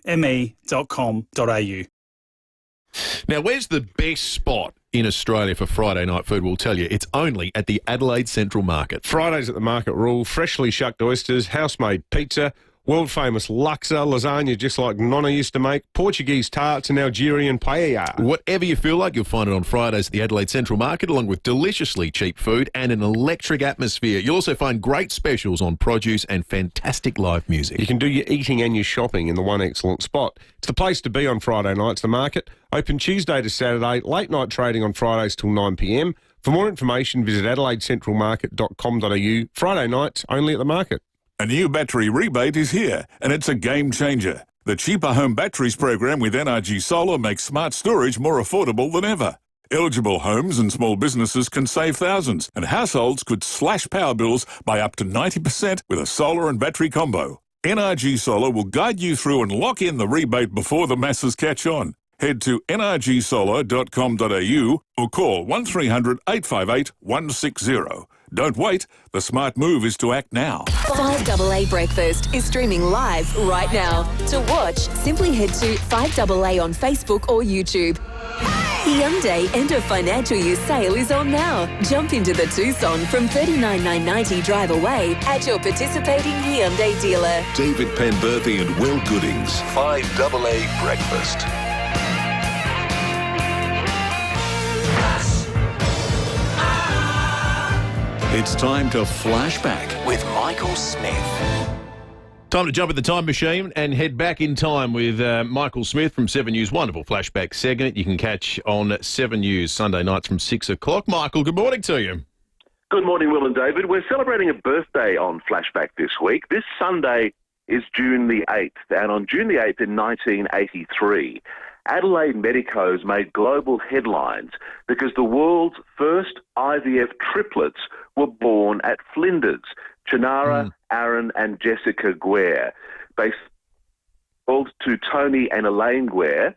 Now, where's the best spot in Australia for Friday night food? We'll tell you. It's only at the Adelaide Central Market. Fridays at the Market rule, freshly shucked oysters, house-made pizza, World famous Luxa lasagna, just like Nonna used to make, Portuguese tarts and Algerian paella. Whatever you feel like, you'll find it on Fridays at the Adelaide Central Market, along with deliciously cheap food and an electric atmosphere. You'll also find great specials on produce and fantastic live music. You can do your eating and your shopping in the one excellent spot. It's the place to be on Friday nights, the market. Open Tuesday to Saturday, late night trading on Fridays till 9 p.m. For more information, visit adelaidecentralmarket.com.au. Friday nights, only at the market. A new battery rebate is here, and it's a game changer. The Cheaper Home Batteries program with NRG Solar makes smart storage more affordable than ever. Eligible homes and small businesses can save thousands, and households could slash power bills by up to 90% with a solar and battery combo. NRG Solar will guide you through and lock in the rebate before the masses catch on. Head to nrgsolar.com.au or call 1300 858 160. Don't wait. The smart move is to act now. 5AA Breakfast is streaming live right now. To watch, simply head to 5AA on Facebook or YouTube. Hyundai end of financial year sale is on now. Jump into the Tucson from $39,990 drive away at your participating Hyundai dealer. David Penberthy and Will Goodings. 5AA Breakfast. It's time to flashback with Michael Smith. Time to jump in the time machine and head back in time with Michael Smith from 7 News. Wonderful flashback segment you can catch on 7 News Sunday nights from 6 o'clock. Michael, good morning to you. Good morning, Will and David. We're celebrating a birthday on Flashback this week. This Sunday is June the 8th, and on June the 8th in 1983, Adelaide medicos made global headlines because the world's first IVF triplets were born at Flinders. Chinara, Aaron and Jessica Guare. They sold to Tony and Elaine Guare,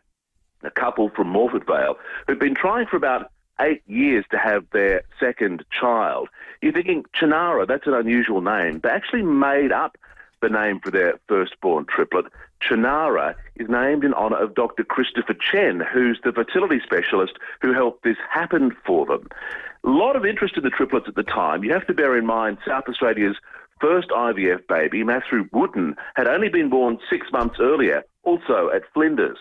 a couple from Morford Vale, who'd been trying for about 8 years to have their second child. You're thinking, Chinara, that's an unusual name. They actually made up the name for their firstborn triplet. Chinara is named in honour of Dr. Christopher Chen, who's the fertility specialist who helped this happen for them. A lot of interest in the triplets at the time. You have to bear in mind South Australia's first IVF baby, Matthew Wooten, had only been born 6 months earlier, also at Flinders.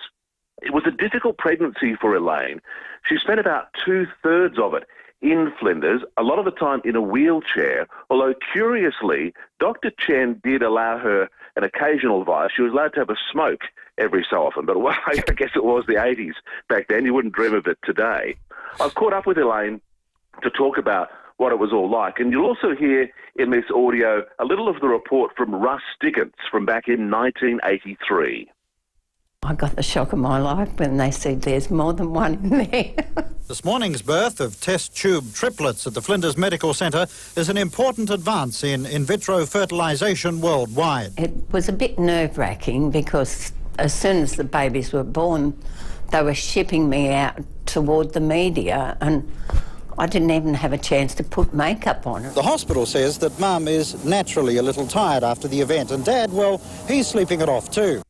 It was a difficult pregnancy for Elaine. She spent about 2/3 of it in Flinders, a lot of the time in a wheelchair, although curiously, Dr. Chen did allow her an occasional vice. She was allowed to have a smoke every so often, but well, I guess it was the 80s back then. You wouldn't dream of it today. I've caught up with Elaine to talk about what it was all like, and you'll also hear in this audio a little of the report from Russ Stiggins from back in 1983. I got the shock of my life when they said there's more than one in there. This morning's birth of test tube triplets at the Flinders Medical Centre is an important advance in vitro fertilisation worldwide. It was a bit nerve-wracking because as soon as the babies were born, they were shipping me out toward the media and I didn't even have a chance to put makeup on her. The hospital says that Mum is naturally a little tired after the event and Dad, well, he's sleeping it off too.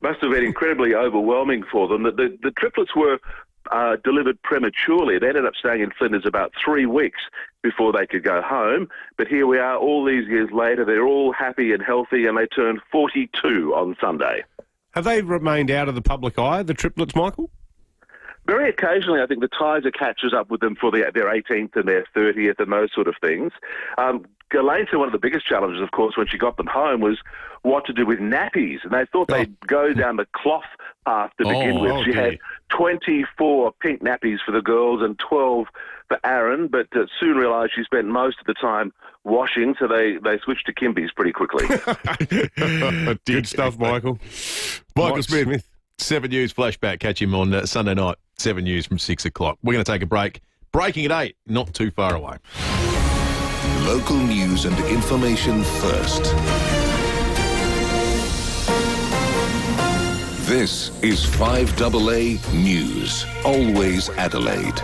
Must have been incredibly overwhelming for them. The triplets were delivered prematurely. They ended up staying in Flinders about 3 weeks before they could go home. But here we are all these years later. They're all happy and healthy, and they turned 42 on Sunday. Have they remained out of the public eye, the triplets, Michael? Very occasionally, I think the Tiger catches up with them for their 18th and their 30th and those sort of things. Elaine said one of the biggest challenges, of course, when she got them home was what to do with nappies. And they thought they'd go down the cloth path to begin with. She had 24 pink nappies for the girls and 12 for Aaron, but soon realised she spent most of the time washing, so they switched to Kimby's pretty quickly. Good stuff, Michael. Michael Smith, 7 News Flashback. Catch him on Sunday night, 7 News from 6 o'clock. We're going to take a break. Breaking at 8, not too far away. Local news and information first. This is 5AA News, always Adelaide.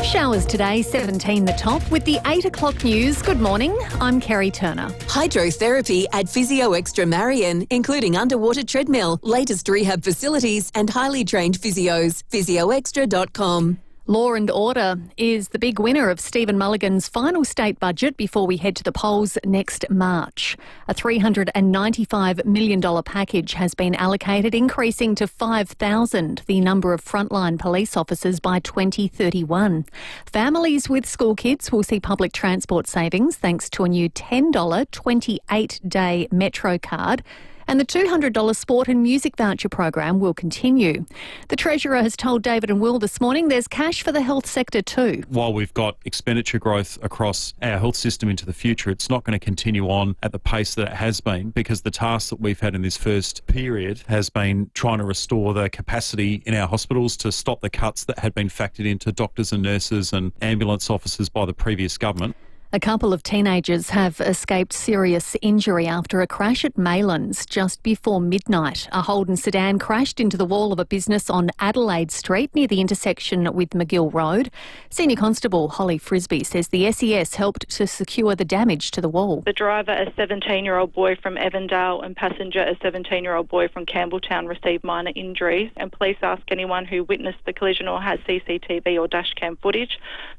Showers today, 17 the top. With the 8 o'clock news, good morning, I'm Kerry Turner. Hydrotherapy at FIVEAA Extra Marion, including underwater treadmill, latest rehab facilities and highly trained physios. physioextra.com. Law and Order is the big winner of Stephen Mulligan's final state budget before we head to the polls next March. A $395 million package has been allocated, increasing to 5,000 the number of frontline police officers by 2031. Families with school kids will see public transport savings thanks to a new $10 28-day Metro card. And the $200 sport and music voucher program will continue. The Treasurer has told David and Will this morning there's cash for the health sector too. While we've got expenditure growth across our health system into the future, it's not going to continue on at the pace that it has been, because the task that we've had in this first period has been trying to restore the capacity in our hospitals to stop the cuts that had been factored into doctors and nurses and ambulance officers by the previous government. A couple of teenagers have escaped serious injury after a crash at Maylands just before midnight. A Holden sedan crashed into the wall of a business on Adelaide Street near the intersection with McGill Road. Senior Constable Holly Frisbee says the SES helped to secure the damage to the wall. The driver, a 17-year-old boy from Evandale, and passenger, a 17-year-old boy from Campbelltown, received minor injuries. And police ask anyone who witnessed the collision or has CCTV or dashcam footage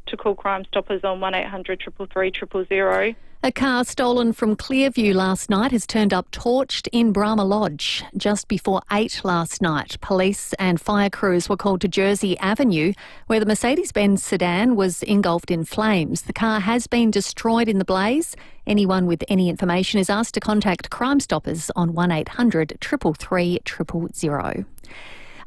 to call Crime Stoppers on 1800 333 000. A car stolen from Clearview last night has turned up torched in Brahma Lodge. Just before 8 last night, police and fire crews were called to Jersey Avenue, where the Mercedes-Benz sedan was engulfed in flames. The car has been destroyed in the blaze. Anyone with any information is asked to contact Crime Stoppers on 1800 333 000.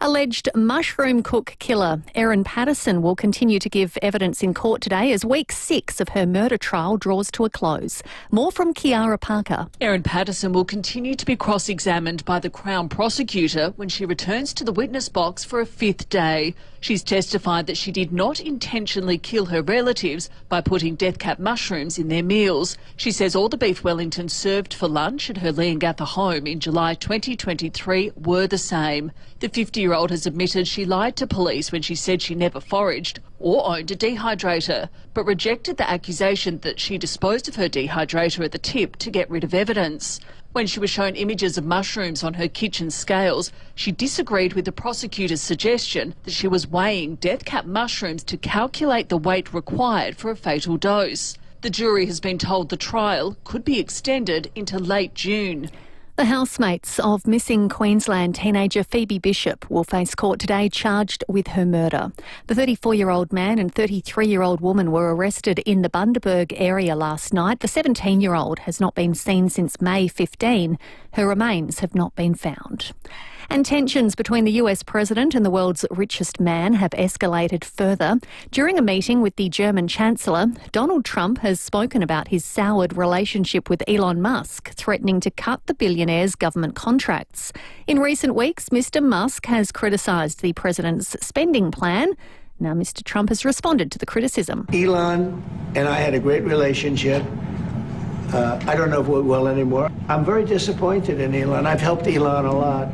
Alleged mushroom cook killer Erin Patterson will continue to give evidence in court today as week 6 of her murder trial draws to a close. More from Kiara Parker. Erin Patterson will continue to be cross-examined by the Crown prosecutor when she returns to the witness box for a 5th day. She's testified that she did not intentionally kill her relatives by putting death cap mushrooms in their meals. She says all the beef Wellington served for lunch at her Leongatha home in July 2023 were the same. The 50-year-old has admitted she lied to police when she said she never foraged or owned a dehydrator, but rejected the accusation that she disposed of her dehydrator at the tip to get rid of evidence. When she was shown images of mushrooms on her kitchen scales, she disagreed with the prosecutor's suggestion that she was weighing death cap mushrooms to calculate the weight required for a fatal dose. The jury has been told the trial could be extended into late June. The housemates of missing Queensland teenager Phoebe Bishop will face court today charged with her murder. The 34-year-old man and 33-year-old woman were arrested in the Bundaberg area last night. The 17-year-old has not been seen since May 15. Her remains have not been found. And tensions between the US president and the world's richest man have escalated further. During a meeting with the German Chancellor, Donald Trump has spoken about his soured relationship with Elon Musk, threatening to cut the billionaire's government contracts. In recent weeks, Mr. Musk has criticised the president's spending plan. Now, Mr. Trump has responded to the criticism. Elon and I had a great relationship. I don't know if we're well anymore. I'm very disappointed in Elon. I've helped Elon a lot.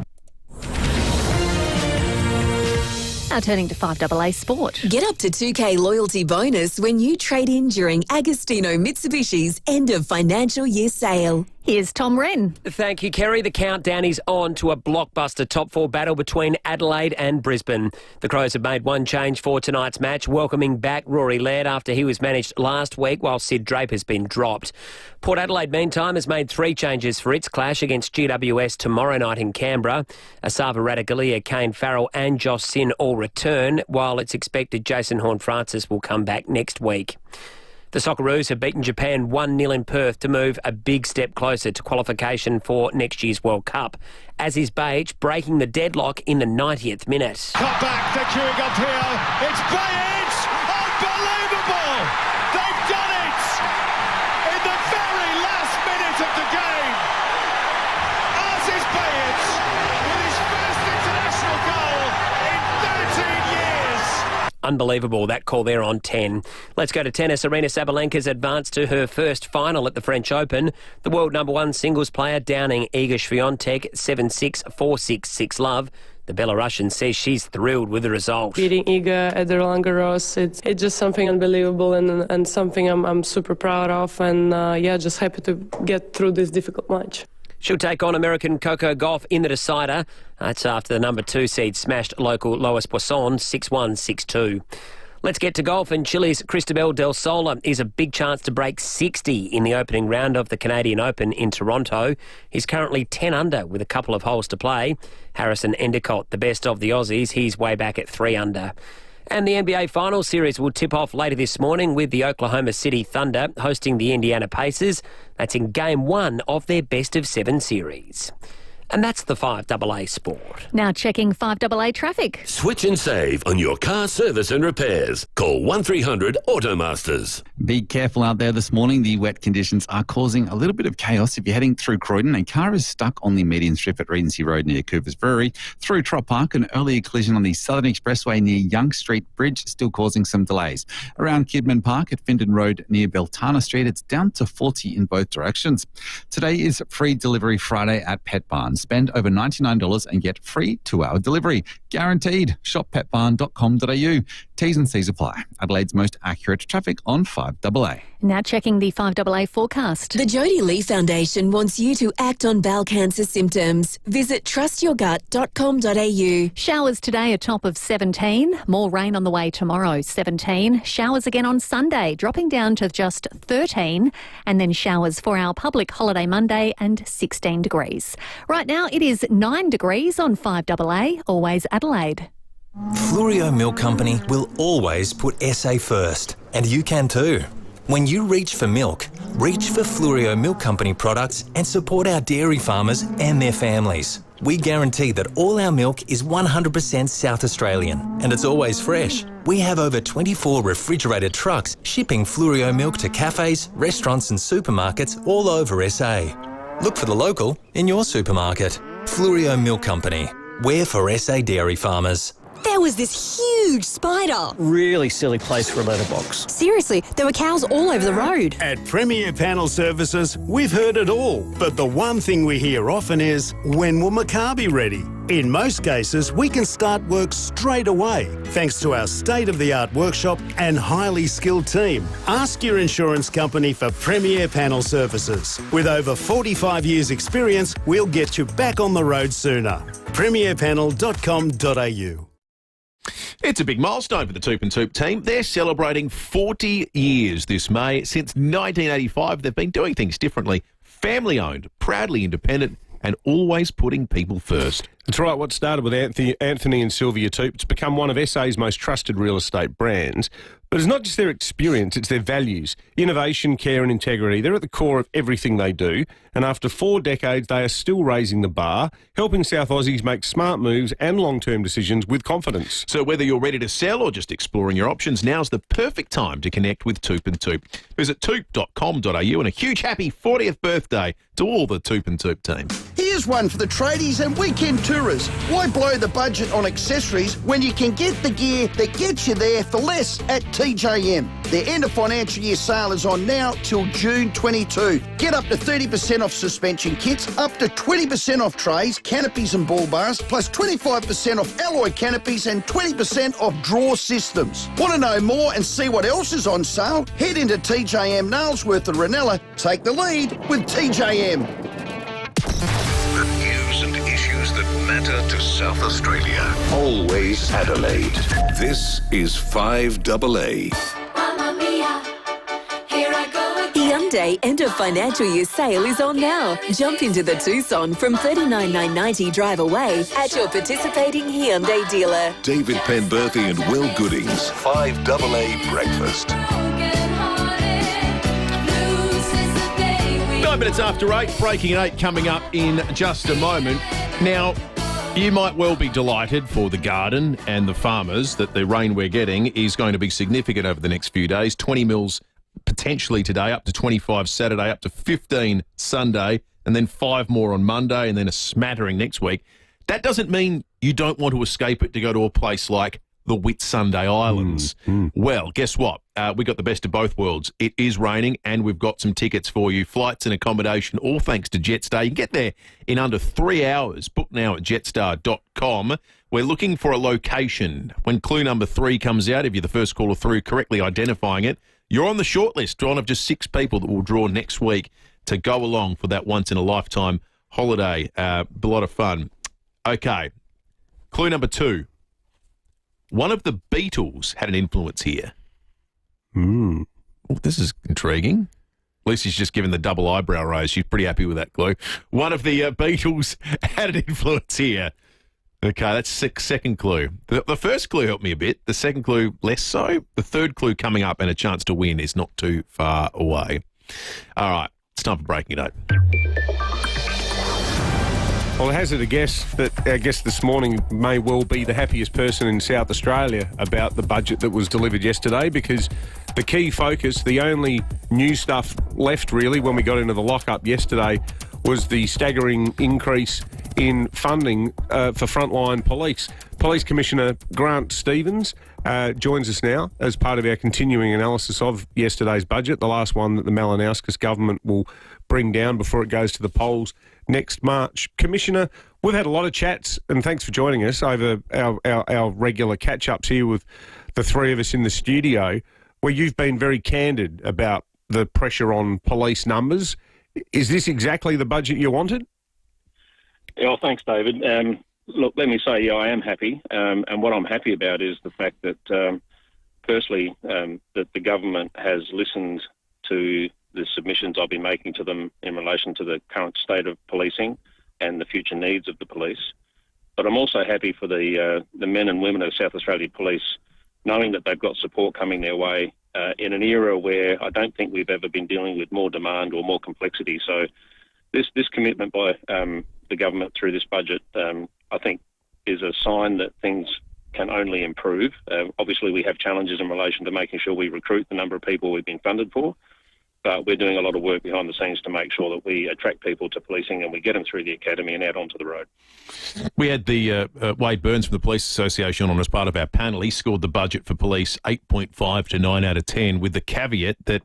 Now turning to 5AA Sport. Get up to $2,000 loyalty bonus when you trade in during Agostino Mitsubishi's end of financial year sale. Here's Tom Wren. Thank you, Kerry. The countdown is on to a blockbuster top 4 battle between Adelaide and Brisbane. The Crows have made one change for tonight's match, welcoming back Rory Laird after he was managed last week while Sid Draper has been dropped. Port Adelaide, meantime, has made 3 changes for its clash against GWS tomorrow night in Canberra. Asava Radaglia, Kane Farrell and Josh Sin all return, while it's expected Jason Horne-Francis will come back next week. The Socceroos have beaten Japan 1-0 in Perth to move a big step closer to qualification for next year's World Cup, as is Beige breaking the deadlock in the 90th minute. Cut back, they're queuing up here. It's Beige! Unbelievable! They've done it! In the very last minute of the game. As is Beige with his first international goal in 13 years. Unbelievable, that call there on 10. Let's go to tennis. Arena Sabalenka's advanced to her first final at the French Open. The world number 1 singles player downing Iga Swiatek 7-6, 4-6, 6-love. The Belarusian says she's thrilled with the result. Beating Iga at the Roland Garros, it's just something unbelievable and something I'm super proud of, and just happy to get through this difficult match. She'll take on American Coco Gauff in the decider. That's after the number 2 seed smashed local Lois Poisson 6-1, 6-2. Let's get to golf, and Chile's Cristobal del Sola is a big chance to break 60 in the opening round of the Canadian Open in Toronto. He's currently 10 under with a couple of holes to play. Harrison Endicott, the best of the Aussies, he's way back at 3 under. And the NBA Finals Series will tip off later this morning with the Oklahoma City Thunder hosting the Indiana Pacers. That's in Game 1 of their best-of-7 series. And that's the 5AA Sport. Now checking 5AA traffic. Switch and save on your car service and repairs. Call 1300 Automasters. Be careful out there this morning. The wet conditions are causing a little bit of chaos. If you're heading through Croydon, a car is stuck on the median strip at Regency Road near Cooper's Brewery. Through Trop Park, an earlier collision on the Southern Expressway near Young Street Bridge, still causing some delays. Around Kidman Park at Findon Road near Beltana Street, it's down to 40 in both directions. Today is Free Delivery Friday at Pet Barn. Spend over $99 and get free 2-hour delivery. Guaranteed. Shop petbarn.com.au. T's and C's apply. Adelaide's most accurate traffic on 5AA. Now checking the 5AA forecast. The Jodie Lee Foundation wants you to act on bowel cancer symptoms. Visit trustyourgut.com.au. Showers today, a top of 17. More rain on the way tomorrow, 17. Showers again on Sunday, dropping down to just 13. And then showers for our public holiday Monday and 16 degrees. Right now it is 9 degrees on 5AA, always Adelaide. Fluorio Milk Company will always put SA first, and you can too. When you reach for milk, reach for Fluorio Milk Company products and support our dairy farmers and their families. We guarantee that all our milk is 100% South Australian and it's always fresh. We have over 24 refrigerated trucks shipping Fluorio milk to cafes, restaurants and supermarkets all over SA. Look for the local in your supermarket. Fluorio Milk Company. We're for SA dairy farmers. There was this huge spider. Really silly place for a letterbox. Seriously, there were cows all over the road. At Premier Panel Services, we've heard it all. But the one thing we hear often is, when will my car be ready? In most cases, we can start work straight away, thanks to our state-of-the-art workshop and highly skilled team. Ask your insurance company for Premier Panel Services. With over 45 years' experience, we'll get you back on the road sooner. premierpanel.com.au. It's a big milestone for the Toop and Toop team. They're celebrating 40 years this May. Since 1985, they've been doing things differently. Family-owned, proudly independent, and always putting people first. That's right. What started with Anthony and Sylvia Toop, it's become one of SA's most trusted real estate brands. But it's not just their experience, it's their values. Innovation, care and integrity, they're at the core of everything they do. And after 4 decades, they are still raising the bar, helping South Aussies make smart moves and long-term decisions with confidence. So whether you're ready to sell or just exploring your options, now's the perfect time to connect with Toop and Toop. Visit toop.com.au and a huge happy 40th birthday to all the Toop and Toop team. Here's one for the tradies and weekend tourers. Why blow the budget on accessories when you can get the gear that gets you there for less at TJM? Their end of financial year sale is on now till June 22. Get up to 30% off suspension kits, up to 20% off trays, canopies and ball bars, plus 25% off alloy canopies and 20% off drawer systems. Want to know more and see what else is on sale? Head into TJM Nailsworth and Ranella. Take the lead with TJM. The news and issues that matter to South Australia. Always Adelaide. This is 5AA. Hyundai end of financial year sale is on now. Jump into the Tucson from $39,990 drive away at your participating Hyundai dealer. David Penberthy and Will Goodings. 5AA Breakfast. 9 minutes after 8, breaking at 8 coming up in just a moment. Now, you might well be delighted for the garden and the farmers that the rain we're getting is going to be significant over the next few days. 20 mils potentially today, up to 25 Saturday, up to 15 Sunday, and then 5 more on Monday, and then a smattering next week. That doesn't mean you don't want to escape it to go to a place like the Whitsunday Islands. Well, guess what? We got the best of both worlds. It is raining, and we've got some tickets for you. Flights and accommodation, all thanks to Jetstar. You can get there in under 3 hours. Book now at jetstar.com. We're looking for a location. When clue number 3 comes out, if you're the first caller through, correctly identifying it, you're on the shortlist, one of just 6 people that will draw next week to go along for that once-in-a-lifetime holiday. A lot of fun. Okay, clue number 2. one of the Beatles had an influence here. Oh, this is intriguing. Lucy's just given the double eyebrow raise. She's pretty happy with that clue. One of the Beatles had an influence here. Okay, that's second clue. The first clue helped me a bit. The second clue, less so. The third clue coming up and a chance to win is not too far away. All right, it's time for Breaking It Open. Well, I hazard a guess that our guest this morning may well be the happiest person in South Australia about the budget that was delivered yesterday, because the key focus, the only new stuff left really when we got into the lockup yesterday, was the staggering increase in funding for frontline police. Police Commissioner Grant Stevens joins us now as part of our continuing analysis of yesterday's budget, the last one that the Malinowskis government will bring down before it goes to the polls next March. Commissioner, we've had a lot of chats, and thanks for joining us over our regular catch-ups here with the three of us in the studio, where you've been very candid about the pressure on police numbers. Is this exactly the budget you wanted? Yeah, well, thanks, David. Look, let me say, I am happy, and what I'm happy about is the fact that, firstly, that the government has listened to the submissions I've been making to them in relation to the current state of policing and the future needs of the police. But I'm also happy for the men and women of South Australia Police, knowing that they've got support coming their way in an era where I don't think we've ever been dealing with more demand or more complexity. So this commitment by the government through this budget, I think, is a sign that things can only improve. Obviously, we have challenges in relation to making sure we recruit the number of people we've been funded for, but we're doing a lot of work behind the scenes to make sure that we attract people to policing and we get them through the academy and out onto the road. We had the Wade Burns from the Police Association on as part of our panel. He scored the budget for police 8.5 to 9 out of 10, with the caveat that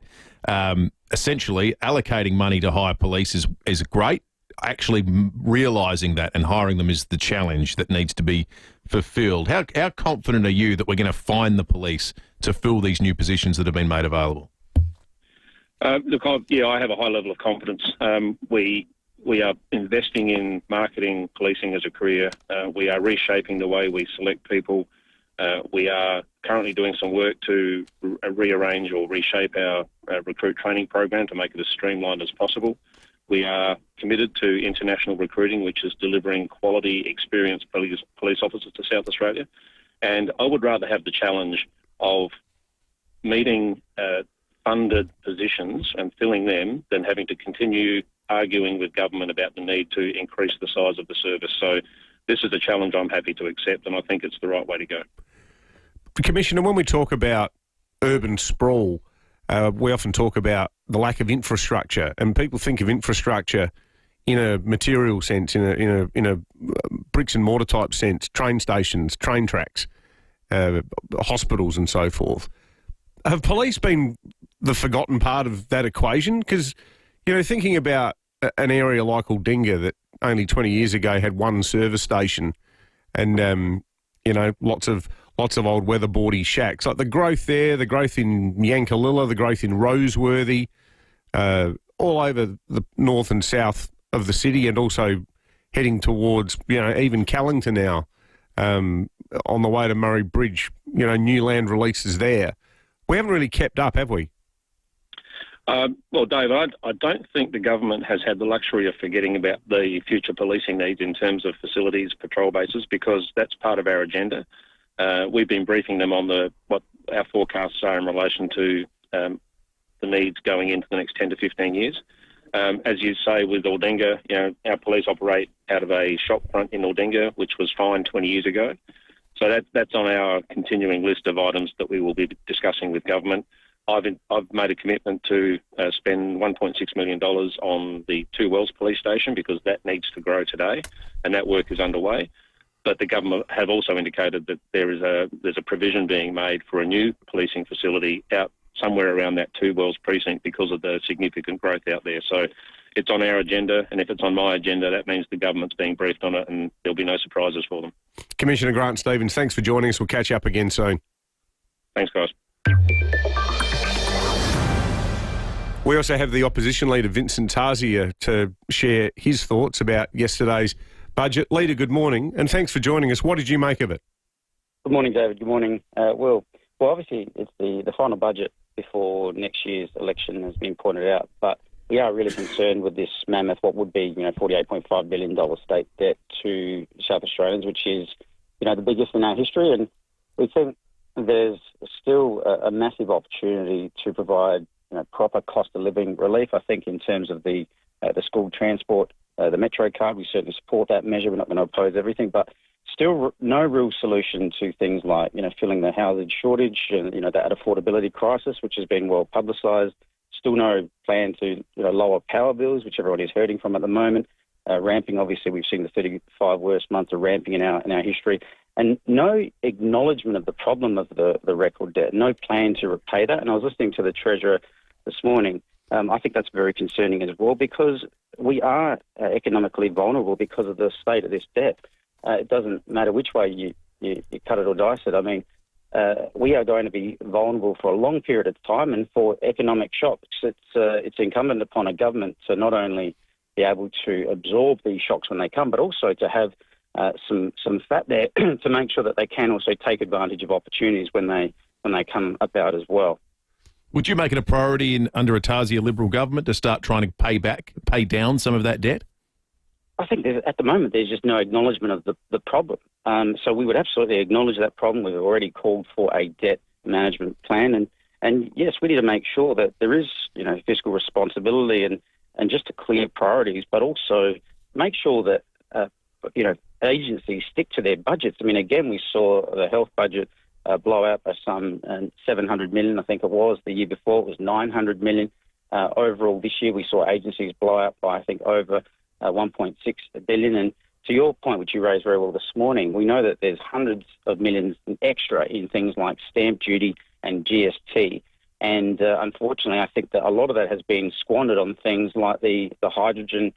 essentially allocating money to hire police is great. Actually realising that and hiring them is the challenge that needs to be fulfilled. How confident are you that we're going to find the police to fill these new positions that have been made available? Look, I have a high level of confidence. We are investing in marketing policing as a career. We are reshaping the way we select people. We are currently doing some work to rearrange or reshape our recruit training program to make it as streamlined as possible. We are committed to international recruiting, which is delivering quality, experienced police officers to South Australia. And I would rather have the challenge of meeting funded positions and filling them than having to continue arguing with government about the need to increase the size of the service. So this is a challenge I'm happy to accept, and I think it's the right way to go. Commissioner, when we talk about urban sprawl, we often talk about the lack of infrastructure, and people think of infrastructure in a material sense, in a bricks and mortar type sense, train stations, train tracks, hospitals and so forth. Have police been the forgotten part of that equation? Because, thinking about an area like Aldinga that only 20 years ago had one service station and, lots of old weatherboardy shacks. Like the growth there, the growth in Yankalilla, the growth in Roseworthy, all over the north and south of the city, and also heading towards, even Callington now, on the way to Murray Bridge, new land releases there. We haven't really kept up, have we? Well, Dave, I don't think the government has had the luxury of forgetting about the future policing needs in terms of facilities, patrol bases, because that's part of our agenda. We've been briefing them on what our forecasts are in relation to the needs going into the next 10 to 15 years. As you say, with Aldinga, our police operate out of a shop front in Aldinga, which was fine 20 years ago. So that's on our continuing list of items that we will be discussing with government. I've made a commitment to spend $1.6 million on the Two Wells police station, because that needs to grow today, and that work is underway. But the government have also indicated that there's a provision being made for a new policing facility out somewhere around that Two Wells precinct because of the significant growth out there. So it's on our agenda, and if it's on my agenda, that means the government's being briefed on it, and there'll be no surprises for them. Commissioner Grant Stevens, thanks for joining us. We'll catch up again soon. Thanks, guys. We also have the opposition leader, Vincent Tarzia, to share his thoughts about yesterday's budget. Leader, good morning, and thanks for joining us. What did you make of it? Good morning, David. Good morning, Will. Well, obviously, it's the final budget before next year's election has been pointed out, but we are really concerned with this mammoth, what would be, $48.5 billion state debt to South Australians, which is, the biggest in our history. And we think there's still a massive opportunity to provide, proper cost of living relief. I think in terms of the school transport, the Metro card, we certainly support that measure. We're not going to oppose everything, but still no real solution to things like, filling the housing shortage and, that affordability crisis, which has been well publicised. Still no plan to, lower power bills, which everyone is hurting from at the moment. Ramping, obviously, we've seen the 35 worst months of ramping in our history. And no acknowledgement of the problem of the record debt, no plan to repay that. And I was listening to the Treasurer this morning. I think that's very concerning as well, because we are economically vulnerable because of the state of this debt. It doesn't matter which way you cut it or dice it. I mean, we are going to be vulnerable for a long period of time, and for economic shocks, it's incumbent upon a government to not only be able to absorb these shocks when they come, but also to have some fat there to make sure that they can also take advantage of opportunities when they come about as well. Would you make it a priority under a Tasia Liberal government to start trying to pay down some of that debt? I think at the moment there's just no acknowledgement of the problem. So we would absolutely acknowledge that problem. We've already called for a debt management plan. And yes, we need to make sure that there is, fiscal responsibility and just to clear priorities, but also make sure that, agencies stick to their budgets. I mean, again, we saw the health budget blow out by some 700 million, I think it was. The year before it was 900 million. Overall, this year we saw agencies blow out by, I think, over 1.6 billion. And to your point, which you raised very well this morning, we know that there's hundreds of millions extra in things like stamp duty and GST. And unfortunately, I think that a lot of that has been squandered on things like the hydrogen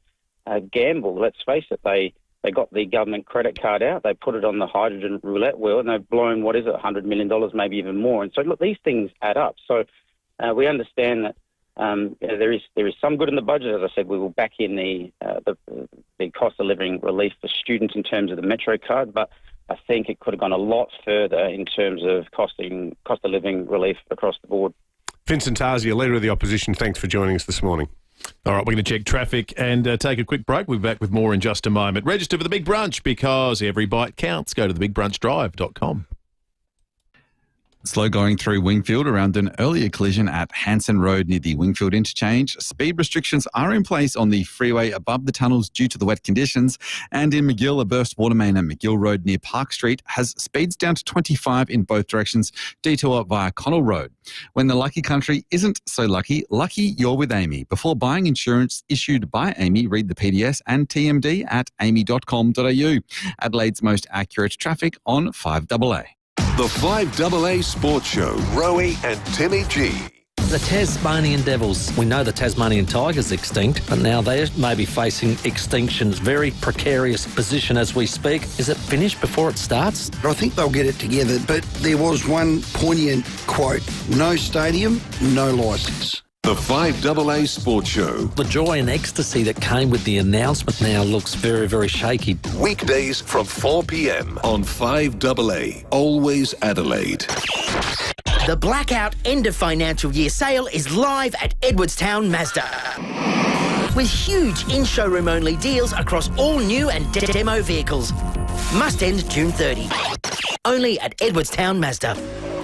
gamble. Let's face it, they got the government credit card out, they put it on the hydrogen roulette wheel, and they've blown, $100 million, maybe even more. And so, look, these things add up. So we understand that there is some good in the budget. As I said, we will back in the cost of living relief for students in terms of the Metro card, but I think it could have gone a lot further in terms of cost of living relief across the board. Vincent Tasia, Leader of the Opposition, thanks for joining us this morning. All right, we're going to check traffic and take a quick break. We'll be back with more in just a moment. Register for the Big Brunch because every bite counts. Go to thebigbrunchdrive.com. Slow going through Wingfield around an earlier collision at Hanson Road near the Wingfield interchange. Speed restrictions are in place on the freeway above the tunnels due to the wet conditions. And in McGill, a burst water main at McGill Road near Park Street has speeds down to 25 in both directions. Detour via Connell Road. When the lucky country isn't so lucky, lucky you're with Amy. Before buying insurance issued by Amy, read the PDS and TMD at amy.com.au. Adelaide's most accurate traffic on 5AA. The 5AA Sports Show, Rowie and Timmy G. The Tasmanian Devils. We know the Tasmanian Tigers extinct, but now they may be facing extinction. Very precarious position as we speak. Is it finished before it starts? I think they'll get it together, but there was one poignant quote: no stadium, no licence. The 5AA Sports Show. The joy and ecstasy that came with the announcement now looks very, very shaky. Weekdays from 4 p.m. on 5AA, always Adelaide. The blackout end of financial year sale is live at Edwardstown Mazda. With huge in-showroom only deals across all new and demo vehicles. Must end June 30. Only at Edwardstown Mazda.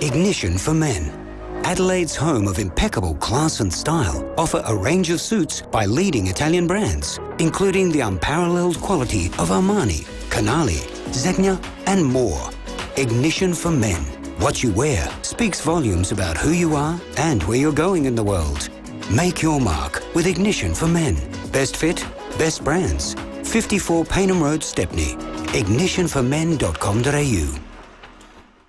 Ignition for Men. Adelaide's home of impeccable class and style offer a range of suits by leading Italian brands, including the unparalleled quality of Armani, Canali, Zegna, and more. Ignition for Men. What you wear speaks volumes about who you are and where you're going in the world. Make your mark with Ignition for Men. Best fit, best brands. 54 Paynham Road, Stepney. ignitionformen.com.au.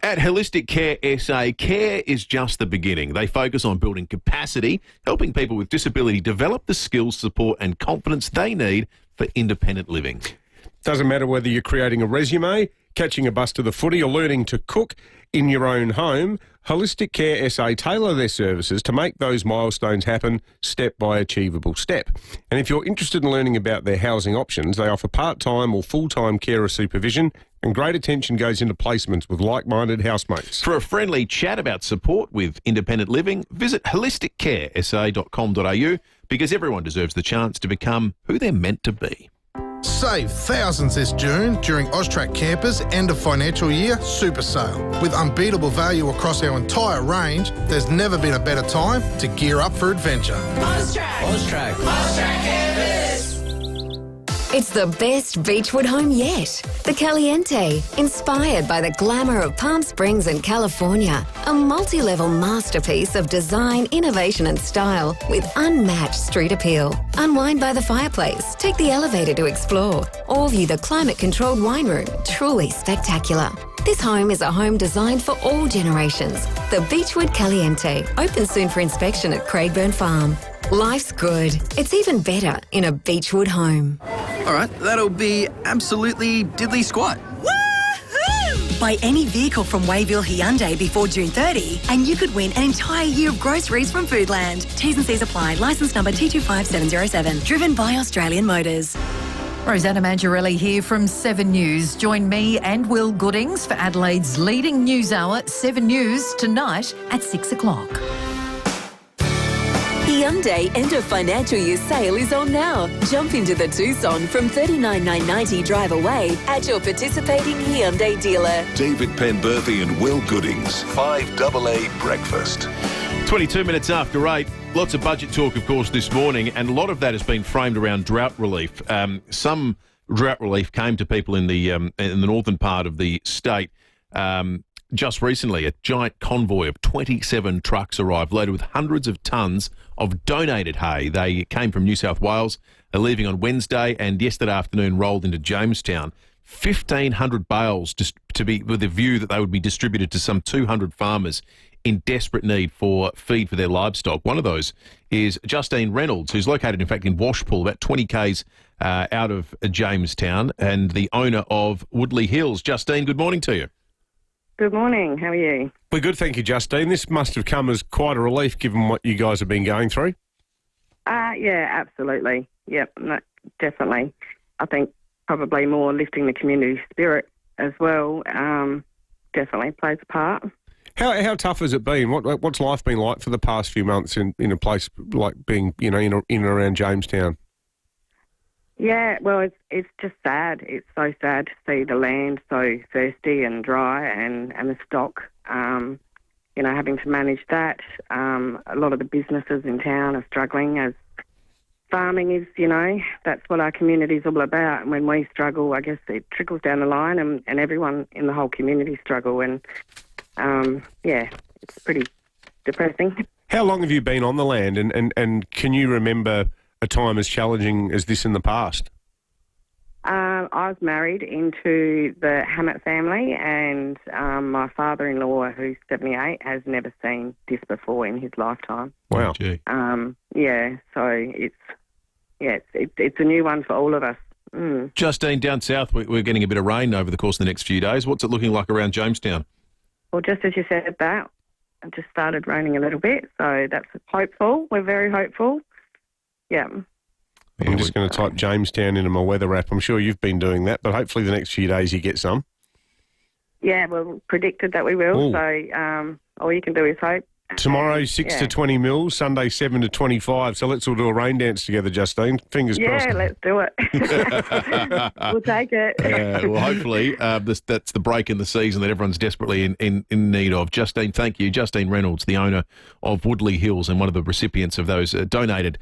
At Holistic Care SA, care is just the beginning. They focus on building capacity, helping people with disability develop the skills, support and confidence they need for independent living. Doesn't matter whether you're creating a resume, catching a bus to the footy or learning to cook, in your own home, Holistic Care SA tailor their services to make those milestones happen step by achievable step. And if you're interested in learning about their housing options, they offer part-time or full-time carer supervision, and great attention goes into placements with like-minded housemates. For a friendly chat about support with independent living, visit holisticcaresa.com.au, because everyone deserves the chance to become who they're meant to be. Save thousands this June during Austrac Campers' end of financial year super sale. With unbeatable value across our entire range, there's never been a better time to gear up for adventure. Austrac Campers. It's the best beachwood home yet. The Caliente, inspired by the glamour of Palm Springs and California. A multi-level masterpiece of design, innovation and style with unmatched street appeal. Unwind by the fireplace, take the elevator to explore, or view the climate-controlled wine room. Truly spectacular. This home is a home designed for all generations. The Beechwood Caliente, open soon for inspection at Craigburn Farm. Life's good. It's even better in a Beechwood home. All right, that'll be absolutely diddly squat. Woohoo! Buy any vehicle from Wayville Hyundai before June 30 and you could win an entire year of groceries from Foodland. T's and C's apply. Licence number T25707. Driven by Australian Motors. Rosanna Mangiarelli here from 7 News. Join me and Will Goodings for Adelaide's leading news hour, 7 News, tonight at 6 o'clock. Hyundai end of financial year sale is on now. Jump into the Tucson from $39,990 drive away at your participating Hyundai dealer. David Penberthy and Will Goodings, 5AA Breakfast. 22 minutes after 8. Lots of budget talk, of course, this morning, and a lot of that has been framed around drought relief. Some drought relief came to people in the northern part of the state. Just recently, a giant convoy of 27 trucks arrived, loaded with hundreds of tonnes of donated hay. They came from New South Wales, leaving on Wednesday, and yesterday afternoon rolled into Jamestown. 1,500 bales just to be with a view that they would be distributed to some 200 farmers in desperate need for feed for their livestock. One of those is Justine Reynolds, who's located, in fact, in Washpool, about 20 k's out of Jamestown, and the owner of Woodley Hills. Justine, good morning to you. Good morning. How are you? We're good, thank you, Justine. This must have come as quite a relief given what you guys have been going through. Yeah, absolutely. Yep, no, definitely. I think probably more lifting the community spirit as well definitely plays a part. How tough has it been? What's life been like for the past few months in a place like being, in and around Jamestown? Yeah, well, it's just sad. It's so sad to see the land so thirsty and dry, and the stock, having to manage that. A lot of the businesses in town are struggling, as farming is, that's what our community is all about. And when we struggle, I guess it trickles down the line, and everyone in the whole community struggle. And, it's pretty depressing. How long have you been on the land, and can you remember a time as challenging as this in the past? I was married into the Hammett family, and my father-in-law, who's 78, has never seen this before in his lifetime. Wow. So it's a new one for all of us. Mm. Justine, down south, we're getting a bit of rain over the course of the next few days. What's it looking like around Jamestown? Well, just as you said that, it just started raining a little bit, so that's hopeful. We're very hopeful. Yeah. I'm just going to type Jamestown into my weather app. I'm sure you've been doing that, but hopefully the next few days you get some. Yeah, well, predicted that we will, Ooh. so all you can do is hope. Tomorrow, 6 to 20 mils, Sunday, 7 to 25. So let's all do a rain dance together, Justine. Fingers crossed. Yeah, let's do it. We'll take it. Well, hopefully that's the break in the season that everyone's desperately in need of. Justine, thank you. Justine Reynolds, the owner of Woodley Hills and one of the recipients of those donated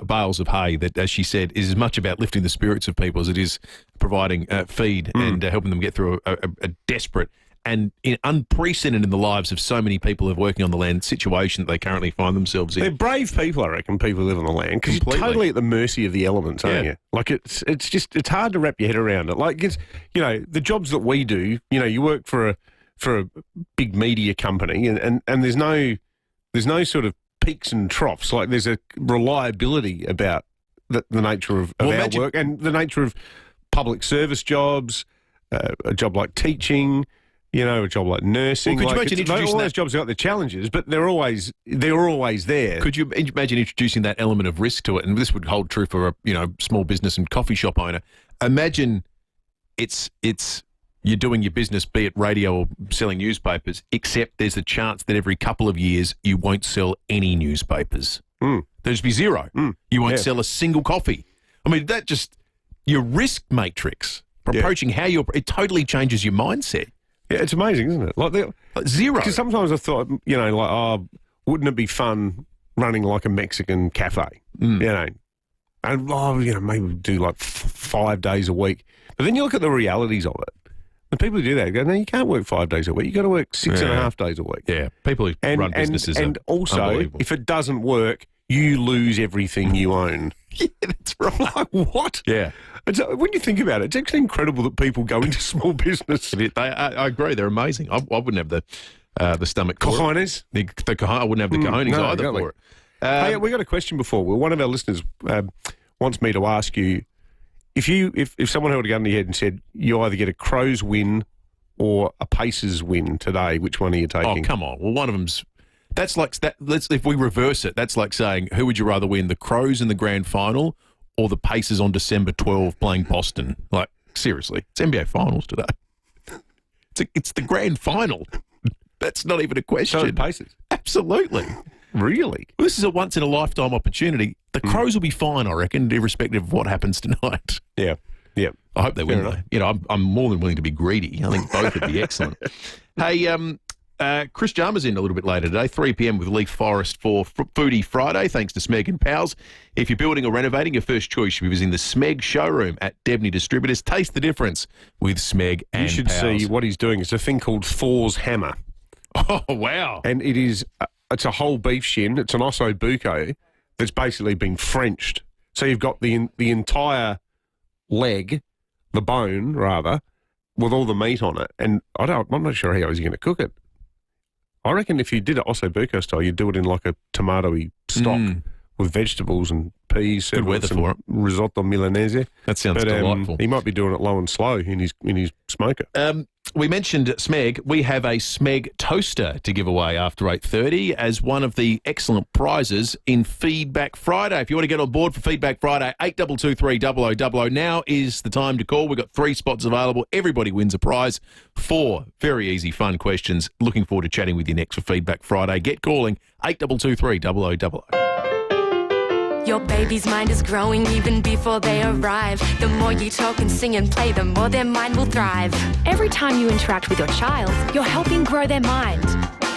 bales of hay that, as she said, is as much about lifting the spirits of people as it is providing feed and helping them get through a desperate and unprecedented in the lives of so many people who are working on the land situation that they currently find themselves in. They're brave people, I reckon, people who live on the land, because you're totally at the mercy of the elements, aren't you? Like, it's hard to wrap your head around it. Like, it's, the jobs that we do, you work for a big media company and there's no sort of peaks and troughs. Like, there's a reliability about the nature of our work and the nature of public service jobs, a job like teaching. a job like nursing. Well, could you imagine introducing all that? those jobs have got their challenges, but they're always there. Could you imagine introducing that element of risk to it? And this would hold true for a small business and coffee shop owner. Imagine it's you're doing your business, be it radio or selling newspapers, except there's a chance that every couple of years you won't sell any newspapers. There'll just be zero. You won't sell a single coffee. I mean, that just your risk matrix for approaching how it totally changes your mindset. Yeah, it's amazing, isn't it? Like zero. Because sometimes I thought, wouldn't it be fun running like a Mexican cafe? And maybe do like 5 days a week. But then you look at the realities of it. The people who do that go, no, you can't work 5 days a week. You've got to work 6.5 days a week. Yeah, people who run businesses and also, unbelievable. if it doesn't work, you lose everything you own. Yeah, that's right. Like, what? Yeah. When you think about it, it's actually incredible that people go into small business. I agree. They're amazing. I wouldn't have the stomach for cojones. I wouldn't have the cojones either exactly. for it. Hey, we got a question before. Well, one of our listeners wants me to ask you, if someone held a gun to your head and said you either get a Crows win or a Pacers win today, which one are you taking? Oh, come on. Well, one of them's... That's like that. If we reverse it, that's like saying, who would you rather win, the Crows in the grand final or the Pacers on December 12 playing Boston? Like, seriously, it's NBA Finals today. It's the grand final. That's not even a question. So the Pacers? Absolutely. Really? Well, this is a once-in-a-lifetime opportunity. The Crows will be fine, I reckon, irrespective of what happens tonight. Yeah. I hope they win, though. I'm more than willing to be greedy. I think both would be excellent. Hey, Chris Jarmer's in a little bit later today, 3 p.m. with Leaf Forest for Foodie Friday, thanks to Smeg and Pals. If you're building or renovating, your first choice should be visiting the Smeg showroom at Debney Distributors. Taste the difference with Smeg and You should Pals. see what he's doing. It's a thing called Thor's Hammer. Oh, wow. And it's a whole beef shin. It's an osso buco that's basically been Frenched. So you've got the entire leg, the bone, rather, with all the meat on it. And I'm not sure how he's going to cook it. I reckon if you did it osso buco style, you'd do it in like a tomatoey stock with vegetables and peas. Good weather for it. Risotto Milanese. That sounds delightful. He might be doing it low and slow in his smoker. We mentioned Smeg. We have a Smeg toaster to give away after 8:30 as one of the excellent prizes in Feedback Friday. If you want to get on board for Feedback Friday, 8223 0000. Now is the time to call. We've got 3 spots available. Everybody wins a prize. 4 very easy, fun questions. Looking forward to chatting with you next for Feedback Friday. Get calling, 8223 0000. Your baby's mind is growing even before they arrive. The more you talk and sing and play, the more their mind will thrive. Every time you interact with your child, you're helping grow their mind.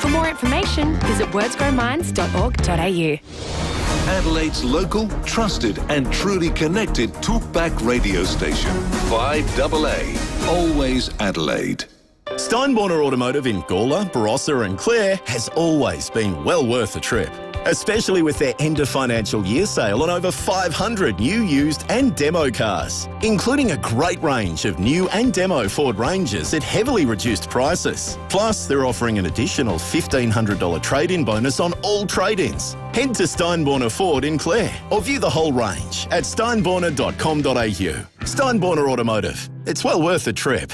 For more information, visit wordsgrowminds.org.au. Adelaide's local, trusted and truly connected talkback radio station. 5AA. Always Adelaide. Steinborner Automotive in Gawler, Barossa and Clare has always been well worth a trip. Especially with their end of financial year sale on over 500 new, used and demo cars, including a great range of new and demo Ford Rangers at heavily reduced prices. Plus, they're offering an additional $1,500 trade-in bonus on all trade-ins. Head to Steinborner Ford in Clare or view the whole range at steinborner.com.au. Steinborner Automotive. It's well worth a trip.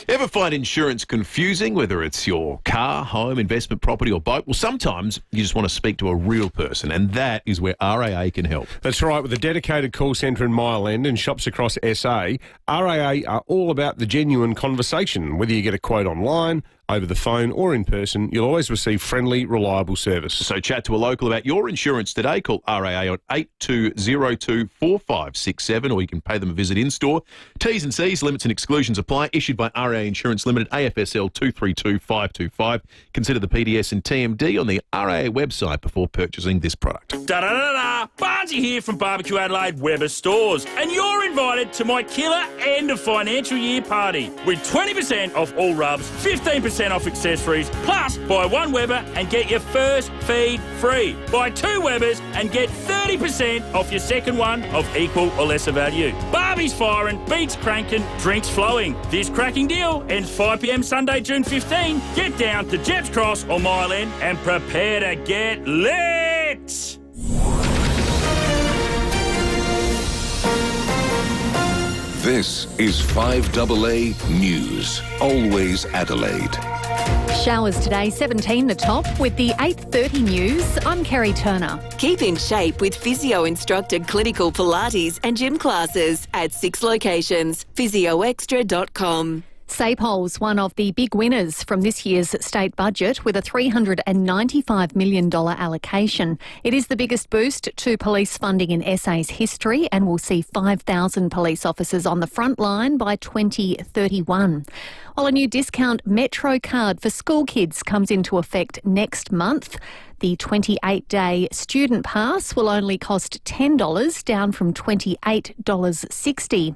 Ever find insurance confusing, whether it's your car, home, investment, property or boat? Well, sometimes you just want to speak to a real person, and that is where RAA can help. That's right. With a dedicated call centre in Mile End and shops across SA, RAA are all about the genuine conversation. Whether you get a quote online, over the phone or in person, you'll always receive friendly, reliable service. So chat to a local about your insurance today. Call RAA on 8202 4567 or you can pay them a visit in-store. T's and C's, limits and exclusions apply. Issued by RAA Insurance Limited, AFSL 232525. Consider the PDS and TMD on the RAA website before purchasing this product. Da-da-da-da! Barnesy here from Barbecue Adelaide Weber Stores, and you're invited to my killer end of financial year party with 20% off all rubs, 15% off accessories, plus buy 1 Weber and get your first feed free. Buy 2 Webers and get 30% off your second one of equal or lesser value. Barbie's firing, beats cranking, drinks flowing. This cracking deal ends 5 p.m. Sunday, June 15. Get down to Jeps Cross or Mile End and prepare to get lit. This is 5AA News. Always Adelaide. Showers today, 17 the top. With the 8:30 news, I'm Kerry Turner. Keep in shape with physio-instructed clinical Pilates and gym classes at 6 locations. physioextra.com. SAPOL's one of the big winners from this year's state budget with a $395 million allocation. It is the biggest boost to police funding in SA's history and will see 5,000 police officers on the front line by 2031. While a new discount Metro card for school kids comes into effect next month, the 28-day student pass will only cost $10, down from $28.60.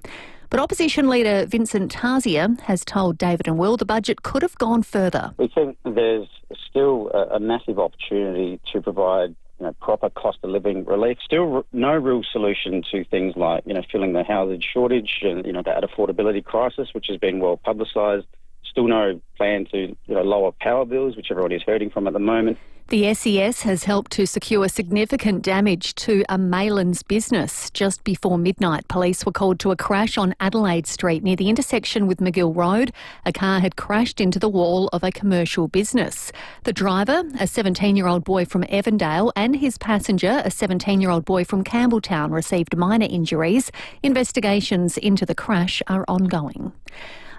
But opposition leader Vincent Tarzia has told David and Will the budget could have gone further. We think there's still a massive opportunity to provide proper cost of living relief. Still no real solution to things like, filling the housing shortage and, that affordability crisis, which has been well publicised. Still no plan to lower power bills, which everyone is hurting from at the moment. The SES has helped to secure significant damage to a Maylands business. Just before midnight, police were called to a crash on Adelaide Street near the intersection with McGill Road. A car had crashed into the wall of a commercial business. The driver, a 17-year-old boy from Evandale, and his passenger, a 17-year-old boy from Campbelltown, received minor injuries. Investigations into the crash are ongoing.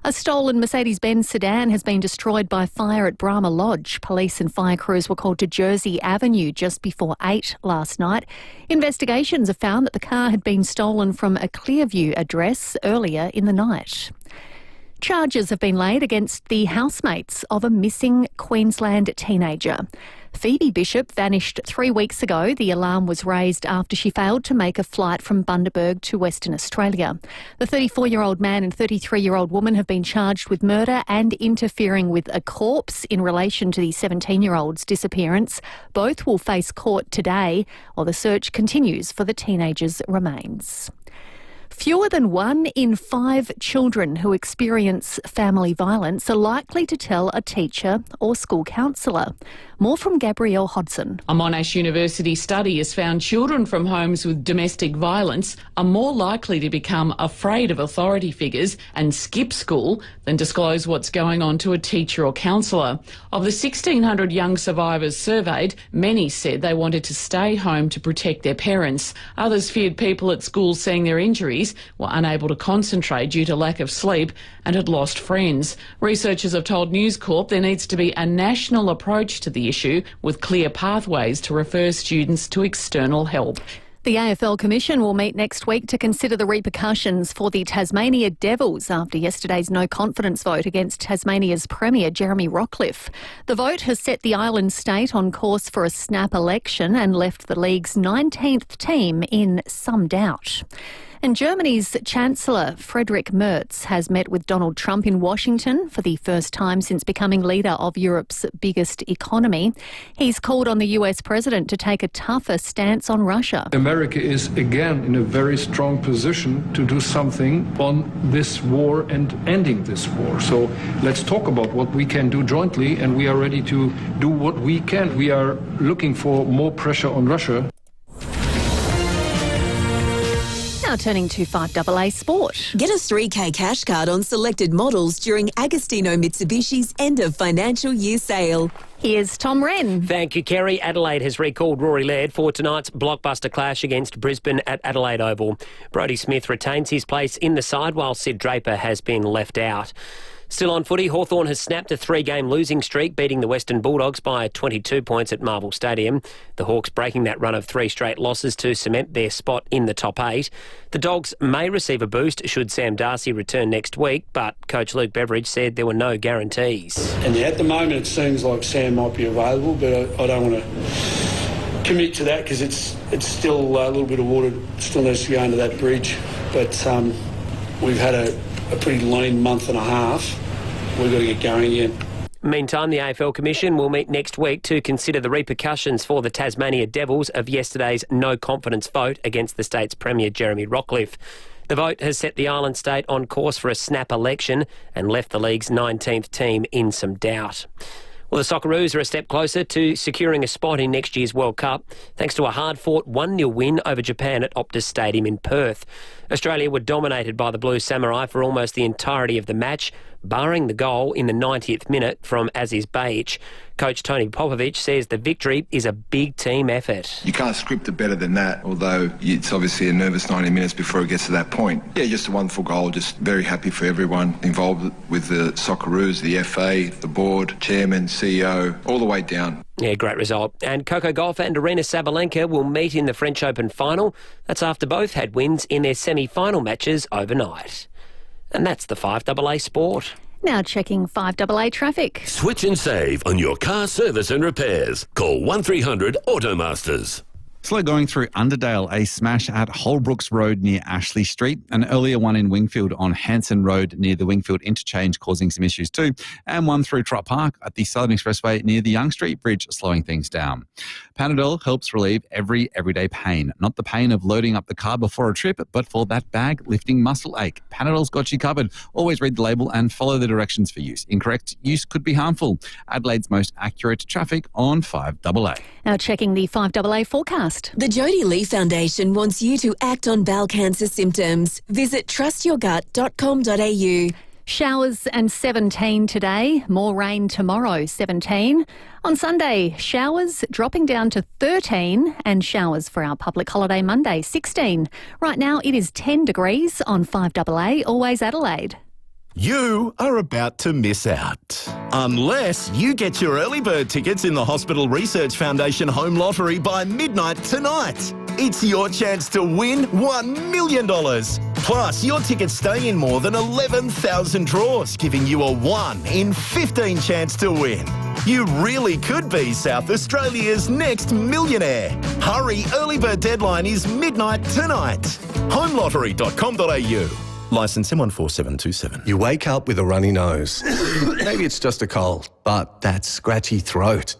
A stolen Mercedes-Benz sedan has been destroyed by fire at Brahma Lodge. Police and fire crews were called to Jersey Avenue just before 8 last night. Investigations have found that the car had been stolen from a Clearview address earlier in the night. Charges have been laid against the housemates of a missing Queensland teenager. Phoebe Bishop vanished 3 weeks ago. The alarm was raised after she failed to make a flight from Bundaberg to Western Australia. The 34-year-old man and 33-year-old woman have been charged with murder and interfering with a corpse in relation to the 17-year-old's disappearance. Both will face court today while the search continues for the teenager's remains. Fewer than 1 in 5 children who experience family violence are likely to tell a teacher or school counsellor. More from Gabrielle Hodson. A Monash University study has found children from homes with domestic violence are more likely to become afraid of authority figures and skip school than disclose what's going on to a teacher or counsellor. Of the 1,600 young survivors surveyed, many said they wanted to stay home to protect their parents. Others feared people at school seeing their injuries, were unable to concentrate due to lack of sleep and had lost friends. Researchers have told News Corp there needs to be a national approach to the issue with clear pathways to refer students to external help. The AFL Commission will meet next week to consider the repercussions for the Tasmania Devils after yesterday's no-confidence vote against Tasmania's Premier Jeremy Rockliff. The vote has set the island state on course for a snap election and left the league's 19th team in some doubt. And Germany's Chancellor Friedrich Merz has met with Donald Trump in Washington for the first time since becoming leader of Europe's biggest economy. He's called on the US president to take a tougher stance on Russia. America is again in a very strong position to do something on this war and ending this war. So let's talk about what we can do jointly, and we are ready to do what we can. We are looking for more pressure on Russia. Now turning to 5AA Sport. Get a 3K cash card on selected models during Agostino Mitsubishi's end of financial year sale. Here's Tom Wren. Thank you, Kerry. Adelaide has recalled Rory Laird for tonight's blockbuster clash against Brisbane at Adelaide Oval. Brodie Smith retains his place in the side while Sid Draper has been left out. Still on footy, Hawthorn has snapped a 3-game losing streak, beating the Western Bulldogs by 22 points at Marvel Stadium. The Hawks breaking that run of 3 straight losses to cement their spot in the top 8. The Dogs may receive a boost should Sam Darcy return next week, but Coach Luke Beveridge said there were no guarantees. And at the moment it seems like Sam might be available, but I don't want to commit to that because it's still a little bit of water still needs to go under that bridge. But we've had a pretty lean month and a half. We've got to get going again. Meantime, the AFL Commission will meet next week to consider the repercussions for the Tasmania Devils of yesterday's no-confidence vote against the state's Premier Jeremy Rockliff. The vote has set the island state on course for a snap election and left the league's 19th team in some doubt. Well, the Socceroos are a step closer to securing a spot in next year's World Cup thanks to a hard-fought 1-0 win over Japan at Optus Stadium in Perth. Australia were dominated by the Blue Samurai for almost the entirety of the match, barring the goal in the 90th minute from Aziz Bajic. Coach Tony Popovic says the victory is a big team effort. You can't script it better than that, although it's obviously a nervous 90 minutes before it gets to that point. Yeah, just a wonderful goal. Just very happy for everyone involved with the Socceroos, the FA, the board, chairman, CEO, all the way down. Yeah, great result. And Coco Gauff and Arina Sabalenka will meet in the French Open final. That's after both had wins in their semi-final matches overnight. And that's the 5AA Sport. Now checking 5AA traffic. Switch and save on your car service and repairs. Call 1300 Automasters. Slow going through Underdale, a smash at Holbrooks Road near Ashley Street. An earlier one in Wingfield on Hanson Road near the Wingfield interchange causing some issues too. And one through Trott Park at the Southern Expressway near the Young Street Bridge slowing things down. Panadol helps relieve everyday pain. Not the pain of loading up the car before a trip, but for that bag-lifting muscle ache. Panadol's got you covered. Always read the label and follow the directions for use. Incorrect use could be harmful. Adelaide's most accurate traffic on 5AA. Now checking the 5AA forecast. The Jodie Lee Foundation wants you to act on bowel cancer symptoms. Visit trustyourgut.com.au. Showers and 17 today, more rain tomorrow, 17. On Sunday, showers dropping down to 13 and showers for our public holiday Monday, 16. Right now it is 10 degrees on 5AA, always Adelaide. You are about to miss out. Unless you get your early bird tickets in the Hospital Research Foundation Home Lottery by midnight tonight. It's your chance to win $1 million. Plus, your tickets stay in more than 11,000 draws, giving you a 1 in 15 chance to win. You really could be South Australia's next millionaire. Hurry, early bird deadline is midnight tonight. homelottery.com.au. Licence M14727. You wake up with a runny nose. Maybe it's just a cold, but that scratchy throat.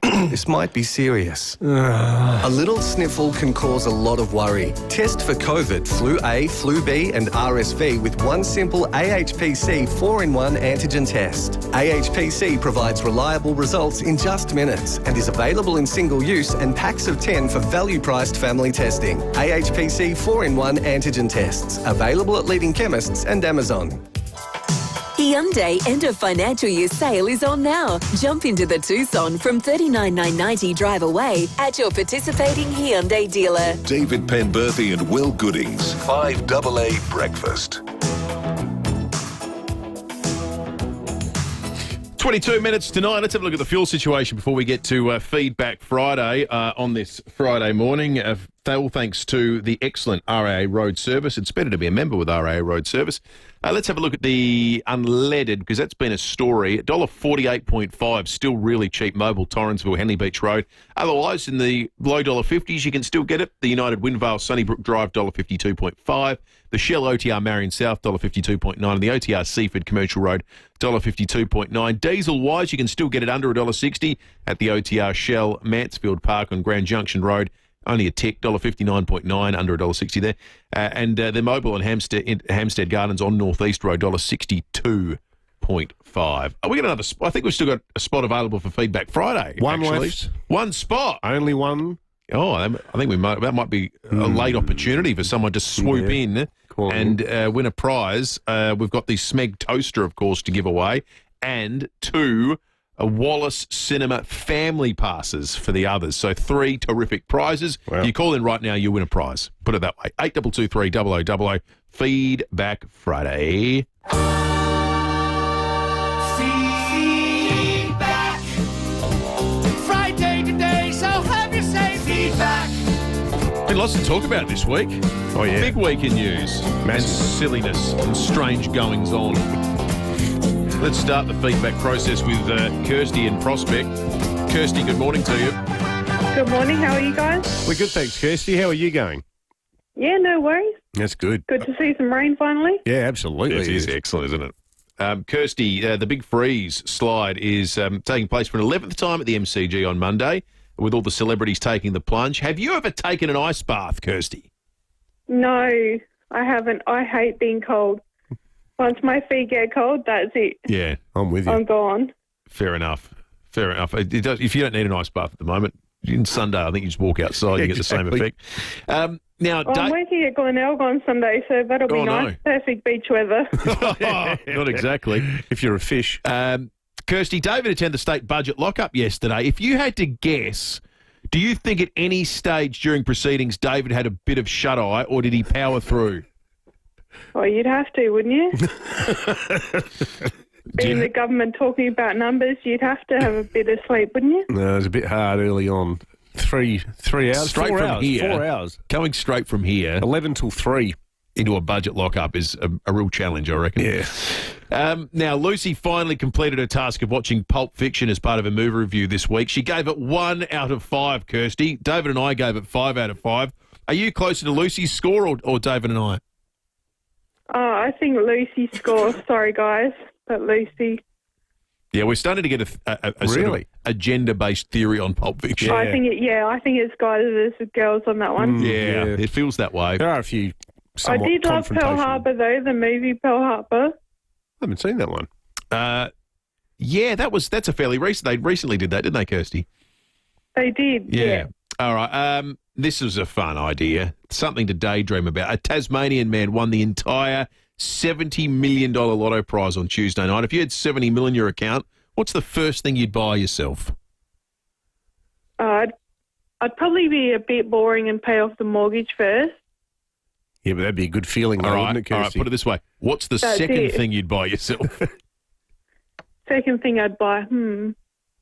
This might be serious. A little sniffle can cause a lot of worry. Test for COVID, flu A, flu B and RSV with one simple AHPC 4-in-1 antigen test. AHPC provides reliable results in just minutes and is available in single use and packs of 10 for value-priced family testing. AHPC 4-in-1 antigen tests. Available at leading chemists and Amazon. Hyundai end of financial year sale is on now. Jump into the Tucson from $39,990 drive away at your participating Hyundai dealer. David Penberthy and Will Goodings. 5AA Breakfast. 22 minutes tonight. Let's have a look at the fuel situation before we get to Feedback Friday on this Friday morning. All thanks to the excellent RAA Road Service. It's better to be a member with RAA Road Service. Let's have a look at the unleaded, because that's been a story. $1.48.5, still really cheap. Mobile, Torrensville, Henley Beach Road. Otherwise, in the low $50s, you can still get it. The United Windvale, Sunnybrook Drive, $1.52.5. The Shell OTR Marion South, $1.52.9. And the OTR Seaford Commercial Road, $1.52.9. Diesel-wise, you can still get it under $1.60 at the OTR Shell Mansfield Park on Grand Junction Road. Only a tick, $1.59.9, under $1.60 there. And the Mobile and Hampstead Gardens on North East Road, $62.5. We got another spot. I think we've still got a spot available for Feedback Friday. One actually. left. One spot. Only one. Oh, I think that might be a late opportunity for someone to swoop in and win a prize. We've got the Smeg toaster, of course, to give away, and 2 Wallace Cinema family passes for the others. So 3 terrific prizes. Wow. You call in right now, you win a prize. Put it that way. 8223 0000. Feedback Friday. Feedback Friday today, so have you say feedback. Been lots to talk about this week. Oh, yeah. Big week in news. And silliness and strange goings on. Let's start the feedback process with Kirsty in Prospect. Kirsty, good morning to you. Good morning. How are you guys? We're good, thanks, Kirsty. How are you going? Yeah, no worries. That's good. Good to see some rain finally. Yeah, absolutely. It is excellent, isn't it? Kirsty, the Big Freeze slide is taking place for an 11th time at the MCG on Monday, with all the celebrities taking the plunge. Have you ever taken an ice bath, Kirsty? No, I haven't. I hate being cold. Once my feet get cold, that's it. Yeah, I'm with you. I'm gone. Fair enough. If you don't need an ice bath at the moment, In Sunday, I think you just walk outside, you get the same effect. Now, I'm working at Glenelg on Sunday, so that'll be nice. No. Perfect beach weather. Not exactly. If you're a fish. Kirsty, David attended the state budget lockup yesterday. If you had to guess, do you think at any stage during proceedings David had a bit of shut-eye, or did he power through? Oh, you'd have to, wouldn't you? Being the government talking about numbers, you'd have to have a bit of sleep, wouldn't you? No, it was a bit hard early on. 3 hours? Straight 4 from hours. here. 4 hours. Coming straight from here. 11 till 3. Into a budget lockup is a real challenge, I reckon. Yeah. Now, Lucy finally completed her task of watching Pulp Fiction as part of a movie review this week. She gave it 1 out of 5, Kirsty. David and I gave it 5 out of 5. Are you closer to Lucy's score or David and I? Oh, I think Lucy scores. Sorry, guys, but Lucy. Yeah, we're starting to get a sort of agenda-based theory on Pulp Fiction. I think it's guys versus girls on that one. Yeah, it feels that way. There are a few. I did love Pearl Harbor though, the movie Pearl Harbor. I haven't seen that one. Yeah, that's a fairly recent. They recently did that, didn't they, Kirsty? They did. Yeah. All right. This is a fun idea. Something to daydream about. A Tasmanian man won the entire $70 million lotto prize on Tuesday night. If you had $70 million in your account, what's the first thing you'd buy yourself? I'd probably be a bit boring and pay off the mortgage first. Yeah, but that'd be a good feeling, though, wouldn't it, Kirsty? All right, put it this way. What's the second thing you'd buy yourself? Second thing I'd buy,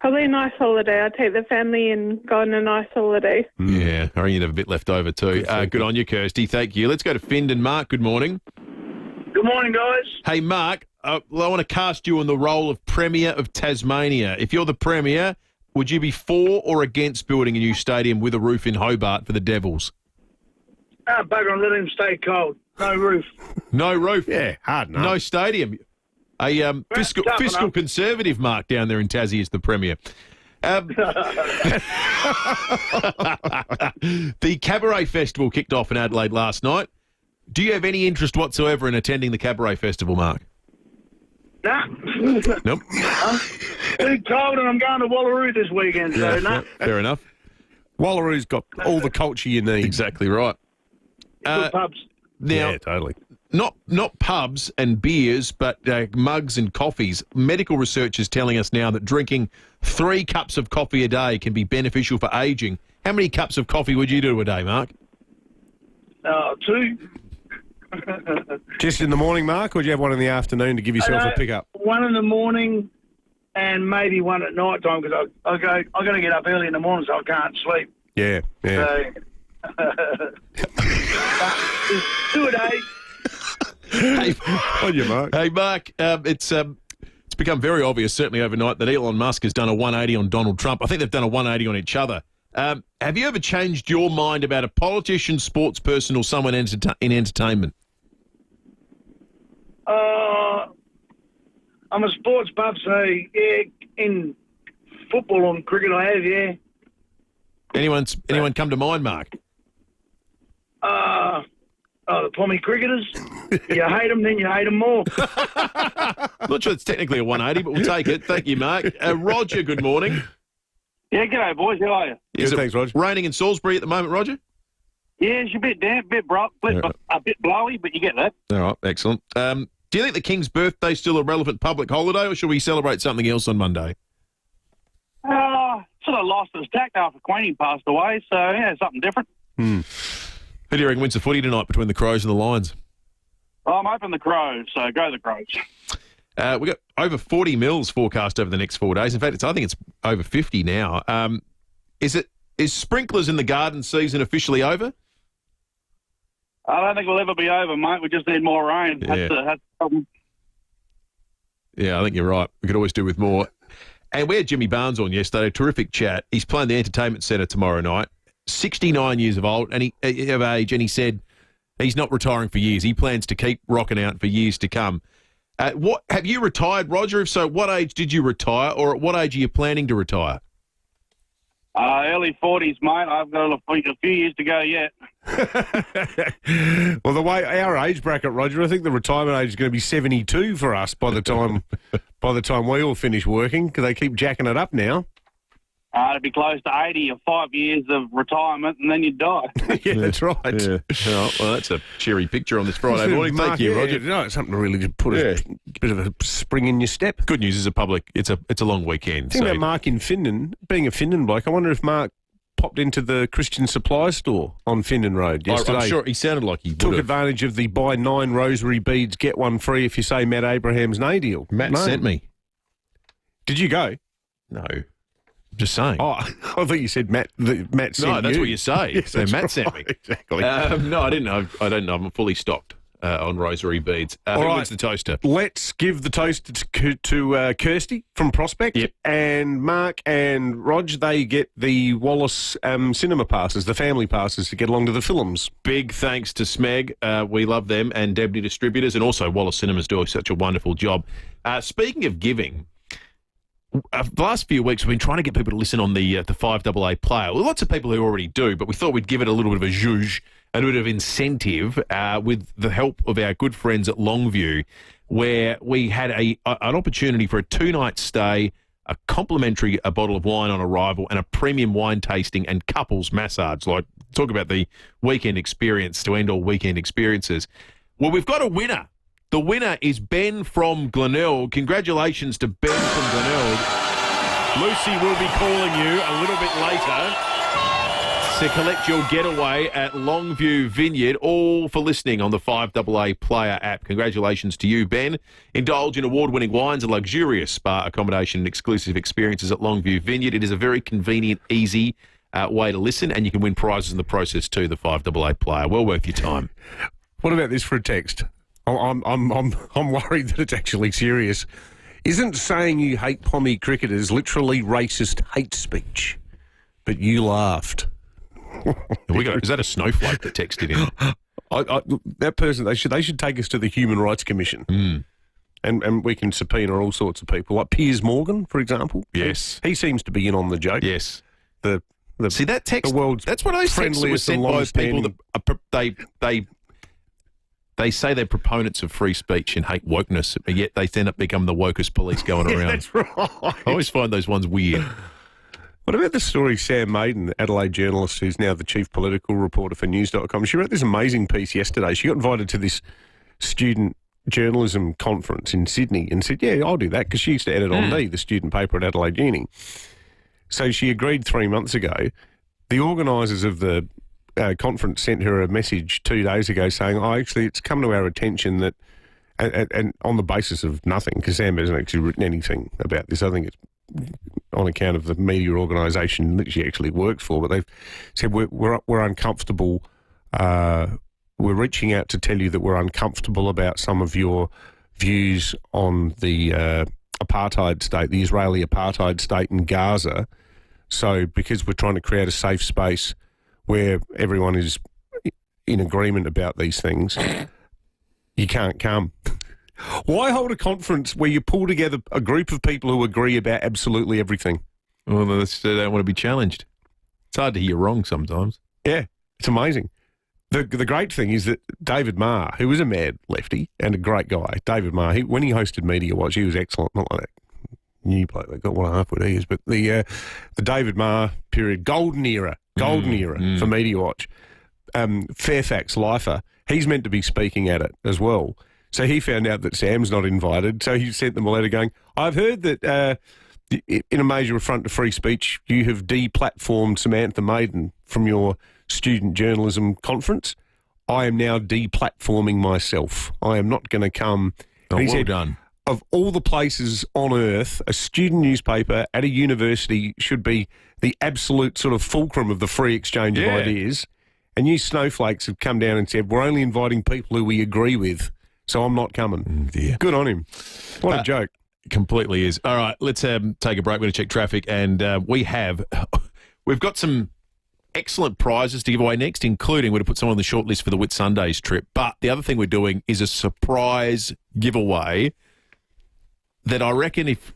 probably a nice holiday. I'd take the family and go on a nice holiday. Yeah, I reckon you'd have a bit left over too. Good on you, Kirsty. Thank you. Let's go to Find and Mark. Good morning. Good morning, guys. Hey, Mark, I want to cast you in the role of Premier of Tasmania. If you're the Premier, would you be for or against building a new stadium with a roof in Hobart for the Devils? Bugger and let him stay cold. No roof. No roof? Yeah, hard enough. No stadium. A fiscal conservative, Mark, down there in Tassie is the Premier. The Cabaret Festival kicked off in Adelaide last night. Do you have any interest whatsoever in attending the Cabaret Festival, Mark? Nah. Nope. Too cold, and I'm going to Wallaroo this weekend, so no. Fair enough. Wallaroo's got all the culture you need. Exactly right. Good pubs. Now, yeah, totally. Not pubs and beers, but mugs and coffees. Medical research is telling us now that drinking 3 cups of coffee a day can be beneficial for ageing. How many cups of coffee would you do a day, Mark? 2. Just in the morning, Mark, or do you have one in the afternoon to give yourself a pick-up? 1 in the morning and maybe 1 at night time because I got to get up early in the morning so I can't sleep. Yeah. So, 2 a day. Hey, on you, Mark. Hey, Mark, it's become very obvious, certainly overnight, that Elon Musk has done a 180 on Donald Trump. I think they've done a 180 on each other. Have you ever changed your mind about a politician, sports person, or someone in entertainment? I'm a sports buff, so yeah, in football and cricket I have, yeah. Anyone come to mind, Mark? The Pommy cricketers. You hate them, then you hate them more. I'm not sure it's technically a 180, but we'll take it. Thank you, Mark. Roger, good morning. Yeah, g'day, boys. How are you? Thanks, Roger. Raining in Salisbury at the moment, Roger? Yeah, it's a bit damp, a bit blowy, but you get that. All right, excellent. Do you think the King's birthday is still a relevant public holiday, or should we celebrate something else on Monday? Sort of lost its tact after Queenie passed away, so yeah, something different. Who do you reckon wins the footy tonight between the Crows and the Lions? I'm hoping the Crows, so go the Crows. We've got over 40 mils forecast over the next 4 days. In fact, I think it's over 50 now. Is sprinklers in the garden season officially over? I don't think we'll ever be over, mate. We just need more rain. Yeah. That's the problem. Yeah, I think you're right. We could always do with more. And we had Jimmy Barnes on yesterday, a terrific chat. He's playing the Entertainment Centre tomorrow night, 69 years of age, and he said he's not retiring for years. He plans to keep rocking out for years to come. What have you retired, Roger? If so, what age did you retire, or at what age are you planning to retire? Early 40s, mate. I've got a few years to go yet. Well, the way our age bracket, Roger, I think the retirement age is going to be 72 for us by the time we all finish working, because they keep jacking it up now. to be close to 80 or 5 years of retirement, and then you die. Yeah, that's right. Yeah. Oh, well, that's a cheery picture on this Friday morning. Thank you, Roger. No, it's something to really put a bit of a spring in your step. Good news is it's a long weekend. Think about Mark in Findon, being a Findon bloke. I wonder if Mark popped into the Christian Supply store on Findon Road yesterday. I'm sure he sounded like he took advantage of the buy 9 rosary beads, get one free if you say Matt Abraham's nay deal. Matt sent me. Did you go? No. Just saying. Oh, I thought you said Matt sent you. No, that's what you say. Yes, so Matt right. sent me. Exactly. No, I didn't know. I don't know. I'm fully stocked on rosary beads. Who wins the toaster? Let's give the toaster to Kirsty from Prospect. Yep. And Mark and Rog, they get the Wallace cinema passes, the family passes to get along to the films. Big thanks to Smeg. We love them, and Debney Distributors, and also Wallace Cinemas doing such a wonderful job. Speaking of giving, the last few weeks we've been trying to get people to listen on the 5AA player. Well, lots of people who already do, but we thought we'd give it a little bit of a zhuzh, a bit of incentive with the help of our good friends at Longview, where we had an opportunity for a 2-night stay, a complimentary bottle of wine on arrival, and a premium wine tasting and couples massage. Like, talk about the weekend experience to end all weekend experiences. Well, we've got a winner. The winner is Ben from Glenelg. Congratulations to Ben from Glenelg. Lucy will be calling you a little bit later to collect your getaway at Longview Vineyard, all for listening on the 5AA Player app. Congratulations to you, Ben. Indulge in award-winning wines and luxurious spa accommodation and exclusive experiences at Longview Vineyard. It is a very convenient, easy way to listen, and you can win prizes in the process too, the 5AA Player. Well worth your time. What about this for a text? I'm worried that it's actually serious. Isn't saying you hate Pommy cricketers literally racist hate speech? But you laughed. Is that a snowflake that texted in? That person, they should take us to the Human Rights Commission. And we can subpoena all sorts of people, like Piers Morgan, for example. Yes. He seems to be in on the joke. Yes. See, that text, the world's that's one of those texts that was sent by people that they say they're proponents of free speech and hate wokeness, but yet they end up becoming the wokest police going around. That's right. I always find those ones weird. What about the story Sam Maiden, Adelaide journalist who's now the chief political reporter for News.com? She wrote this amazing piece yesterday. She got invited to this student journalism conference in Sydney and said, yeah, I'll do that, because she used to edit on me, the student paper at Adelaide Uni. So she agreed 3 months ago. The organisers of the conference sent her a message 2 days ago saying, actually, it's come to our attention that, and on the basis of nothing, because Sam hasn't actually written anything about this. I think it's on account of the media organisation that she actually works for, but they've said we're uncomfortable. We're reaching out to tell you that we're uncomfortable about some of your views on the apartheid state, the Israeli apartheid state in Gaza. So because we're trying to create a safe space where everyone is in agreement about these things, you can't come. Why hold a conference where you pull together a group of people who agree about absolutely everything? Well, they don't want to be challenged. It's hard to hear wrong sometimes. Yeah, it's amazing. The great thing is that David Marr, who was a mad lefty and a great guy, David Marr, when he hosted Media Watch, he was excellent. Not like that new bloke that got 1.5 foot ears, but the David Marr period, golden era for Media Watch. Fairfax lifer, he's meant to be speaking at it as well. So he found out that Sam's not invited, so he sent them a letter going, I've heard that in a major affront to free speech, you have deplatformed Samantha Maiden from your student journalism conference. I am now deplatforming myself. I am not going to come. Oh, well done. Of all the places on earth, a student newspaper at a university should be the absolute sort of fulcrum of the free exchange of ideas. And you snowflakes have come down and said, we're only inviting people who we agree with, so I'm not coming. Good on him. What a joke. Completely is. All right, let's take a break. We're going to check traffic, and we've got some excellent prizes to give away next, including we're going to put some on the short list for the Whitsundays trip. But the other thing we're doing is a surprise giveaway that I reckon if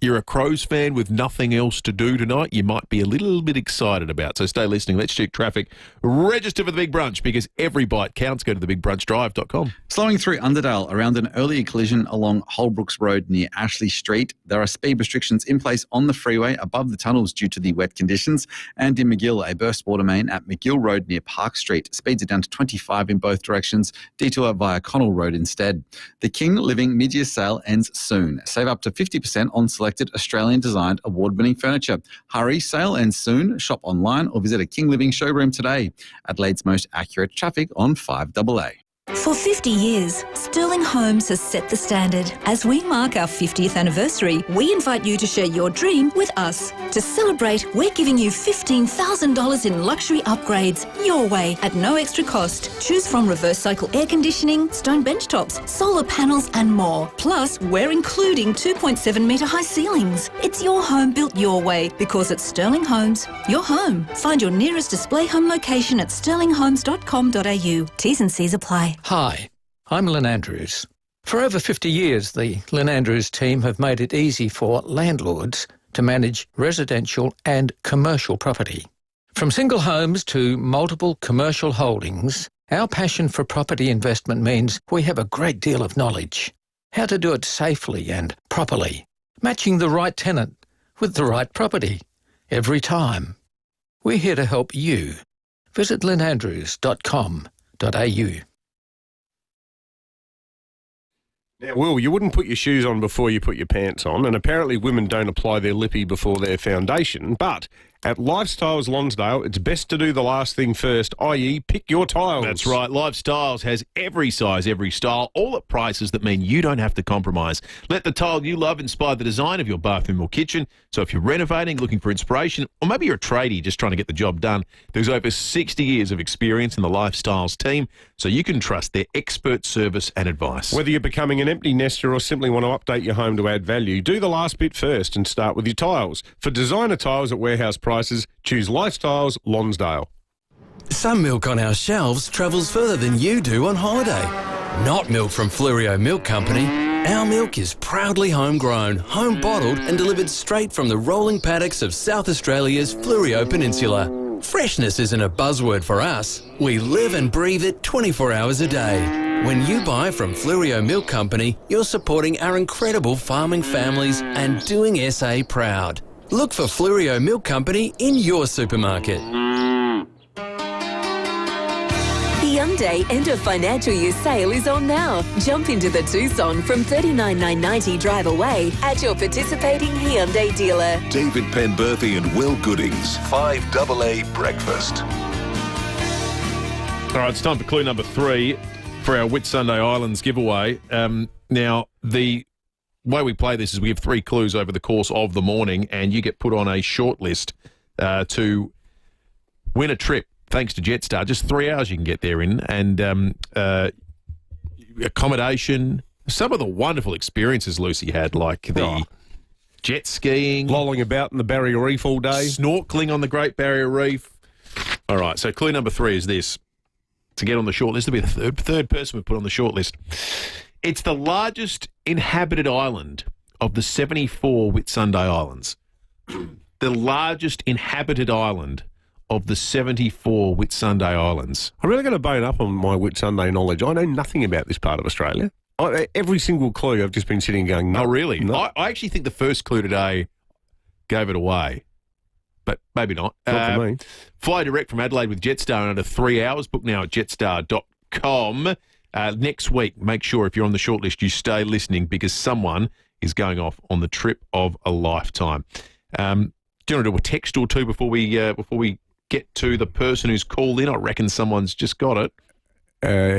you're a Crows fan with nothing else to do tonight, you might be a little bit excited about. So stay listening. Let's check traffic. Register for the Big Brunch because every bite counts. Go to thebigbrunchdrive.com. Slowing through Underdale around an earlier collision along Holbrooks Road near Ashley Street. There are speed restrictions in place on the freeway above the tunnels due to the wet conditions. And in McGill, a burst water main at McGill Road near Park Street. Speeds are down to 25 in both directions. Detour via Connell Road instead. The King Living mid-year sale ends soon. Save up to 50% on selected Australian-designed award-winning furniture. Hurry, sale ends soon. Shop online or visit a King Living showroom today. Adelaide's most accurate traffic on 5AA. For 50 years, Sterling Homes has set the standard. As we mark our 50th anniversary, we invite you to share your dream with us. To celebrate, we're giving you $15,000 in luxury upgrades your way at no extra cost. Choose from reverse cycle air conditioning, stone bench tops, solar panels and more. Plus, we're including 2.7 metre high ceilings. It's your home built your way because at Sterling Homes, your home. Find your nearest display home location at sterlinghomes.com.au. T's and C's apply. Hi, I'm Lynn Andrews. For over 50 years, the Lynn Andrews team have made it easy for landlords to manage residential and commercial property. From single homes to multiple commercial holdings, our passion for property investment means we have a great deal of knowledge. How to do it safely and properly, matching the right tenant with the right property every time. We're here to help you. Visit lynnandrews.com.au. Now, Will, you wouldn't put your shoes on before you put your pants on, and apparently women don't apply their lippy before their foundation, but at Lifestyles Lonsdale, it's best to do the last thing first, i.e. pick your tiles. That's right. Lifestyles has every size, every style, all at prices that mean you don't have to compromise. Let the tile you love inspire the design of your bathroom or kitchen. So if you're renovating, looking for inspiration, or maybe you're a tradie just trying to get the job done, there's over 60 years of experience in the Lifestyles team, so you can trust their expert service and advice. Whether you're becoming an empty nester or simply want to update your home to add value, do the last bit first and start with your tiles. For designer tiles at warehouse prices, choose Lifestyles Lonsdale. Some milk on our shelves travels further than you do on holiday. Not milk from FIVEAA Milk Company. Our milk is proudly homegrown, home bottled and delivered straight from the rolling paddocks of South Australia's Fleurieu Peninsula. Freshness isn't a buzzword for us. We live and breathe it 24 hours a day. When you buy from FIVEAA Milk Company, you're supporting our incredible farming families and doing SA proud. Look for Fleurieu Milk Company in your supermarket. Hyundai end of financial year sale is on now. Jump into the Tucson from $39,990 drive away at your participating Hyundai dealer. David Penberthy and Will Goodings, 5AA Breakfast. All right, it's time for clue number 3 for our Whitsunday Islands giveaway. Now, the way we play this is we have 3 clues over the course of the morning, and you get put on a short list to win a trip. Thanks to Jetstar, just 3 hours you can get there in, and accommodation. Some of the wonderful experiences Lucy had, like the jet skiing, lolling about in the Barrier Reef all day, snorkeling on the Great Barrier Reef. All right, so clue number 3 is this: to get on the short list, to be the third person we put on the short list. It's the largest inhabited island of the 74 Whitsunday Islands. The largest inhabited island of the 74 Whitsunday Islands. I'm really going to bone up on my Whitsunday knowledge. I know nothing about this part of Australia. Every single clue I've just been sitting going, no. Oh, really? No. I actually think the first clue today gave it away, but maybe not. Not for me. Fly direct from Adelaide with Jetstar in under 3 hours. Book now at jetstar.com. Next week, make sure if you're on the shortlist, you stay listening because someone is going off on the trip of a lifetime. Do you want to do a text or two before we get to the person who's called in? I reckon someone's just got it.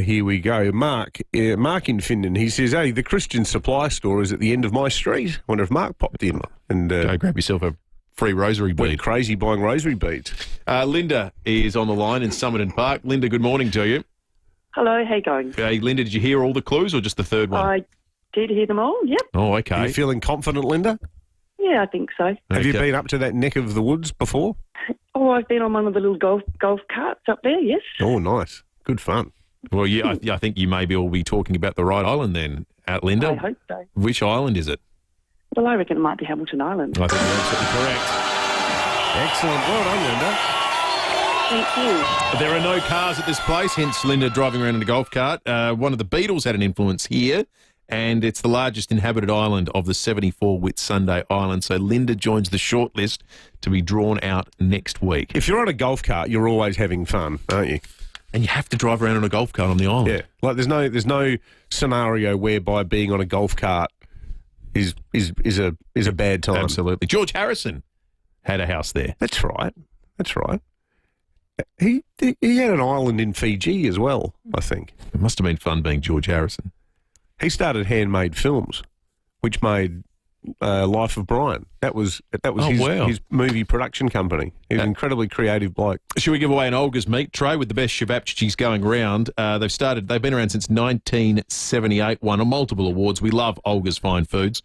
Here we go. Mark in Findon, he says, hey, the Christian supply store is at the end of my street. I wonder if Mark popped in and go grab yourself a free rosary bead. Went crazy buying rosary beads. Linda is on the line in Somerton Park. Linda, good morning to you. Hello, how you going? Hey, Linda, did you hear all the clues or just the third one? I did hear them all, yep. Oh, okay. Are you feeling confident, Linda? Yeah, I think so. Have you been up to that neck of the woods before? Oh, I've been on one of the little golf carts up there, yes. Oh, nice. Good fun. Well, yeah, I think you maybe will be talking about the right island then, Linda. I hope so. Which island is it? Well, I reckon it might be Hamilton Island. I think you're absolutely correct. Excellent. Well done, Linda. Thank you. There are no cars at this place, hence Linda driving around in a golf cart. One of the Beatles had an influence here, and it's the largest inhabited island of the 74 Whitsunday Island. So Linda joins the shortlist to be drawn out next week. If you're on a golf cart, you're always having fun, aren't you? And you have to drive around on a golf cart on the island. Yeah, like there's no scenario whereby being on a golf cart is a bad time. Absolutely. George Harrison had a house there. That's right. He had an island in Fiji as well, I think. It must have been fun being George Harrison. He started Handmade Films, which made Life of Brian. That was his movie production company. He's an incredibly creative bloke. Should we give away an Olga's meat tray with the best cevapcicis going round? They've been around since 1978, won multiple awards. We love Olga's Fine Foods.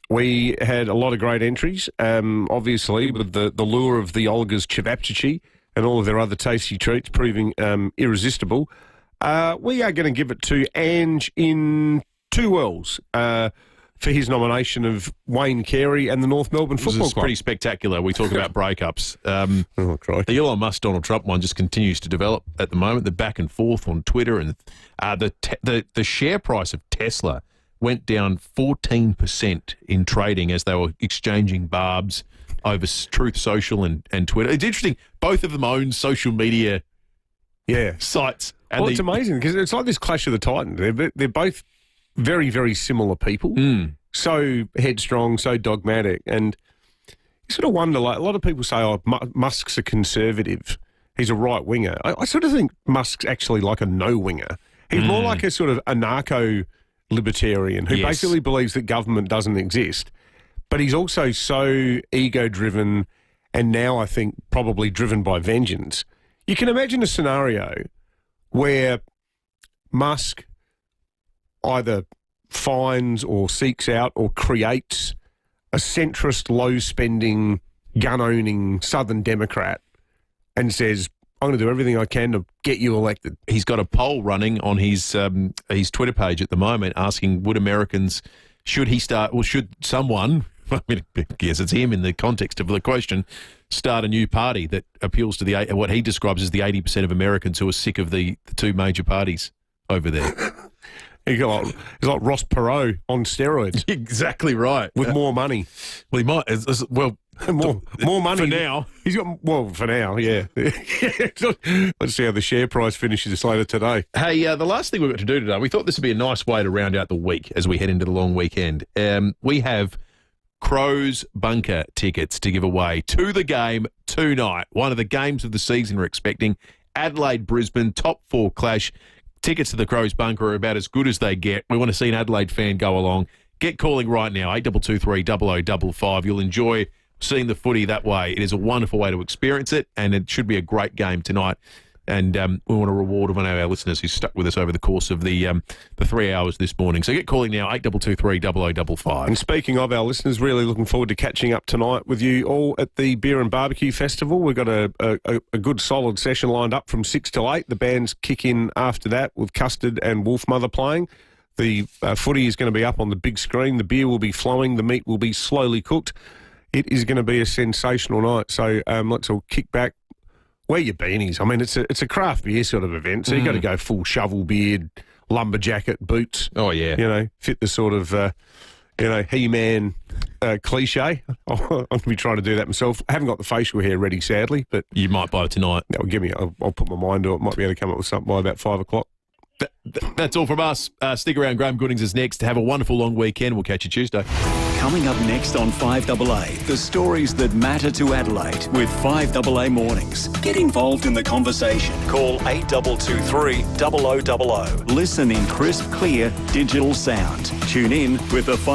We had a lot of great entries, obviously, with the lure of the Olga's cevapcici and all of their other tasty treats proving irresistible. We are going to give it to Ange in Two Wells for his nomination of Wayne Carey and the North Melbourne Football Club. Pretty spectacular. We talk about breakups. The Elon Musk Donald Trump one just continues to develop at the moment. The back and forth on Twitter, and the share price of Tesla went down 14% in trading as they were exchanging barbs over Truth Social and Twitter. It's interesting. Both of them own social media sites. And it's amazing because it's like this clash of the titans. They're both very, very similar people. So headstrong, so dogmatic. And you sort of wonder, like, a lot of people say, oh, Musk's a conservative. He's a right-winger. I sort of think Musk's actually like a no-winger. He's more like a sort of anarcho-libertarian who basically believes that government doesn't exist. But he's also so ego-driven and now, I think, probably driven by vengeance. You can imagine a scenario where Musk either finds or seeks out or creates a centrist, low-spending, gun-owning Southern Democrat and says, I'm going to do everything I can to get you elected. He's got a poll running on his Twitter page at the moment asking, would Americans, should someone, I mean, I guess it's him in the context of the question, start a new party that appeals to what he describes as the 80% of Americans who are sick of the two major parties over there. He's like Ross Perot on steroids. Exactly right. With more money. Well, he might. More money. For now. He's got, for now, yeah. Let's see how the share price finishes later today. Hey, the last thing we've got to do today, we thought this would be a nice way to round out the week as we head into the long weekend. We have Crows bunker tickets to give away to the game tonight. One of the games of the season we're expecting. Adelaide-Brisbane, top four clash. Tickets to the Crows bunker are about as good as they get. We want to see an Adelaide fan go along. Get calling right now, 8223 0055. You'll enjoy seeing the footy that way. It is a wonderful way to experience it, and it should be a great game tonight. And we want to reward one of our listeners who stuck with us over the course of the 3 hours this morning. So get calling now, 8223 0055. And speaking of our listeners, really looking forward to catching up tonight with you all at the Beer and Barbecue Festival. We've got a good solid session lined up from 6 till 8. The bands kick in after that with Custard and Wolfmother playing. The footy is going to be up on the big screen. The beer will be flowing. The meat will be slowly cooked. It is going to be a sensational night. So let's all kick back. Wear your beanies. I mean, it's a craft beer sort of event, so you've got to go full shovel beard, lumberjacket, boots. Oh, yeah. You know, fit the sort of, He-Man cliche. I'm going to be trying to do that myself. I haven't got the facial hair ready, sadly, but... You might buy it tonight. I'll put my mind to it. Might be able to come up with something by about 5 o'clock. That's all from us. Stick around. Graham Goodings is next. Have a wonderful long weekend. We'll catch you Tuesday. Coming up next on 5AA, the stories that matter to Adelaide with 5AA Mornings. Get involved in the conversation. Call 8223 0000. Listen in crisp, clear, digital sound. Tune in with the